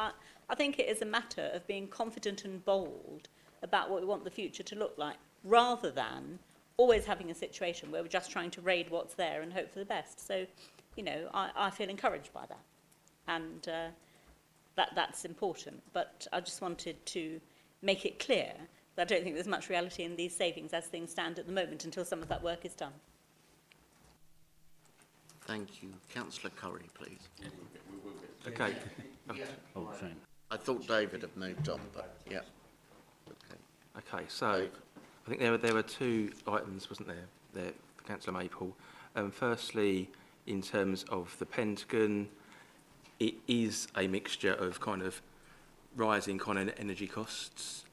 I think it is a matter of being confident and bold about what we want the future to look like, rather than always having a situation where we're just trying to raid what's there and hope for the best. So, you know, I feel encouraged by that, and that's important. But I just wanted to make it clear that I don't think there's much reality in these savings as things stand at the moment until some of that work is done. Thank you. Councillor Curry, please. Okay. Oh, sorry. I thought David had moved on, but yeah. Okay, so I think there were two items, wasn't there, for Councillor Maple. Firstly, in terms of the Pentagon, it is a mixture of kind of rising kind of energy costs,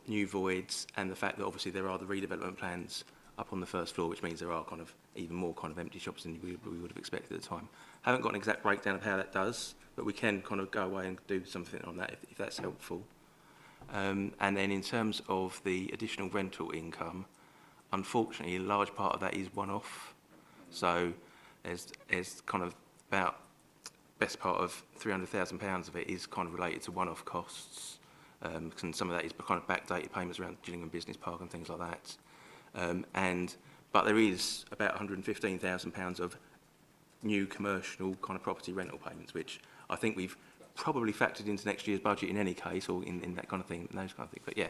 new voids, and the fact that obviously there are the redevelopment plans up on the first floor, which means there are kind of even more kind of empty shops than we would have expected at the time. Haven't got an exact breakdown of how that does, but we can kind of go away and do something on that if that's helpful. And then in terms of the additional rental income, unfortunately, a large part of that is one-off. So there's kind of about best part of £300,000 of it is kind of related to one-off costs. And some of that is kind of backdated payments around Gillingham Business Park and things like that. But there is about £115,000 of new commercial kind of property rental payments, which I think we've probably factored into next year's budget in any case, or in that kind of thing, those kind of things. But yeah.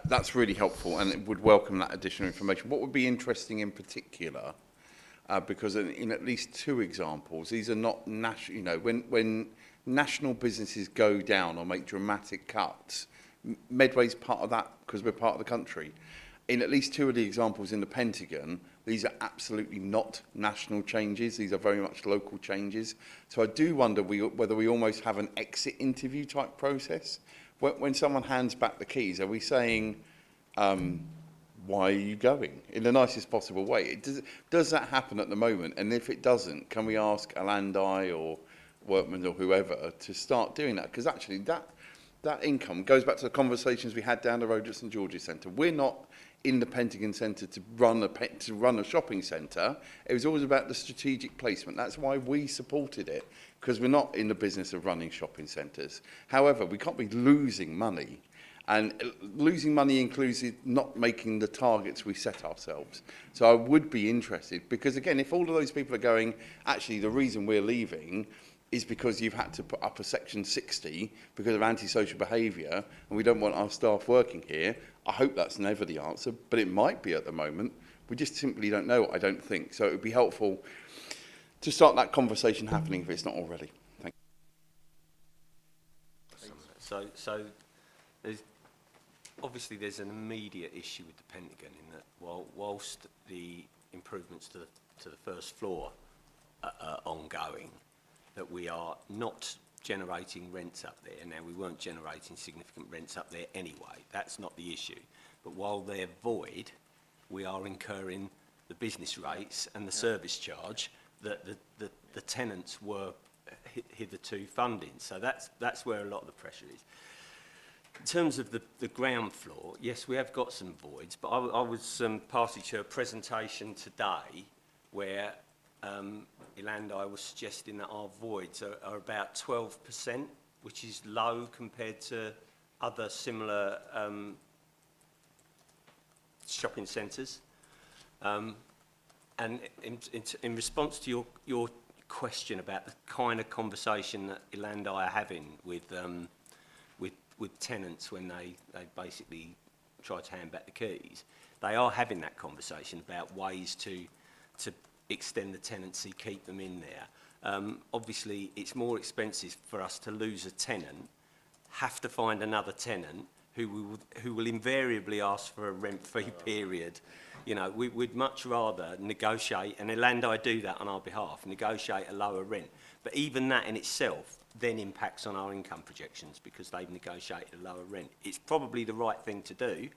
That's really helpful, and it would welcome that additional information. What would be interesting in particular, because in at least two examples, these are not national. You know, when national businesses go down or make dramatic cuts, Medway's part of that because we're part of the country. In at least two of the examples in the Pentagon, these are absolutely not national changes. These are very much local changes. So I do wonder whether we almost have an exit interview type process. When someone hands back the keys, are we saying, why are you going? In the nicest possible way. Does that happen at the moment? And if it doesn't, can we ask Alandi or Workman or whoever to start doing that? Because actually that income goes back to the conversations we had down the road at St George's Centre. We're not in the Pentagon Centre to run a shopping centre. It was always about the strategic placement. That's why we supported it, because we're not in the business of running shopping centres. However, we can't be losing money, and losing money includes not making the targets we set ourselves. So I would be interested, because again, if all of those people are going, actually the reason we're leaving is because you've had to put up a Section 60 because of antisocial behaviour and we don't want our staff working here, I hope that's never the answer, but it might be at the moment. We just simply don't know, I don't think. So it would be helpful to start that conversation happening if it's not already. Thank you. So obviously there's an immediate issue with the Pentagon in that whilst the improvements to the first floor are ongoing, that we are not generating rents up there. Now, we weren't generating significant rents up there anyway. That's not the issue. But while they're void, we are incurring the business rates and the service charge that the tenants were hitherto funding. So that's where a lot of the pressure is. In terms of the ground floor, yes, we have got some voids, but I was party to a presentation today where Ilandi was suggesting that our voids are about 12%, which is low compared to other similar shopping centres. And in response to your question about the kind of conversation that Ilandi are having with tenants when they basically try to hand back the keys, they are having that conversation about ways to extend the tenancy, keep them in there. Obviously, it's more expensive for us to lose a tenant, have to find another tenant who will invariably ask for a rent-free period. You know, we'd much rather negotiate, and Elandai do that on our behalf, negotiate a lower rent. But even that in itself then impacts on our income projections because they've negotiated a lower rent. It's probably the right thing to do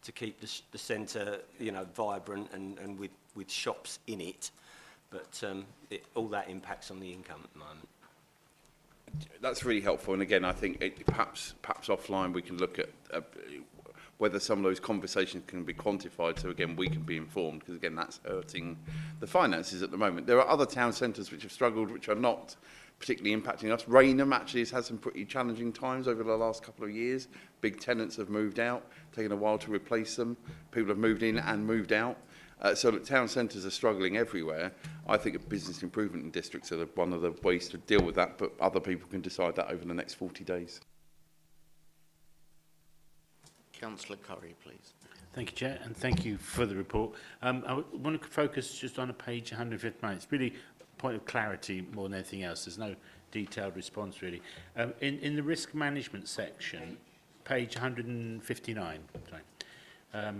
to keep the centre, you know, vibrant and with shops in it. But all that impacts on the income at the moment. That's really helpful. And again, I think perhaps offline we can look at whether some of those conversations can be quantified. So again, we can be informed because again, that's hurting the finances at the moment. There are other town centres which have struggled, which are not particularly impacting us. Rainham actually has had some pretty challenging times over the last couple of years. Big tenants have moved out, taken a while to replace them. People have moved in and moved out. So that town centres are struggling everywhere. I think business improvement in districts are one of the ways to deal with that, but other people can decide that over the next 40 days. Councillor Curry, please. Thank you, Chair, and thank you for the report. I want to focus just on a page 159. It's really a point of clarity more than anything else. There's no detailed response, really. In the risk management section, page 159, sorry.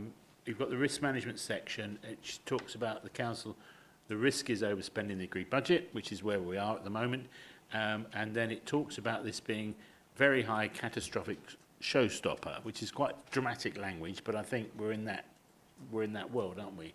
You've got the risk management section. It talks about the council. The risk is overspending the agreed budget, which is where we are at the moment. And then it talks about this being very high catastrophic showstopper, which is quite dramatic language, but I think we're in that world, aren't we?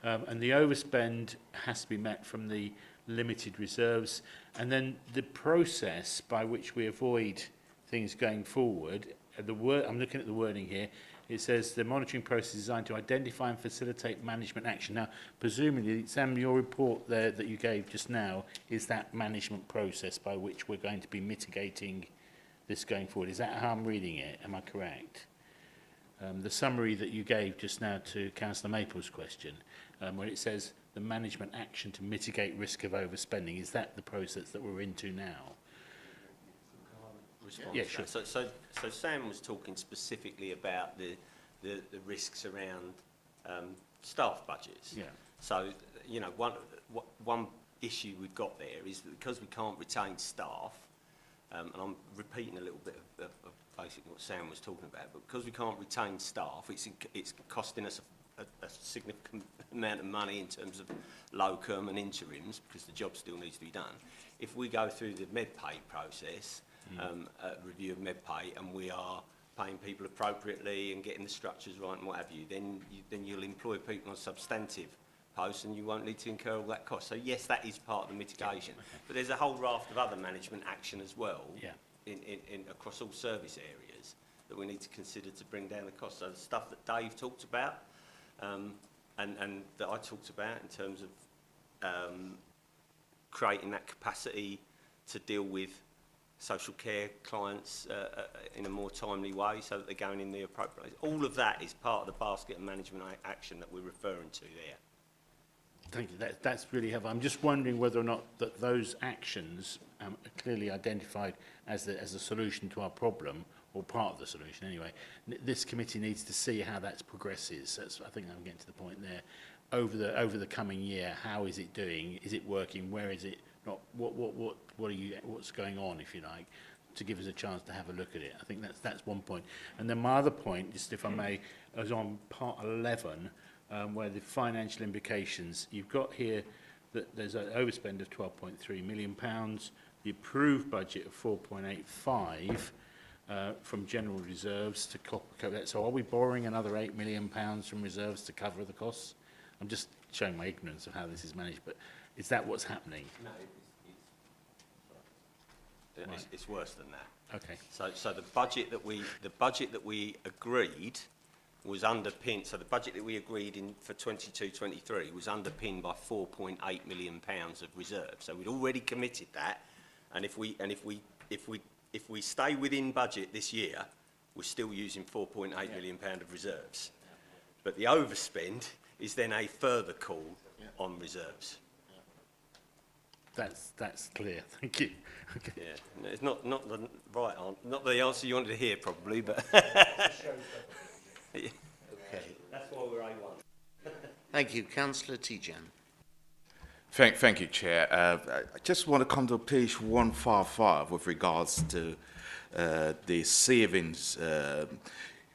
And the overspend has to be met from the limited reserves. And then the process by which we avoid things going forward, I'm looking at the wording here. It says the monitoring process is designed to identify and facilitate management action. Now, presumably, Sam, your report there that you gave just now is that management process by which we're going to be mitigating this going forward. Is that how I'm reading it? Am I correct? The summary that you gave just now to Councillor Maple's question, where it says the management action to mitigate risk of overspending, is that the process that we're into now? Yeah, sure. So Sam was talking specifically about the risks around staff budgets. Yeah. So, you know, one issue we've got there is that because we can't retain staff, and I'm repeating a little bit of basically what Sam was talking about, but because we can't retain staff, it's costing us a significant amount of money in terms of locum and interims because the job still needs to be done. If we go through the Medpay process, review of Medpay, and we are paying people appropriately and getting the structures right and what have you, then you'll employ people on substantive posts and you won't need to incur all that cost. So yes, that is part of the mitigation. Yeah, okay. But there's a whole raft of other management action as well, in across all service areas that we need to consider to bring down the cost. So the stuff that Dave talked about and that I talked about in terms of creating that capacity to deal with social care clients in a more timely way so that they're going in the appropriate place. All of that is part of the basket of management action that we're referring to there. Thank you. That's really helpful. I'm just wondering whether or not that those actions are clearly identified as a solution to our problem, or part of the solution anyway. This committee needs to see how that progresses. I think I'm getting to the point there. Over the coming year, how is it doing? Is it working? Where is it not? What's going on, if you like, to give us a chance to have a look at it. I think that's one point. And then my other point, just if I may, is on part 11, where the financial implications. You've got here that there's an overspend of £12.3 million, the approved budget of 4.85 from general reserves to cover that. So are we borrowing another £8 million from reserves to cover the costs? I'm just showing my ignorance of how this is managed, but is that what's happening? No, it's worse than that. Okay. So the budget that we agreed was underpinned. So the budget that we agreed in for 22-23 was underpinned by £4.8 million of reserve. So we'd already committed that, and if we stay within budget this year, we're still using £4.8 million of reserves. But the overspend is then a further call on reserves. That's clear. Thank you. Okay. Yeah, it's not the right answer, not the answer you wanted to hear probably, but Okay. That's why we're A1. Thank you, Councillor Tijan. Thank you, Chair. I just want to come to page 155 with regards to the savings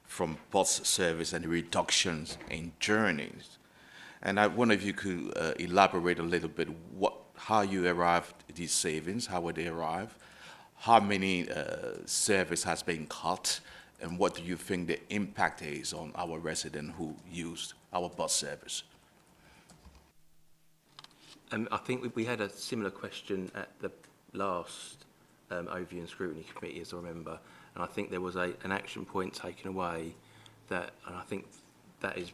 from bus service and the reductions in journeys. And I wonder if you could elaborate a little bit how you arrived at these savings, how would they arrive, how many service has been cut, and what do you think the impact is on our residents who use our bus service? I think we had a similar question at the last Overview and Scrutiny Committee, as I remember, and I think there was an action point taken away that, and I think that is,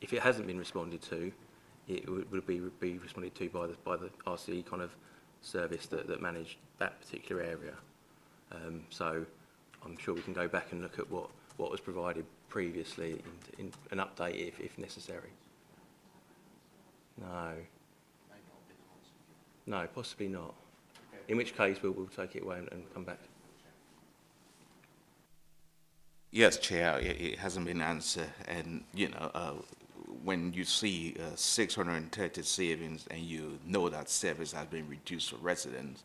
if it hasn't been responded to, it would be responded to by the RCE kind of service that managed that particular area. So I'm sure we can go back and look at what was provided previously in an update if necessary. No, possibly not. In which case we'll take it away and come back. Yes, Chair, it hasn't been answered, and when you see 630 savings and you know that service has been reduced for residents,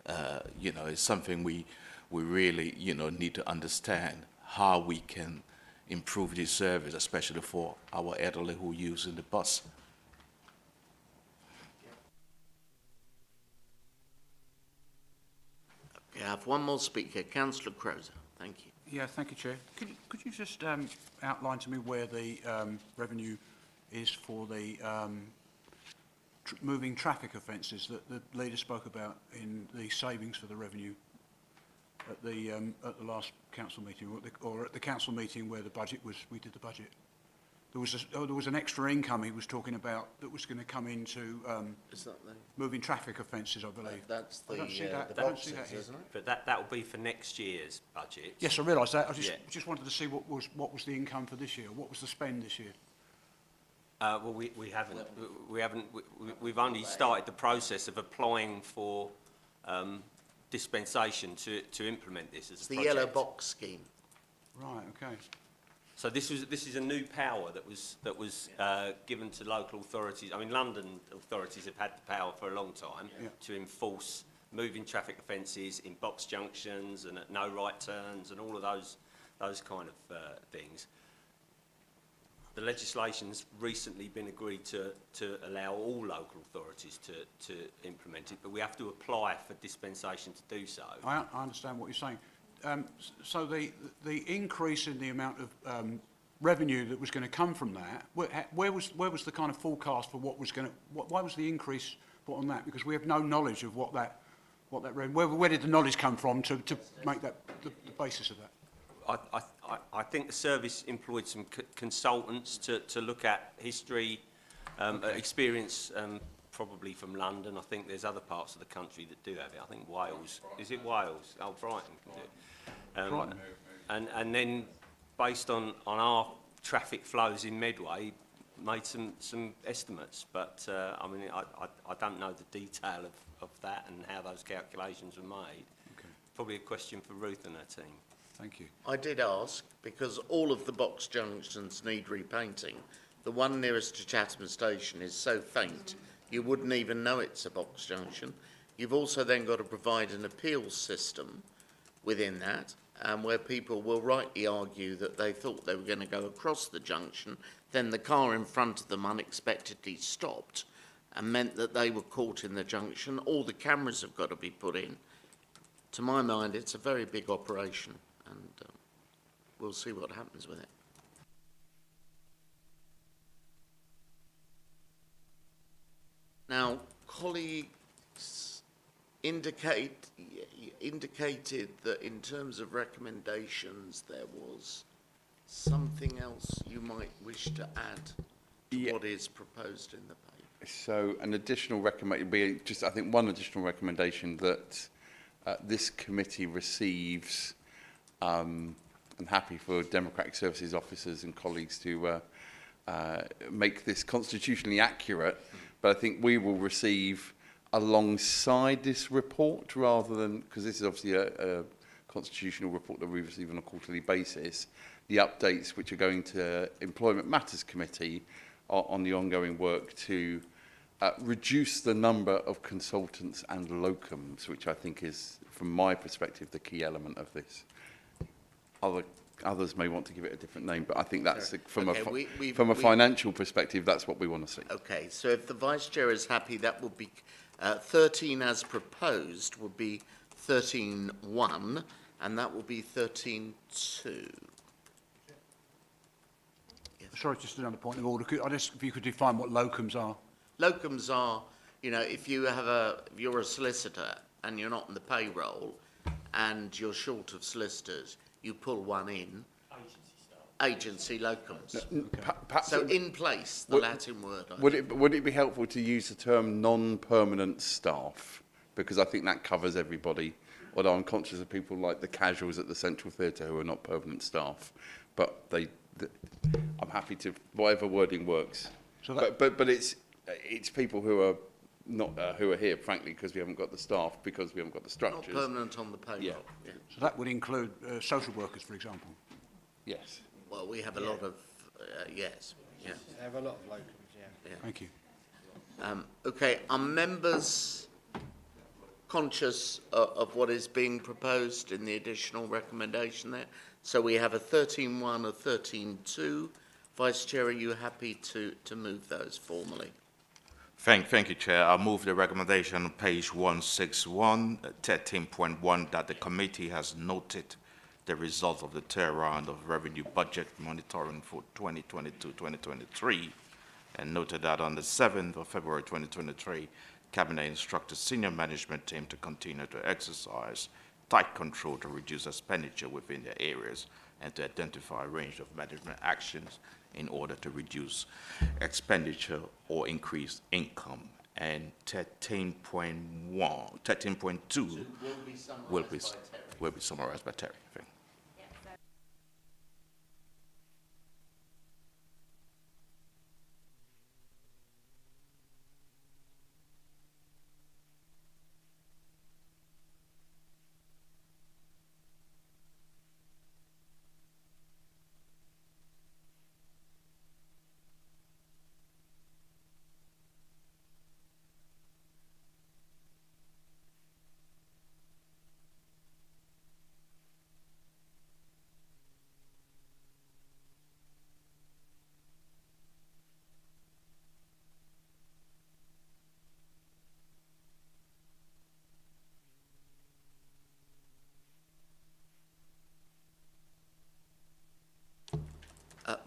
it's something we really need to understand how we can improve this service, especially for our elderly who use the bus. We have one more speaker, Councillor Croser. Thank you. Yeah, thank you, Chair. Could you just outline to me where the revenue is for the moving traffic offences that the leader spoke about in the savings for the revenue at the last council meeting, or at the council meeting where we did the budget? There was an extra income he was talking about that was going to come into Is that the moving traffic offences, I believe. That's the, I don't see that. the I don't see boxes, that isn't it? But that will be for next year's budget. Yes, I realise that. I Yeah. just wanted to see what was the income for this year. What was the spend this year? Well, we've only started the process of applying for dispensation to implement this as It's a the project. yellow box scheme. Right. Okay. So this is a new power that was given to local authorities. I mean, London authorities have had the power for a long time to enforce moving traffic offences in box junctions and at no right turns and all of those kind of things. The legislation's recently been agreed to allow all local authorities to implement it, but we have to apply for dispensation to do so. I understand what you're saying. So the increase in the amount of revenue that was going to come from that, where was the kind of forecast for what was going to? Why was the increase put on that? Because we have no knowledge of what that where did the knowledge come from to make that the basis of that? I think the service employed some consultants to look at history, experience, probably from London. I think there's other parts of the country that do have it. I think Wales. Is it Wales? Oh, Brighton can do it. Brighton. And then, based on our traffic flows in Medway, made some estimates. But, I mean, I don't know the detail of that and how those calculations were made. Okay. Probably a question for Ruth and her team. Thank you. I did ask, because all of the box junctions need repainting. The one nearest to Chatham station is so faint, you wouldn't even know it's a box junction. You've also then got to provide an appeals system within that, where people will rightly argue that they thought they were going to go across the junction, then the car in front of them unexpectedly stopped and meant that they were caught in the junction. All the cameras have got to be put in. To my mind, it's a very big operation, and we'll see what happens with it. Now, colleagues indicated that in terms of recommendations, there was something else you might wish to add to what is proposed in the paper. So an additional recommendation, I think one additional recommendation that this committee receives, I'm happy for Democratic Services officers and colleagues to make this constitutionally accurate, but I think we will receive alongside this report rather than, because this is obviously a constitutional report that we receive on a quarterly basis, the updates which are going to Employment Matters Committee on the ongoing work to reduce the number of consultants and locums, which I think is, from my perspective, the key element of this. Others may want to give it a different name, but I think that's, from a financial perspective, that's what we want to see. Okay, so if the Vice Chair is happy, that will be 13 as proposed would be 13.1, and that will be 13.2. Yes. Sorry, just another point of order. If you could define what locums are. Locums are, you know, if you're a solicitor and you're not in the payroll and you're short of solicitors, you pull one in. Agency locums. So in place, the Latin word. Would it be helpful to use the term non-permanent staff? Because I think that covers everybody. Although I'm conscious of people like the casuals at the Central Theatre who are not permanent staff, but I'm happy to whatever wording works. So but it's people who are not who are here, frankly, because we haven't got the staff, because we haven't got the structures. Not permanent on the payroll. Yeah. Yeah. So that would include social workers, for example. Yes. Well, we have a lot of yes. Yeah. They have a lot of locums, yeah. Thank you. Okay, are members conscious of what is being proposed in the additional recommendation there? So we have a 13.1, a 13.2. Vice Chair, are you happy to move those formally? Thank you, Chair. I move the recommendation on page 161, 13.1, that the committee has noted the result of the third round of revenue budget monitoring for 2022-2023, and noted that on the 7th of February 2023, Cabinet instructed senior management team to continue to exercise tight control to reduce expenditure within their areas and to identify a range of management actions in order to reduce expenditure or increase income. And 13.2 will be summarized by Terry.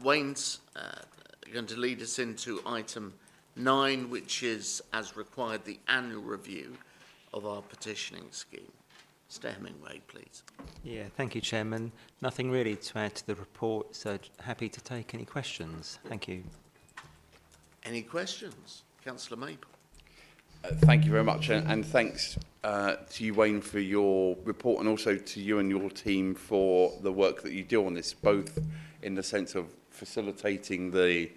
Wayne's going to lead us into item 9, which is, as required, the annual review of our petitioning scheme. Mr. Hemingway, please. Yeah, thank you, Chairman. Nothing really to add to the report, so happy to take any questions. Thank you. Any questions? Councillor Maple. Thank you very much, and thanks to you, Wayne, for your report, and also to you and your team for the work that you do on this, both in the sense of facilitating the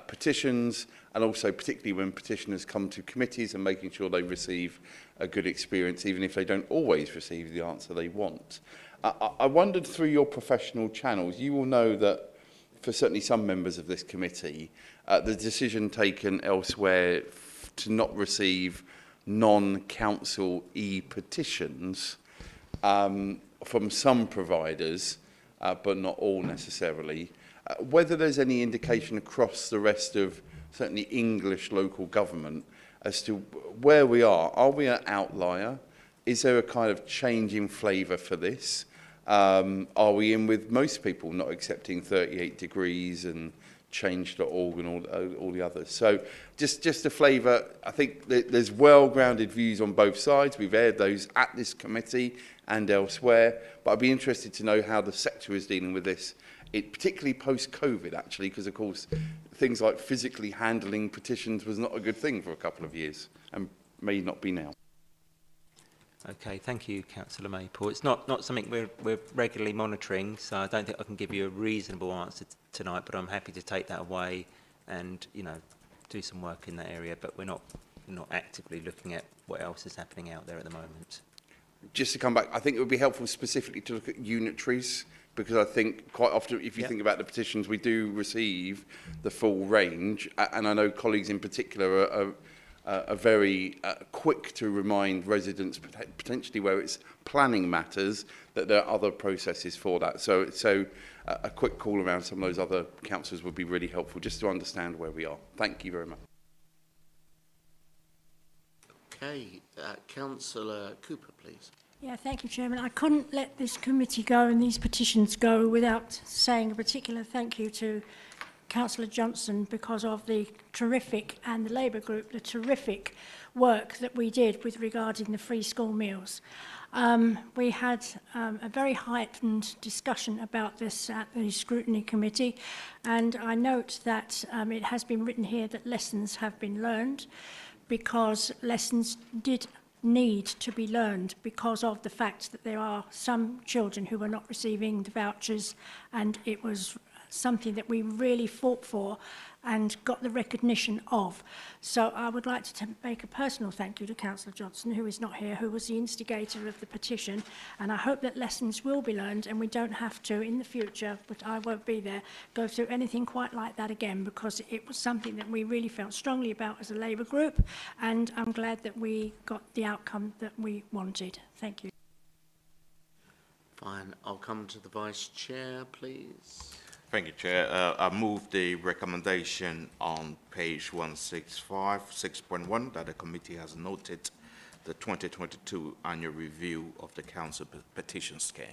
petitions, and also particularly when petitioners come to committees and making sure they receive a good experience, even if they don't always receive the answer they want. I wondered, through your professional channels, you will know that for certainly some members of this committee, the decision taken elsewhere to not receive non-council e-petitions from some providers, but not all necessarily, whether there's any indication across the rest of certainly English local government as to where we are. Are we an outlier? Is there a kind of change in flavour for this? Are we in with most people not accepting 38 degrees and change.org and all the others? So just a flavour. I think there's well-grounded views on both sides. We've aired those at this committee and elsewhere. But I'd be interested to know how the sector is dealing with this, particularly post-COVID, actually, because, of course, things like physically handling petitions was not a good thing for a couple of years and may not be now. Okay, thank you, Councillor Maple. It's not something we're regularly monitoring, so I don't think I can give you a reasonable answer tonight, but I'm happy to take that away and, you know, do some work in that area, but we're not actively looking at what else is happening out there at the moment. Just to come back, I think it would be helpful specifically to look at unitaries, because I think quite often, if you think about the petitions, we do receive the full range, and I know colleagues in particular are very quick to remind residents, potentially where it's planning matters, that there are other processes for that. So a quick call around some of those other councillors would be really helpful, just to understand where we are. Thank you very much. Okay, Councillor Cooper, please. Yeah, thank you, Chairman. I couldn't let this committee go and these petitions go without saying a particular thank you to Councillor Johnson because of the terrific, and the Labour group, the terrific work that we did with regarding the free school meals. We had a very heightened discussion about this at the Scrutiny Committee, and I note that it has been written here that lessons have been learned, because lessons did need to be learned because of the fact that there are some children who were not receiving the vouchers, and it was something that we really fought for and got the recognition of. So I would like to make a personal thank you to Councillor Johnson, who is not here, who was the instigator of the petition, and I hope that lessons will be learned and we don't have to in the future, but I won't be there, go through anything quite like that again, because it was something that we really felt strongly about as a Labour group, and I'm glad that we got the outcome that we wanted. Thank you. Fine, I'll come to the Vice Chair, please. Thank you, Chair. I move the recommendation on page 165, 6.1, that the committee has noted the 2022 annual review of the council petition scheme.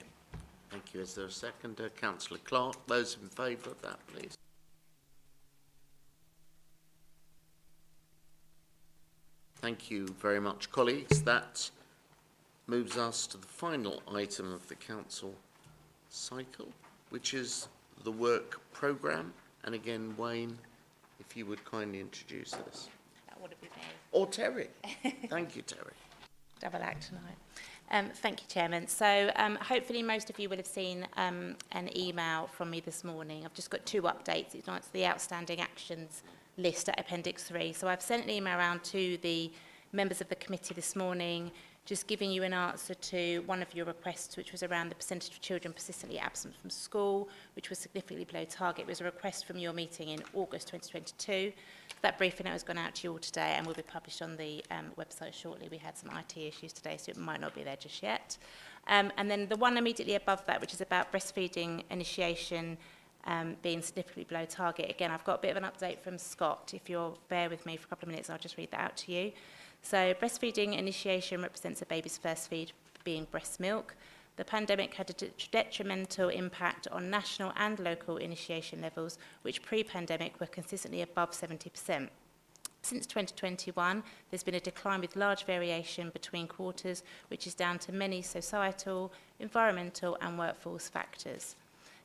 Thank you. Is there a second? Councillor Clark. Those in favour of that, please. Thank you very much, colleagues. That moves us to the final item of the council cycle, which is the work programme. And again, Wayne, if you would kindly introduce this. That would have been me. Or Terry. Thank you, Terry. Double act tonight. Thank you, Chairman. So hopefully most of you will have seen an email from me this morning. I've just got two updates. It's the outstanding actions list at Appendix 3. So I've sent an email around to the members of the committee this morning, just giving you an answer to one of your requests, which was around the percentage of children persistently absent from school, which was significantly below target. It was a request from your meeting in August 2022. That briefing note has gone out to you all today and will be published on the website shortly. We had some IT issues today, so it might not be there just yet. And then the one immediately above that, which is about breastfeeding initiation being significantly below target. Again, I've got a bit of an update from Scott. If you'll bear with me for a couple of minutes, I'll just read that out to you. So breastfeeding initiation represents a baby's first feed being breast milk. The pandemic had a detrimental impact on national and local initiation levels, which pre-pandemic were consistently above 70%. Since 2021, there's been a decline with large variation between quarters, which is down to many societal, environmental and workforce factors.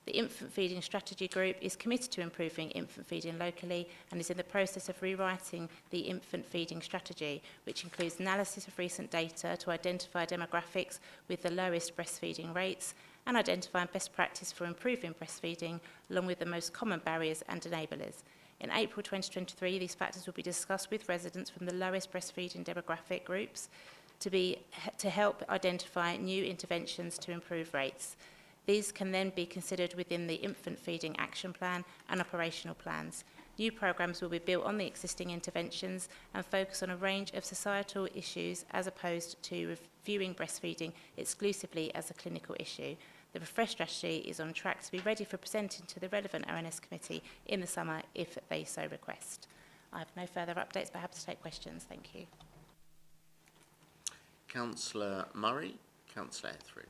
The Infant Feeding Strategy Group is committed to improving infant feeding locally and is in the process of rewriting the infant feeding strategy, which includes analysis of recent data to identify demographics with the lowest breastfeeding rates and identifying best practice for improving breastfeeding, along with the most common barriers and enablers. In April 2023, these factors will be discussed with residents from the lowest breastfeeding demographic groups to help identify new interventions to improve rates. These can then be considered within the infant feeding action plan and operational plans. New programmes will be built on the existing interventions and focus on a range of societal issues as opposed to viewing breastfeeding exclusively as a clinical issue. The refreshed strategy is on track to be ready for presenting to the relevant ONS committee in the summer if they so request. I have no further updates, but happy to take questions. Thank you. Councillor Murray, Councillor Etheridge.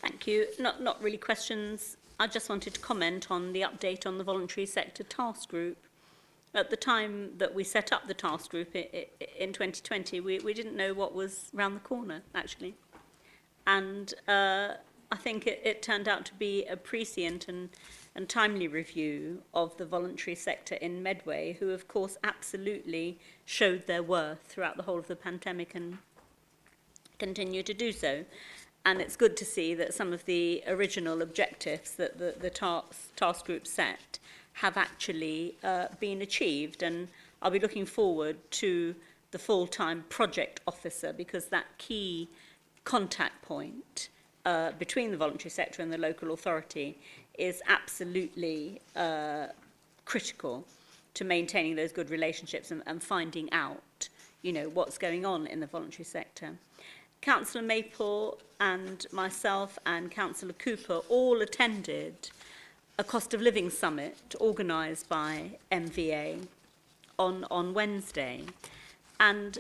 Thank you. Not really questions. I just wanted to comment on the update on the voluntary sector task group. At the time that we set up the task group in 2020, we didn't know what was round the corner, actually. And I think it turned out to be a prescient and timely review of the voluntary sector in Medway, who, of course, absolutely showed their worth throughout the whole of the pandemic and continue to do so. And it's good to see that some of the original objectives that the task group set have actually been achieved. And I'll be looking forward to the full-time project officer, because that key contact point between the voluntary sector and the local authority is absolutely critical to maintaining those good relationships and finding out what's going on in the voluntary sector. Councillor Maple and myself and Councillor Cooper all attended a cost of living summit organised by MVA on Wednesday. And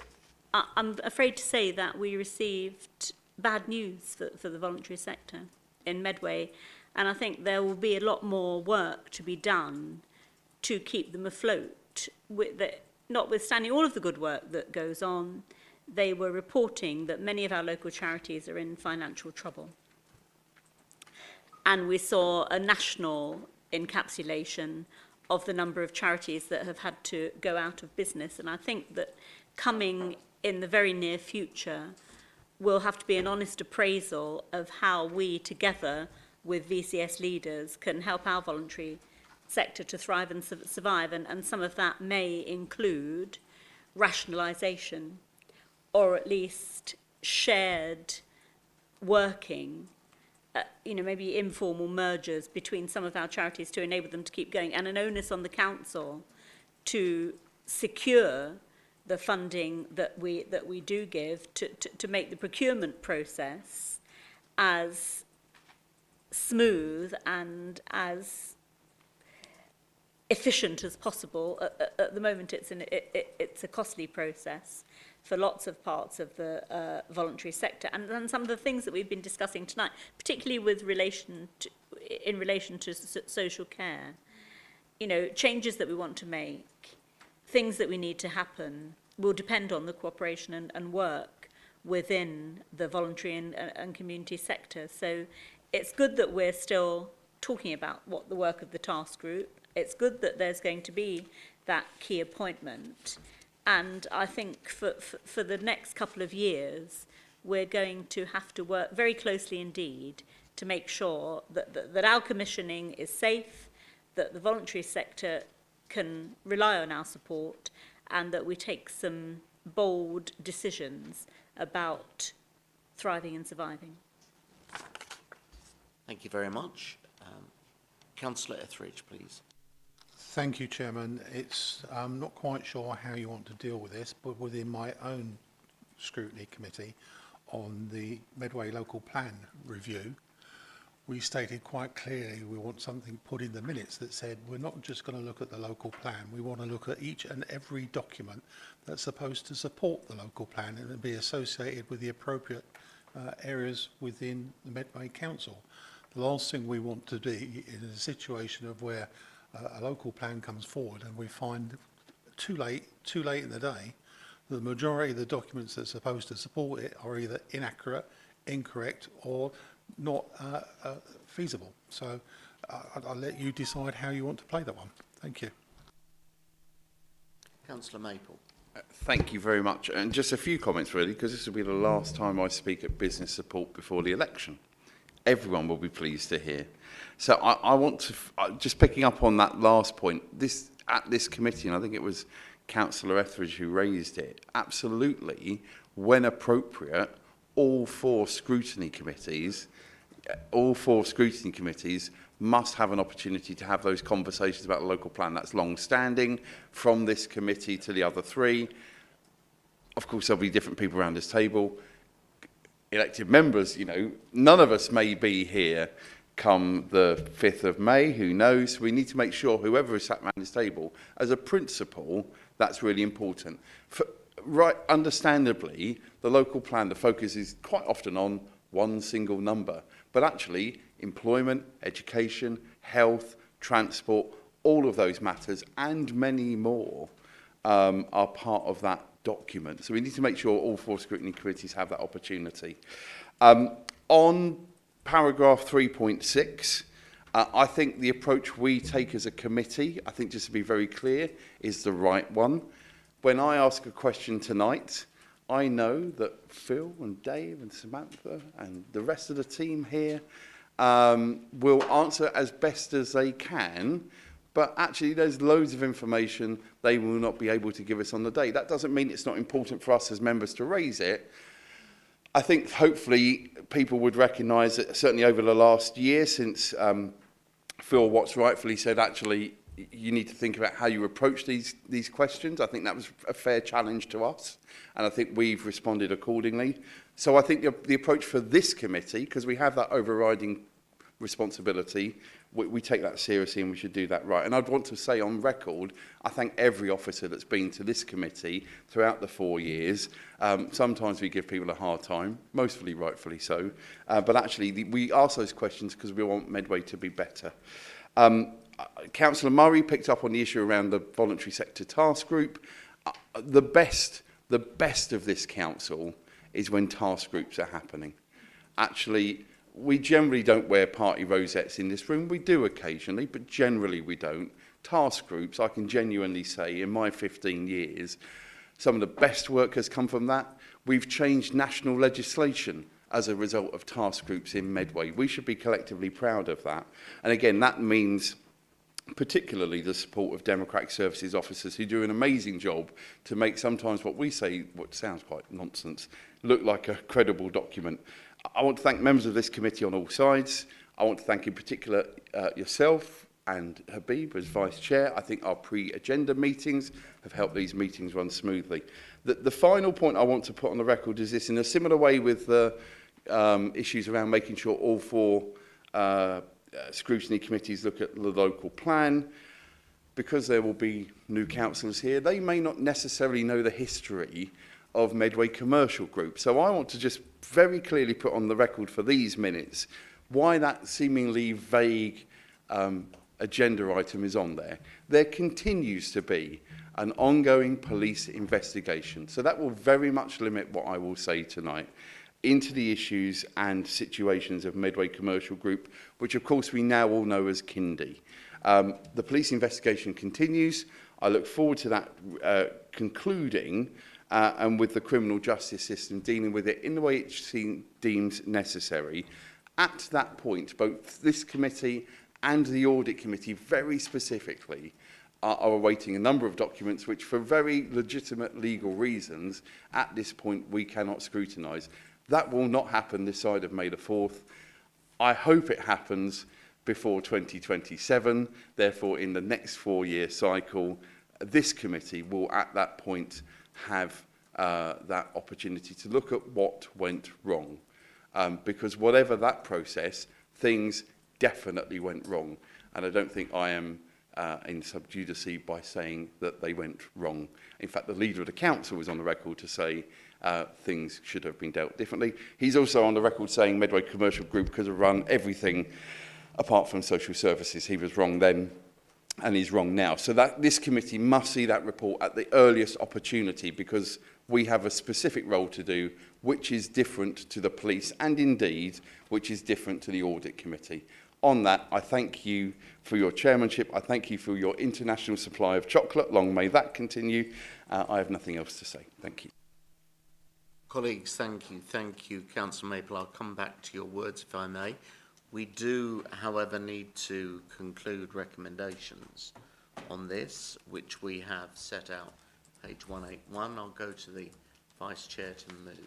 I'm afraid to say that we received bad news for the voluntary sector in Medway. And I think there will be a lot more work to be done to keep them afloat. Notwithstanding all of the good work that goes on, they were reporting that many of our local charities are in financial trouble. And we saw a national encapsulation of the number of charities that have had to go out of business. And I think that coming in the very near future will have to be an honest appraisal of how we together with VCS leaders can help our voluntary sector to thrive and survive. And some of that may include rationalisation, or at least shared working, maybe informal mergers between some of our charities to enable them to keep going, and an onus on the council to secure the funding that we do give to make the procurement process as smooth and as efficient as possible. At the moment, it's a costly process for lots of parts of the voluntary sector, and some of the things that we've been discussing tonight, particularly with in relation to social care, changes that we want to make, things that we need to happen, will depend on the cooperation and work within the voluntary and community sector. So it's good that we're still talking about what the work of the task group. It's good that there's going to be that key appointment. And I think for the next couple of years, we're going to have to work very closely indeed to make sure that our commissioning is safe, that the voluntary sector can rely on our support, and that we take some bold decisions about thriving and surviving. Thank you very much. Councillor Etheridge, please. Thank you, Chairman. I'm not quite sure how you want to deal with this, but within my own scrutiny committee on the Medway local plan review, we stated quite clearly we want something put in the minutes that said we're not just going to look at the local plan, we want to look at each and every document that's supposed to support the local plan and be associated with the appropriate areas within the Medway Council. The last thing we want to be in a situation of where a local plan comes forward and we find too late in the day, the majority of the documents that are supposed to support it are either inaccurate, incorrect, or not feasible. So I'll let you decide how you want to play that one. Thank you. Councillor Maple. Thank you very much. And just a few comments, really, because this will be the last time I speak at business support before the election. Everyone will be pleased to hear. So I want to, just picking up on that last point, at this committee, and I think it was Councillor Etheridge who raised it, absolutely, when appropriate, all four scrutiny committees must have an opportunity to have those conversations about the local plan. That's long-standing from this committee to the other three. Of course, there'll be different people around this table. Elected members, none of us may be here come the 5th of May, who knows? We need to make sure whoever is sat around this table, as a principle, that's really important. Understandably, the local plan, the focus is quite often on one single number, but actually employment, education, health, transport, all of those matters and many more are part of that document. So we need to make sure all four scrutiny committees have that opportunity. On paragraph 3.6, I think the approach we take as a committee, I think just to be very clear, is the right one. When I ask a question tonight, I know that Phil and Dave and Samantha and the rest of the team here will answer as best as they can, but actually there's loads of information they will not be able to give us on the day. That doesn't mean it's not important for us as members to raise it. I think hopefully people would recognise that certainly over the last year since Phil Watts rightfully said actually you need to think about how you approach these questions. I think that was a fair challenge to us, and I think we've responded accordingly. So I think the approach for this committee, because we have that overriding responsibility, we take that seriously and we should do that right. And I'd want to say on record, I thank every officer that's been to this committee throughout the 4 years. Sometimes we give people a hard time, mostly rightfully so, but actually we ask those questions because we want Medway to be better. Councillor Murray picked up on the issue around the voluntary sector task group. The best of this council is when task groups are happening. Actually, we generally don't wear party rosettes in this room. We do occasionally, but generally we don't. Task groups, I can genuinely say, in my 15 years, some of the best work has come from that. We've changed national legislation as a result of task groups in Medway. We should be collectively proud of that. And again, that means particularly the support of Democratic Services officers who do an amazing job to make sometimes what we say, what sounds quite nonsense, look like a credible document. I want to thank members of this committee on all sides. I want to thank in particular yourself and Habib as Vice Chair. I think our pre-agenda meetings have helped these meetings run smoothly. The final point I want to put on the record is this: in a similar way with the issues around making sure all 4 scrutiny committees look at the local plan, because there will be new councillors here, they may not necessarily know the history of Medway Commercial Group. So I want to just very clearly put on the record for these minutes why that seemingly vague agenda item is on there. There continues to be an ongoing police investigation. So that will very much limit what I will say tonight into the issues and situations of Medway Commercial Group, which of course we now all know as Kindy. The police investigation continues. I look forward to that concluding and with the criminal justice system dealing with it in the way it deems necessary. At that point, both this committee and the audit committee very specifically are awaiting a number of documents which, for very legitimate legal reasons, at this point we cannot scrutinise. That will not happen this side of May the 4th. I hope it happens before 2027. Therefore, in the next 4-year cycle, this committee will at that point have that opportunity to look at what went wrong. Because whatever that process, things definitely went wrong. And I don't think I am in sub judice by saying that they went wrong. In fact, the leader of the council was on the record to say things should have been dealt differently. He's also on the record saying Medway Commercial Group could have run everything apart from social services. He was wrong then and he's wrong now. So that this committee must see that report at the earliest opportunity, because we have a specific role to do which is different to the police and indeed which is different to the audit committee. On that, I thank you for your chairmanship. I thank you for your international supply of chocolate. Long may that continue. I have nothing else to say. Thank you. Colleagues, thank you. Thank you, Councillor Maple. I'll come back to your words if I may. We do, however, need to conclude recommendations on this, which we have set out, page 181. I'll go to the Vice Chair to move.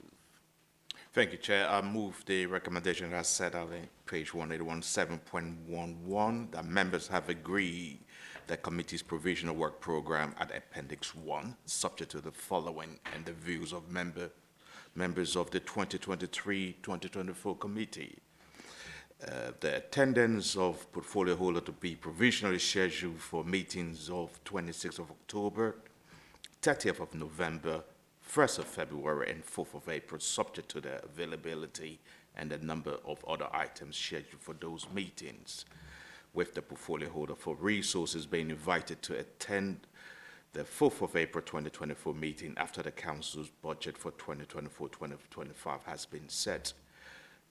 Thank you, Chair. I move the recommendation as set out in page 181, 7.11, that members have agreed the committee's provisional work program at Appendix 1, subject to the following and the views of members of the 2023-2024 committee. The attendance of portfolio holder to be provisionally scheduled for meetings of 26th of October, 30th of November, 1st of February, and 4th of April, subject to the availability and the number of other items scheduled for those meetings, with the portfolio holder for resources being invited to attend the 4th of April 2024 meeting after the Council's budget for 2024-2025 has been set.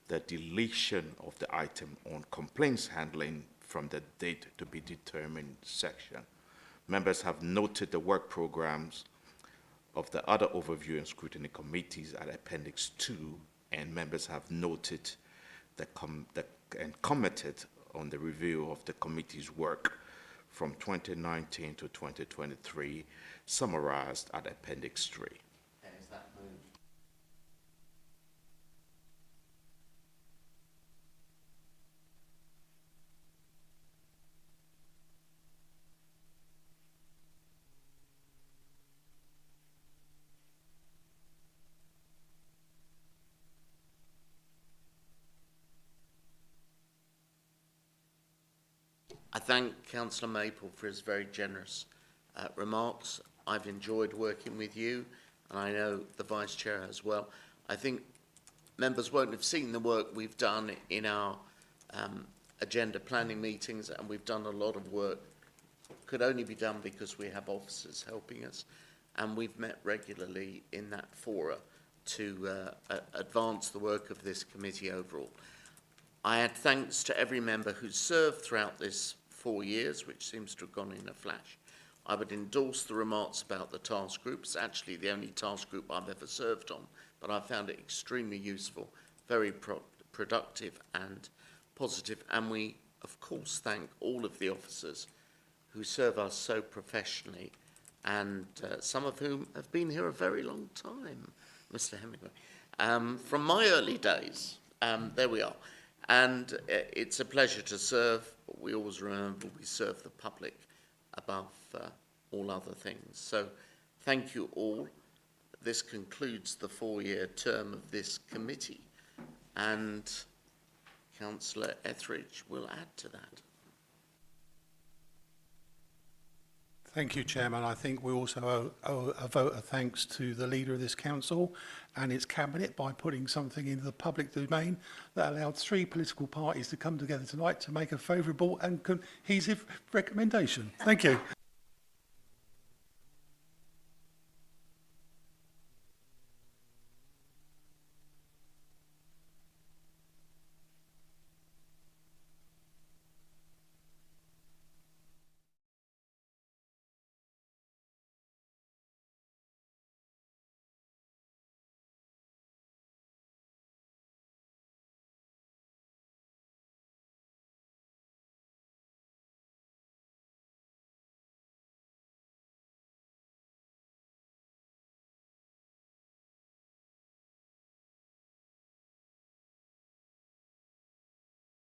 The deletion of the item on complaints handling from the date to be determined section. Members have noted the work programs of the other overview and scrutiny committees at Appendix 2, and members have noted and commented on the review of the committee's work from 2019 to 2023, summarized at Appendix 3. Is that moved? I thank Councillor Maple for his very generous remarks. I've enjoyed working with you, and I know the Vice Chair as well. I think members won't have seen the work we've done in our agenda planning meetings, and we've done a lot of work. Could only be done because we have officers helping us, and we've met regularly in that fora to advance the work of this committee overall. I add thanks to every member who served throughout this 4 years, which seems to have gone in a flash. I would endorse the remarks about the task group. It's actually the only task group I've ever served on, but I found it extremely useful, very productive and positive. And we, of course, thank all of the officers who serve us so professionally, and some of whom have been here a very long time, Mr. Hemingway. From my early days, there we are. And it's a pleasure to serve, but we always remember we serve the public above all other things. So thank you all. This concludes the 4-year term of this committee, and Councillor Etheridge will add to that. Thank you, Chairman. I think we also owe a vote of thanks to the leader of this council and its cabinet by putting something into the public domain that allowed 3 political parties to come together tonight to make a favourable and cohesive recommendation. Thank you.